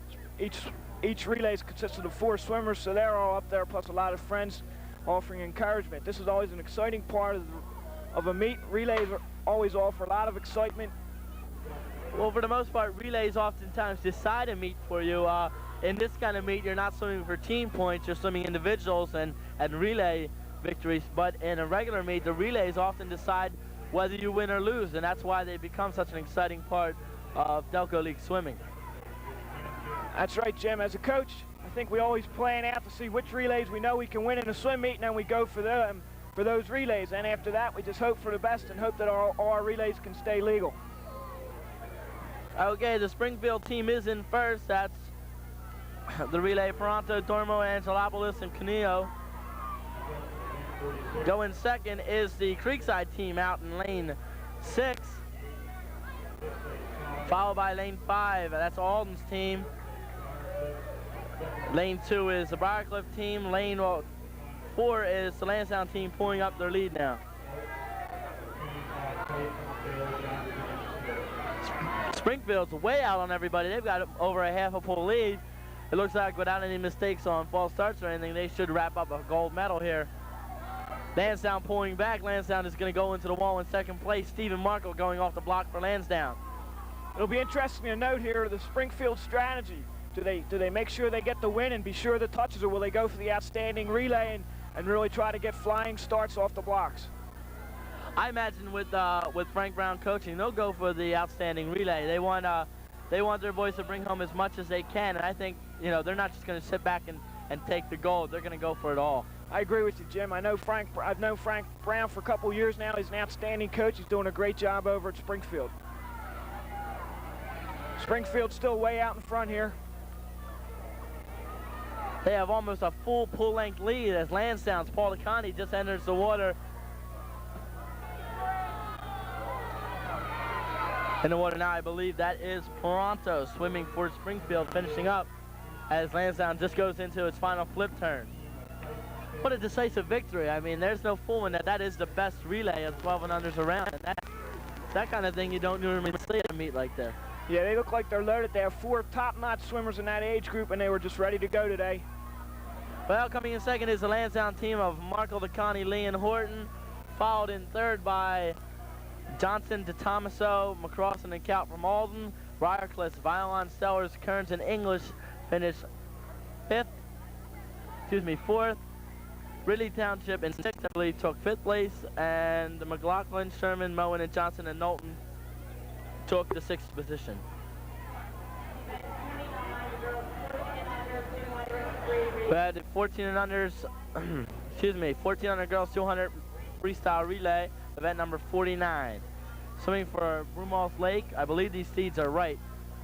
Each relay consists of 4 swimmers, so they're all up there, plus a lot of friends offering encouragement. This is always an exciting part of a meet. Relays always offer a lot of excitement. Well, for the most part, relays oftentimes decide a meet for you. In this kind of meet, you're not swimming for team points, you're swimming individuals and relay victories. But in a regular meet, the relays often decide whether you win or lose, and that's why they become such an exciting part of Delco League swimming. That's right, Jim. As a coach, I think we always plan out to see which relays we know we can win in a swim meet, and then we go for them, for those relays. And after that, we just hope for the best and hope that all our relays can stay legal. Okay, the Springfield team is in first. That's the relay Peranto, Dormo, Angelopoulos, and Canillo. Going second is the Creekside team out in lane 6. Followed by lane 5, that's Alden's team. Lane 2 is the Briarcliff team. Lane 4 is the Lansdowne team pulling up their lead now. Springfield's way out on everybody. They've got over a half a pole lead. It looks like without any mistakes on false starts or anything, they should wrap up a gold medal here. Lansdowne pulling back. Lansdowne is going to go into the wall in second place. Stephen Markle going off the block for Lansdowne. It'll be interesting to note here the Springfield strategy. Do they make sure they get the win and be sure the touches, or will they go for the outstanding relay and really try to get flying starts off the blocks? I imagine with Frank Brown coaching, they'll go for the outstanding relay. They want their boys to bring home as much as they can, and I think, you know, they're not just going to sit back and take the gold. They're going to go for it all. I agree with you, Jim. I've known Frank Brown for a couple years now. He's an outstanding coach. He's doing a great job over at Springfield. Springfield's still way out in front here. They have almost a full pull-length lead as Lansdowne's Paul DeConnie just enters the water. In the water now, I believe that is Toronto swimming for Springfield, finishing up as Lansdowne just goes into its final flip turn. What a decisive victory. I mean, there's no fooling that is the best relay of 12 and unders around. And that kind of thing you don't normally see at a meet like this. Yeah, they look like they're loaded. They have 4 top-notch swimmers in that age group, and they were just ready to go today. Well, coming in second is the Lansdowne team of Markle, DeConnie, Lee, and Horton, followed in third by Johnson, DeTomaso, McCrossin, and Count from Alden. Briarcliff, Violon, Stellers, Kearns, and English finished fourth. Ridley Township in sixth, I believe, took 5th place, and McLaughlin, Sherman, Moen, and Johnson, and Knowlton took the 6th position. We had 14 and unders, 14 under girls 200 freestyle relay, event number 49. Swimming for Broomall Lake, I believe these seeds are right.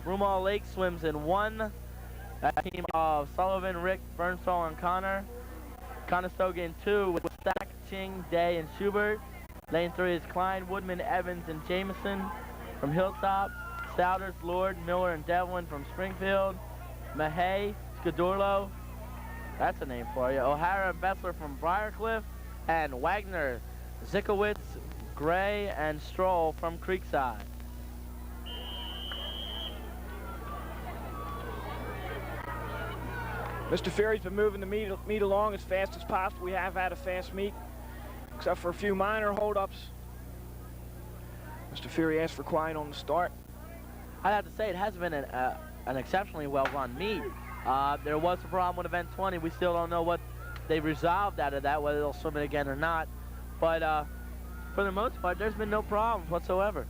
Broomall Lake swims in 1, a team of Sullivan, Rick, Bernstall, and Connor. Conestoga in 2 with Stack, Ching, Day, and Schubert. Lane 3 is Klein, Woodman, Evans, and Jameson from Hilltop. Souders, Lord, Miller, and Devlin from Springfield. Mahay, Scadurlo, that's a name for you. O'Hara and Bessler from Briarcliff. And Wagner, Zikowitz, Gray, and Stroll from Creekside. Mr. Fury's been moving the meet along as fast as possible. We have had a fast meet, except for a few minor holdups. Mr. Fury asked for quiet on the start. I'd have to say it has been an exceptionally well-run meet. There was a problem with event 20. We still don't know what they've resolved out of that, whether they'll swim it again or not. But for the most part, there's been no problems whatsoever.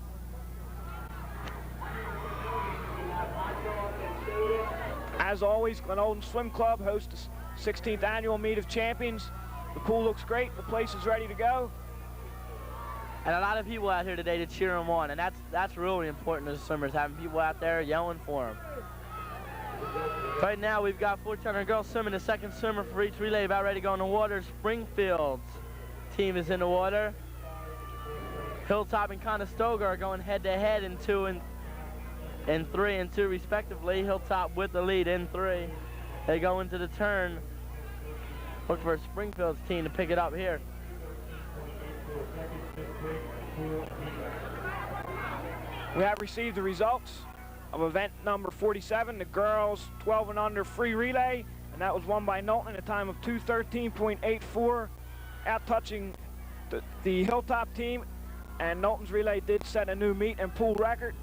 As always, Glenolden Swim Club hosts the 16th Annual Meet of Champions. The pool looks great. The place is ready to go. And a lot of people out here today to cheer them on, and that's really important as swimmers, having people out there yelling for them. Right now, we've got 1400 girls swimming. The second swimmer for each relay about ready to go in the water. Springfield's team is in the water. Hilltop and Conestoga are going head-to-head in 2 and 3 and 2 respectively. Hilltop with the lead in 3. They go into the turn. Look for Springfield's team to pick it up here. We have received the results of event number 47, the girls 12 and under free relay, and that was won by Knowlton at a time of 2:13.84, out-touching the Hilltop team, and Knowlton's relay did set a new meet and pool record.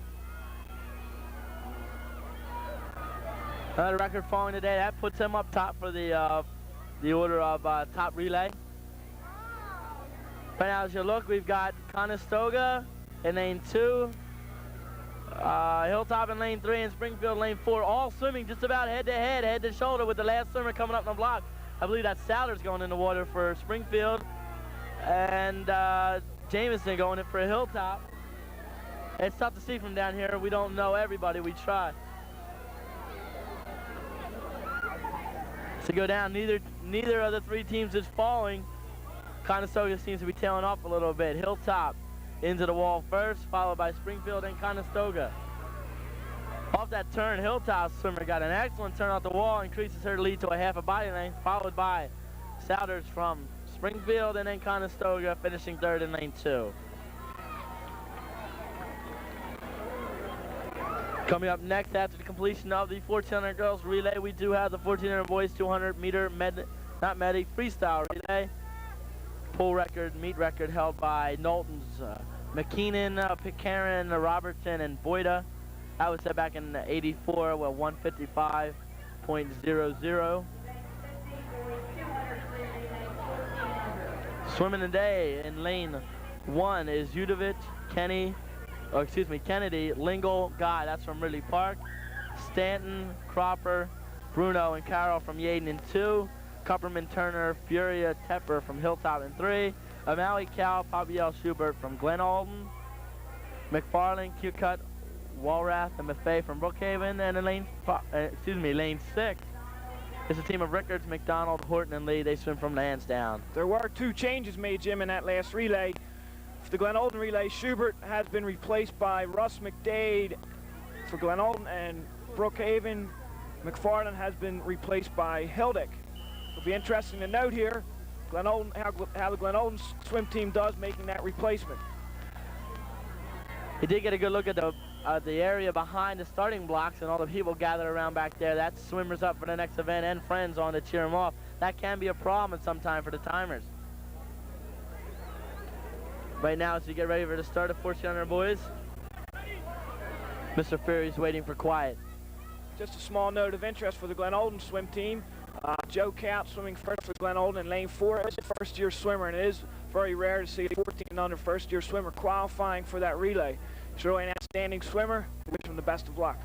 Another record falling today. That puts them up top for the order of top relay. Right now, as you look, we've got Conestoga in lane 2, Hilltop in lane 3, and Springfield lane 4, all swimming just about head-to-head, head-to-shoulder, with the last swimmer coming up on the block. I believe that's Souders going in the water for Springfield, and Jameson going in for Hilltop. It's tough to see from down here. We don't know everybody. We try. To go down, neither of the 3 teams is falling. Conestoga seems to be tailing off a little bit. Hilltop into the wall first, followed by Springfield and Conestoga. Off that turn, Hilltop swimmer got an excellent turn off the wall, increases her lead to a half a body length, followed by Souders from Springfield, and then Conestoga finishing 3rd in lane 2. Coming up next after the completion of the 1400 girls relay, we do have the 1400 boys 200 meter freestyle relay. Pool record, meet record held by Knowlton's McKeenan, Pitcairn, Robertson, and Boyda. That was set back in '84 with 155.00. Swimming today in lane 1 is Udovich, Kennedy, Lingle, Guy, that's from Ridley Park, Stanton, Cropper, Bruno, and Carroll from Yaden in 2, Kupperman, Turner, Furia, Tepper from Hilltop in 3, O'Malley, Cal, Pabiel, Schubert from Glenolden, McFarland, Q-Cut, Walrath, and Maffei from Brookhaven, and in lane 6 is a team of Rickards, McDonald, Horton, and Lee. They swim from Lansdowne. There were 2 changes made, Jim, in that last relay. For the Glenolden relay, Schubert has been replaced by Russ McDade for Glenolden, and Brookhaven, McFarland has been replaced by Hildick. It'll be interesting to note here Glenolden, how the Glenolden swim team does making that replacement. He did get a good look at the area behind the starting blocks and all the people gathered around back there. That's swimmers up for the next event and friends on to cheer them off. That can be a problem at some time for the timers. Right now, as we get ready for the start of 1400 boys, Mr. Fury's waiting for quiet. Just a small note of interest for the Glenolden swim team. Joe Count swimming first for Glenolden in lane 4 is a first-year swimmer, and it is very rare to see a 14-under first-year swimmer qualifying for that relay. He's really an outstanding swimmer. We wish him the best of luck.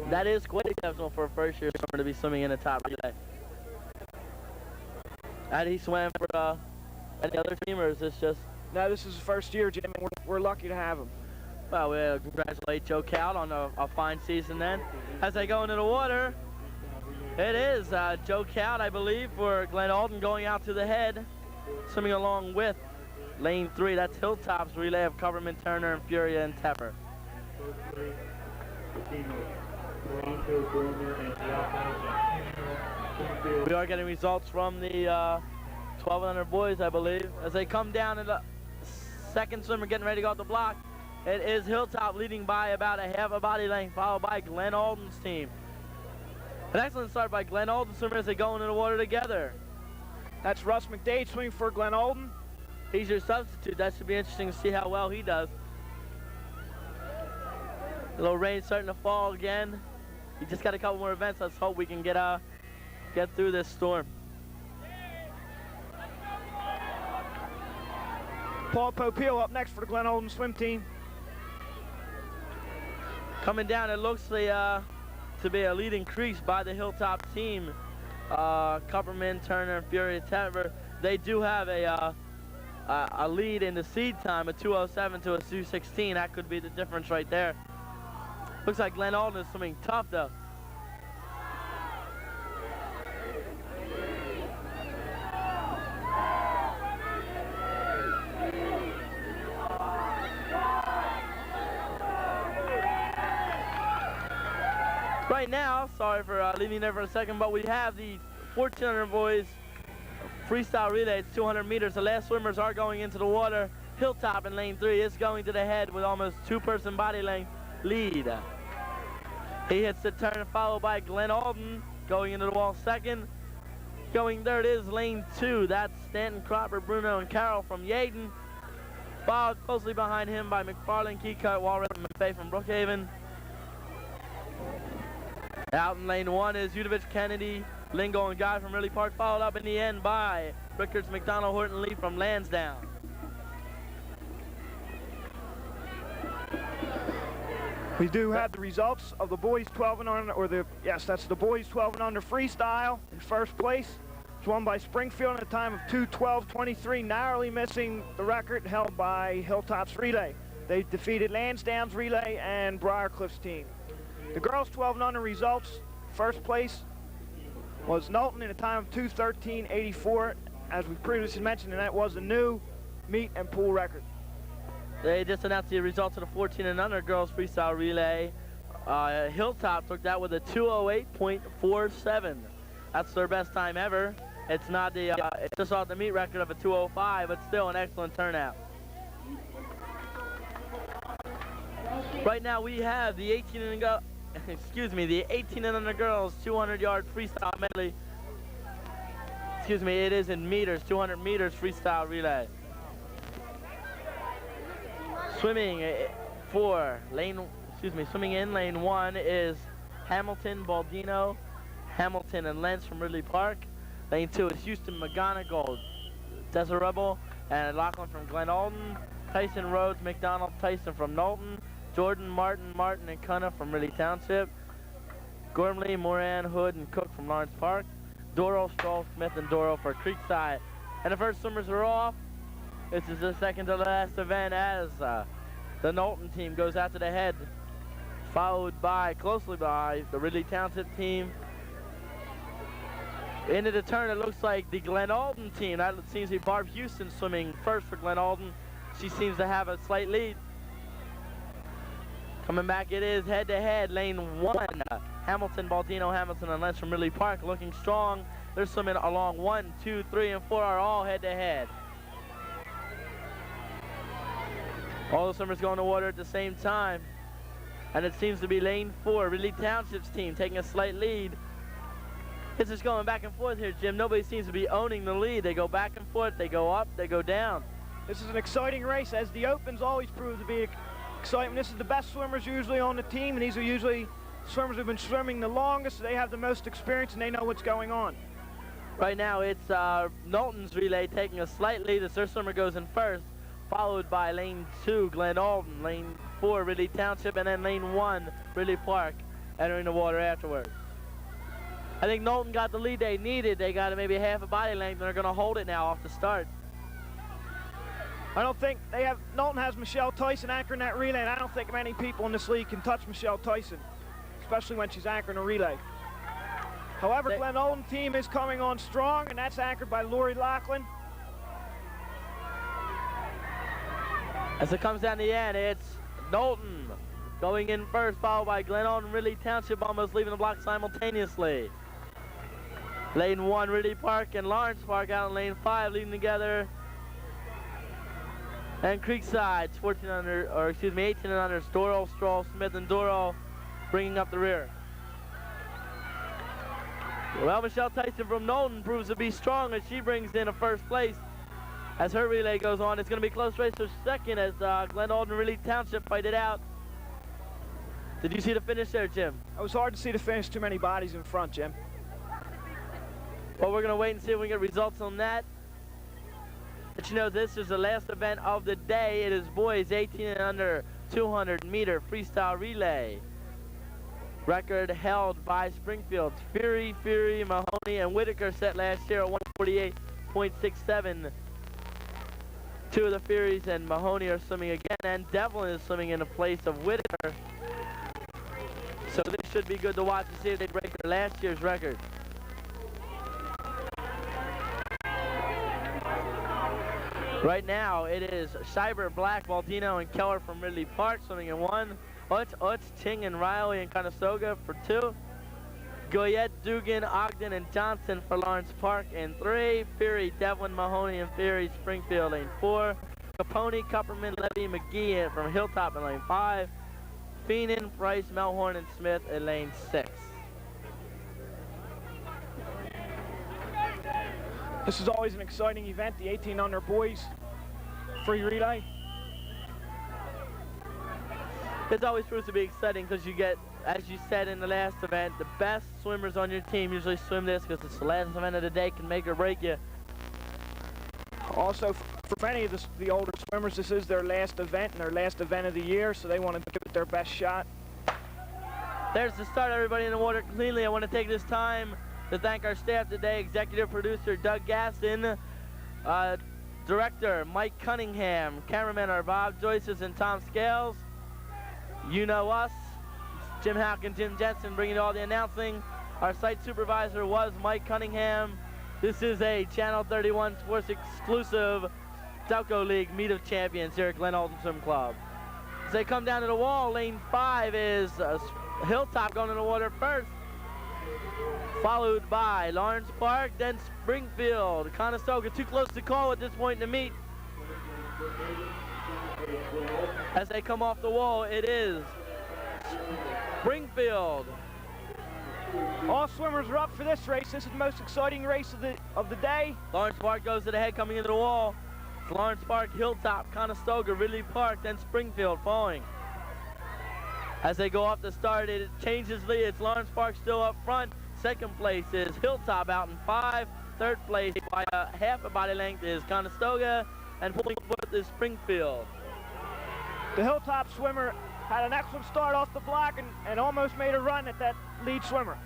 That is quite exceptional for a first-year swimmer to be swimming in the top relay. And he swam for any other team, or is this just... No, this is his first year, Jim, and we're lucky to have him. Well, we'll congratulate Joe Cal on a fine season then. As they go into the water, it is Joe Cal, I believe, for Glenolden going out to the head, swimming along with lane 3. That's Hilltop's relay of Coverman, Turner, and Furia, and Tepper. We are getting results from the 1200 boys, I believe. As they come down in the second swimmer getting ready to go off the block, it is Hilltop leading by about a half a body length, followed by Glenolden's team. An excellent start by Glenolden swimmers as they go into the water together. That's Russ McDade swimming for Glenolden. He's your substitute. That should be interesting to see how well he does. A little rain starting to fall again. We just got a couple more events. Let's hope we can get through this storm. Paul Popeil up next for the Glenolden swim team. Coming down, it looks to be a lead increase by the Hilltop team. Kupperman, Turner, and Fury, Tepper. They do have a lead in the seed time, a 2:07 to a 2:16. That could be the difference right there. Looks like Glenolden is swimming tough though. Right now, sorry for leaving there for a second, but we have the 1400 boys freestyle relay. It's 200 meters. The last swimmers are going into the water. Hilltop in lane 3 is going to the head with almost 2-person body length lead. He hits the turn, followed by Glenolden going into the wall second. Going third is lane 2. That's Stanton, Cropper, Bruno, and Carroll from Yaden. Followed closely behind him by McFarland, Keycut, Walrath, and Maffei from Brookhaven. Out in lane 1 is Udovich, Kennedy, Lingo, and Guy from Ridley Park, followed up in the end by Rickards, McDonald, Horton, Lee from Lansdowne. We do have the results of the boys 12 and under, that's the boys 12 and under freestyle. In first place, it's won by Springfield at a time of 2:12.23, narrowly missing the record held by Hilltop's relay. They defeated Lansdowne's relay and Briarcliff's team. The girls 12 and under results, first place was Knowlton in a time of 2:13.84, as we previously mentioned, and that was a new meet and pool record. They just announced the results of the 14 and under girls freestyle relay. Hilltop took that with a 2:08.47. That's their best time ever. It's not the, it's just off the meet record of a 2:05, but still an excellent turnout. Right now we have the 18 and the 18 and under girls 200-yard freestyle medley. Excuse me, it is in meters, 200 meters freestyle relay. Swimming in lane 1 is Hamilton, Baldino, Hamilton and Lentz from Ridley Park. Lane 2 is Houston, McGonigal, Desirable, and Lachlan from Glenolden. Tyson Rhodes, McDonald, Tyson from Knowlton. Jordan, Martin, and Cunna from Ridley Township. Gormley, Moran, Hood, and Cook from Lawrence Park. Doro, Stroll, Smith, and Doro for Creekside. And the first swimmers are off. This is the second to last event as the Knowlton team goes out to the head, followed closely by the Ridley Township team. Into the turn, it looks like the Glenolden team. That seems to be Barb Houston swimming first for Glenolden. She seems to have a slight lead. Coming back, it is head-to-head, lane 1. Hamilton, Baldino, Hamilton, and Lentz from Ridley Park looking strong. They're swimming along 1, 2, 3, and 4 are all head-to-head. All the swimmers go in the water at the same time. And it seems to be lane 4, Ridley Township's team taking a slight lead. It's just going back and forth here, Jim. Nobody seems to be owning the lead. They go back and forth, they go up, they go down. This is an exciting race, as the Opens always prove to be exciting. This is the best swimmers usually on the team, and these are usually swimmers who've been swimming the longest, so they have the most experience and they know what's going on. Right now it's Knowlton's relay taking a slight lead as their swimmer goes in first, followed by lane 2, Glenolden, lane 4, Ridley Township, and then lane 1, Ridley Park, entering the water afterwards. I think Knowlton got the lead they needed. They got maybe half a body length, and they're going to hold it now off the start. I don't think Knowlton has Michelle Tyson anchoring that relay, and I don't think many people in this league can touch Michelle Tyson, especially when she's anchoring a relay. However, Glenolden team is coming on strong, and that's anchored by Lori Lachlan. As it comes down to the end, it's Knowlton going in first, followed by Glenolden and Ridley Township almost leaving the block simultaneously. Lane 1, Ridley Park and Lawrence Park out in lane 5, leading together. And Creekside, 18 and under, Doro, Stroll, Smith, and Doro bringing up the rear. Well, Michelle Tyson from Knowlton proves to be strong as she brings in a first place. As her relay goes on, it's going to be a close race for second as Glenolden and Ridley Township fight it out. Did you see the finish there, Jim? It was hard to see the finish, too many bodies in front, Jim. Well, we're going to wait and see if we get results on that. But you know, this is the last event of the day. It is boys 18 and under 200-meter freestyle relay. Record held by Springfield's Fury, Mahoney, and Whitaker set last year at 148.67. Two of the Furies and Mahoney are swimming again, and Devlin is swimming in the place of Whitaker. So this should be good to watch and see if they break their last year's record. Right now, it is Scheiber, Black, Baldino, and Keller from Ridley Park swimming in 1. Utz, Ting, and Riley and Conestoga for 2. Goyette, Dugan, Ogden, and Johnson for Lawrence Park in 3. Fury, Devlin, Mahoney, and Fury, Springfield, lane 4. Capone, Kupperman, Levy, McGee from Hilltop in lane 5. Feenan, Price, Melhorn, and Smith in lane 6. This is always an exciting event, the 18 under boys free relay. This always proves to be exciting because you get, as you said in the last event, the best swimmers on your team usually swim this because it's the last event of the day, can make or break you. Also, for many of the older swimmers, this is their last event and their last event of the year, so they want to give it their best shot. There's the start, everybody in the water cleanly. I want to take this time to thank our staff today, executive producer Doug Gaston, director Mike Cunningham, cameramen are Bob Joyces and Tom Scales. You know us, it's Jim Houck and Jim Jensen bringing all the announcing. Our site supervisor was Mike Cunningham. This is a Channel 31 Sports exclusive Delco League Meet of Champions here at Glenolden Swim Club. As they come down to the wall, lane 5 is Hilltop going in the water first, followed by Lawrence Park, then Springfield. Conestoga too close to call at this point in the meet. As they come off the wall, it is Springfield. All swimmers are up for this race. This is the most exciting race of the day. Lawrence Park goes to the head coming into the wall. It's Lawrence Park, Hilltop, Conestoga, Ridley Park, then Springfield following. As they go off the start, it changes lead. It's Lawrence Park still up front. Second place is Hilltop out in 5. Third place by half a body length is Conestoga, and pulling fourth is Springfield. The Hilltop swimmer had an excellent start off the block and almost made a run at that lead swimmer.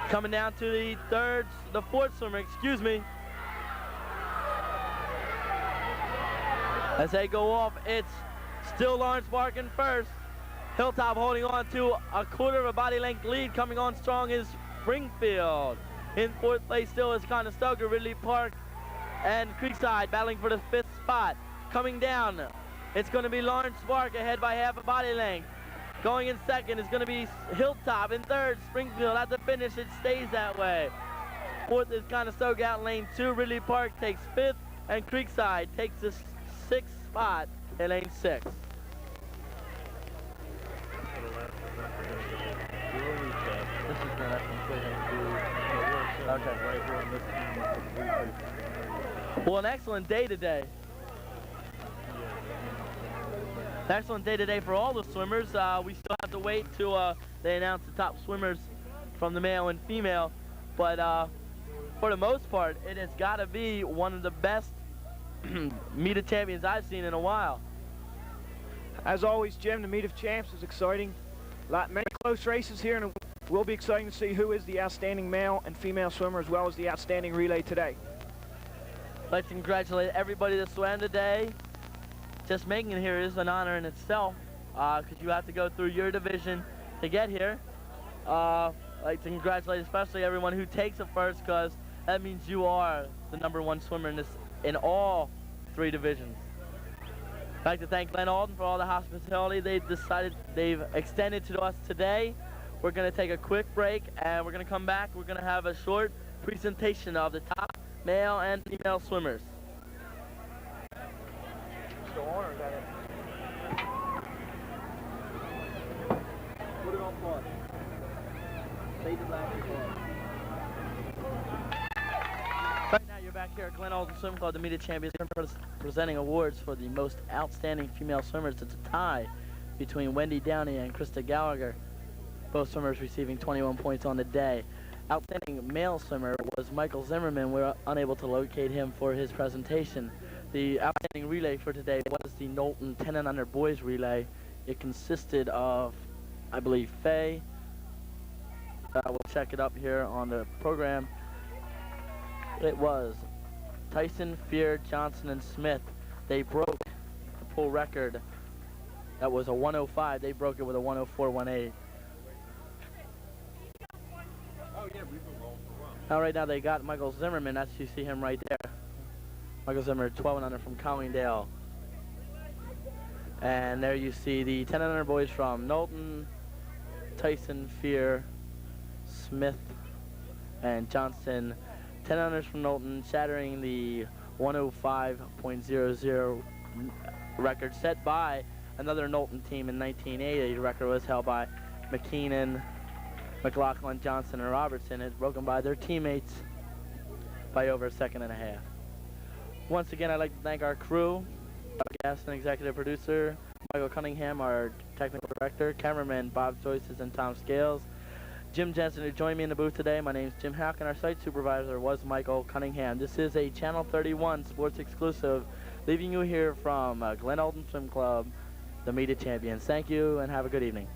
Coming down to the fourth swimmer, excuse me. As they go off, it's still Lawrence Park in first. Hilltop holding on to a quarter of a body length lead. Coming on strong is Springfield. In fourth place still is Conestoga, Ridley Park, and Creekside battling for the 5th spot. Coming down, it's going to be Lawrence Park ahead by half a body length. Going in second is going to be Hilltop. In third, Springfield. At the finish, it stays that way. Fourth is Conestoga out in lane 2. Ridley Park takes 5th, and Creekside takes the 6th spot in lane 6. Okay. Well, an excellent day today. An excellent day today for all the swimmers. We still have to wait till they announce the top swimmers from the male and female. But for the most part, it has got to be one of the best Meet of Champions I've seen in a while. As always, Jim, the Meet of Champs is exciting. Many close races here, and it will be exciting to see who is the outstanding male and female swimmer, as well as the outstanding relay today. I'd like to congratulate everybody that swam today. Just making it here is an honor in itself, because you have to go through your division to get here. I'd like to congratulate especially everyone who takes it first, because that means you are the #1 swimmer in all 3 divisions. I'd like to thank Glenolden for all the hospitality they've extended to us today. We're going to take a quick break, and we're going to come back. We're going to have a short presentation of the top male and female swimmers. Still on, or is that it? Put it on pause. Fade to black and pause. Right now, you're back here at Glenolden Swim Club, the Meet of Champions, presenting awards for the most outstanding female swimmers. It's a tie between Wendy Downey and Krista Gallagher. Both swimmers receiving 21 points on the day. Outstanding male swimmer was Michael Zimmerman. We were unable to locate him for his presentation. The outstanding relay for today was the Knowlton 10 and under boys relay. It consisted of, I believe, Faye. We'll check it up here on the program. It was Tyson, Fear, Johnson, and Smith. They broke the pool record. That was a 105. They broke it with a 104.18. Now, right now, they got Michael Zimmerman. That's, you see him right there. Michael Zimmerman, 12 and under from Collingdale. And there you see the 10 and under boys from Knowlton, Tyson, Fear, Smith, and Johnson. 10 unders from Knowlton, shattering the 105.00 record set by another Knowlton team in 1980. The record was held by McKeenan, McLaughlin, Johnson, and Robertson. It's broken by their teammates by over a second and a half. Once again, I'd like to thank our crew, Doug Gaston, executive producer, Michael Cunningham, our technical director, cameraman Bob Joyces and Tom Scales, Jim Jensen, who joined me in the booth today. My name's Jim Hack, and our site supervisor was Michael Cunningham. This is a Channel 31 sports exclusive, leaving you here from Glenolden Swim Club, the Meet of Champions. Thank you, and have a good evening.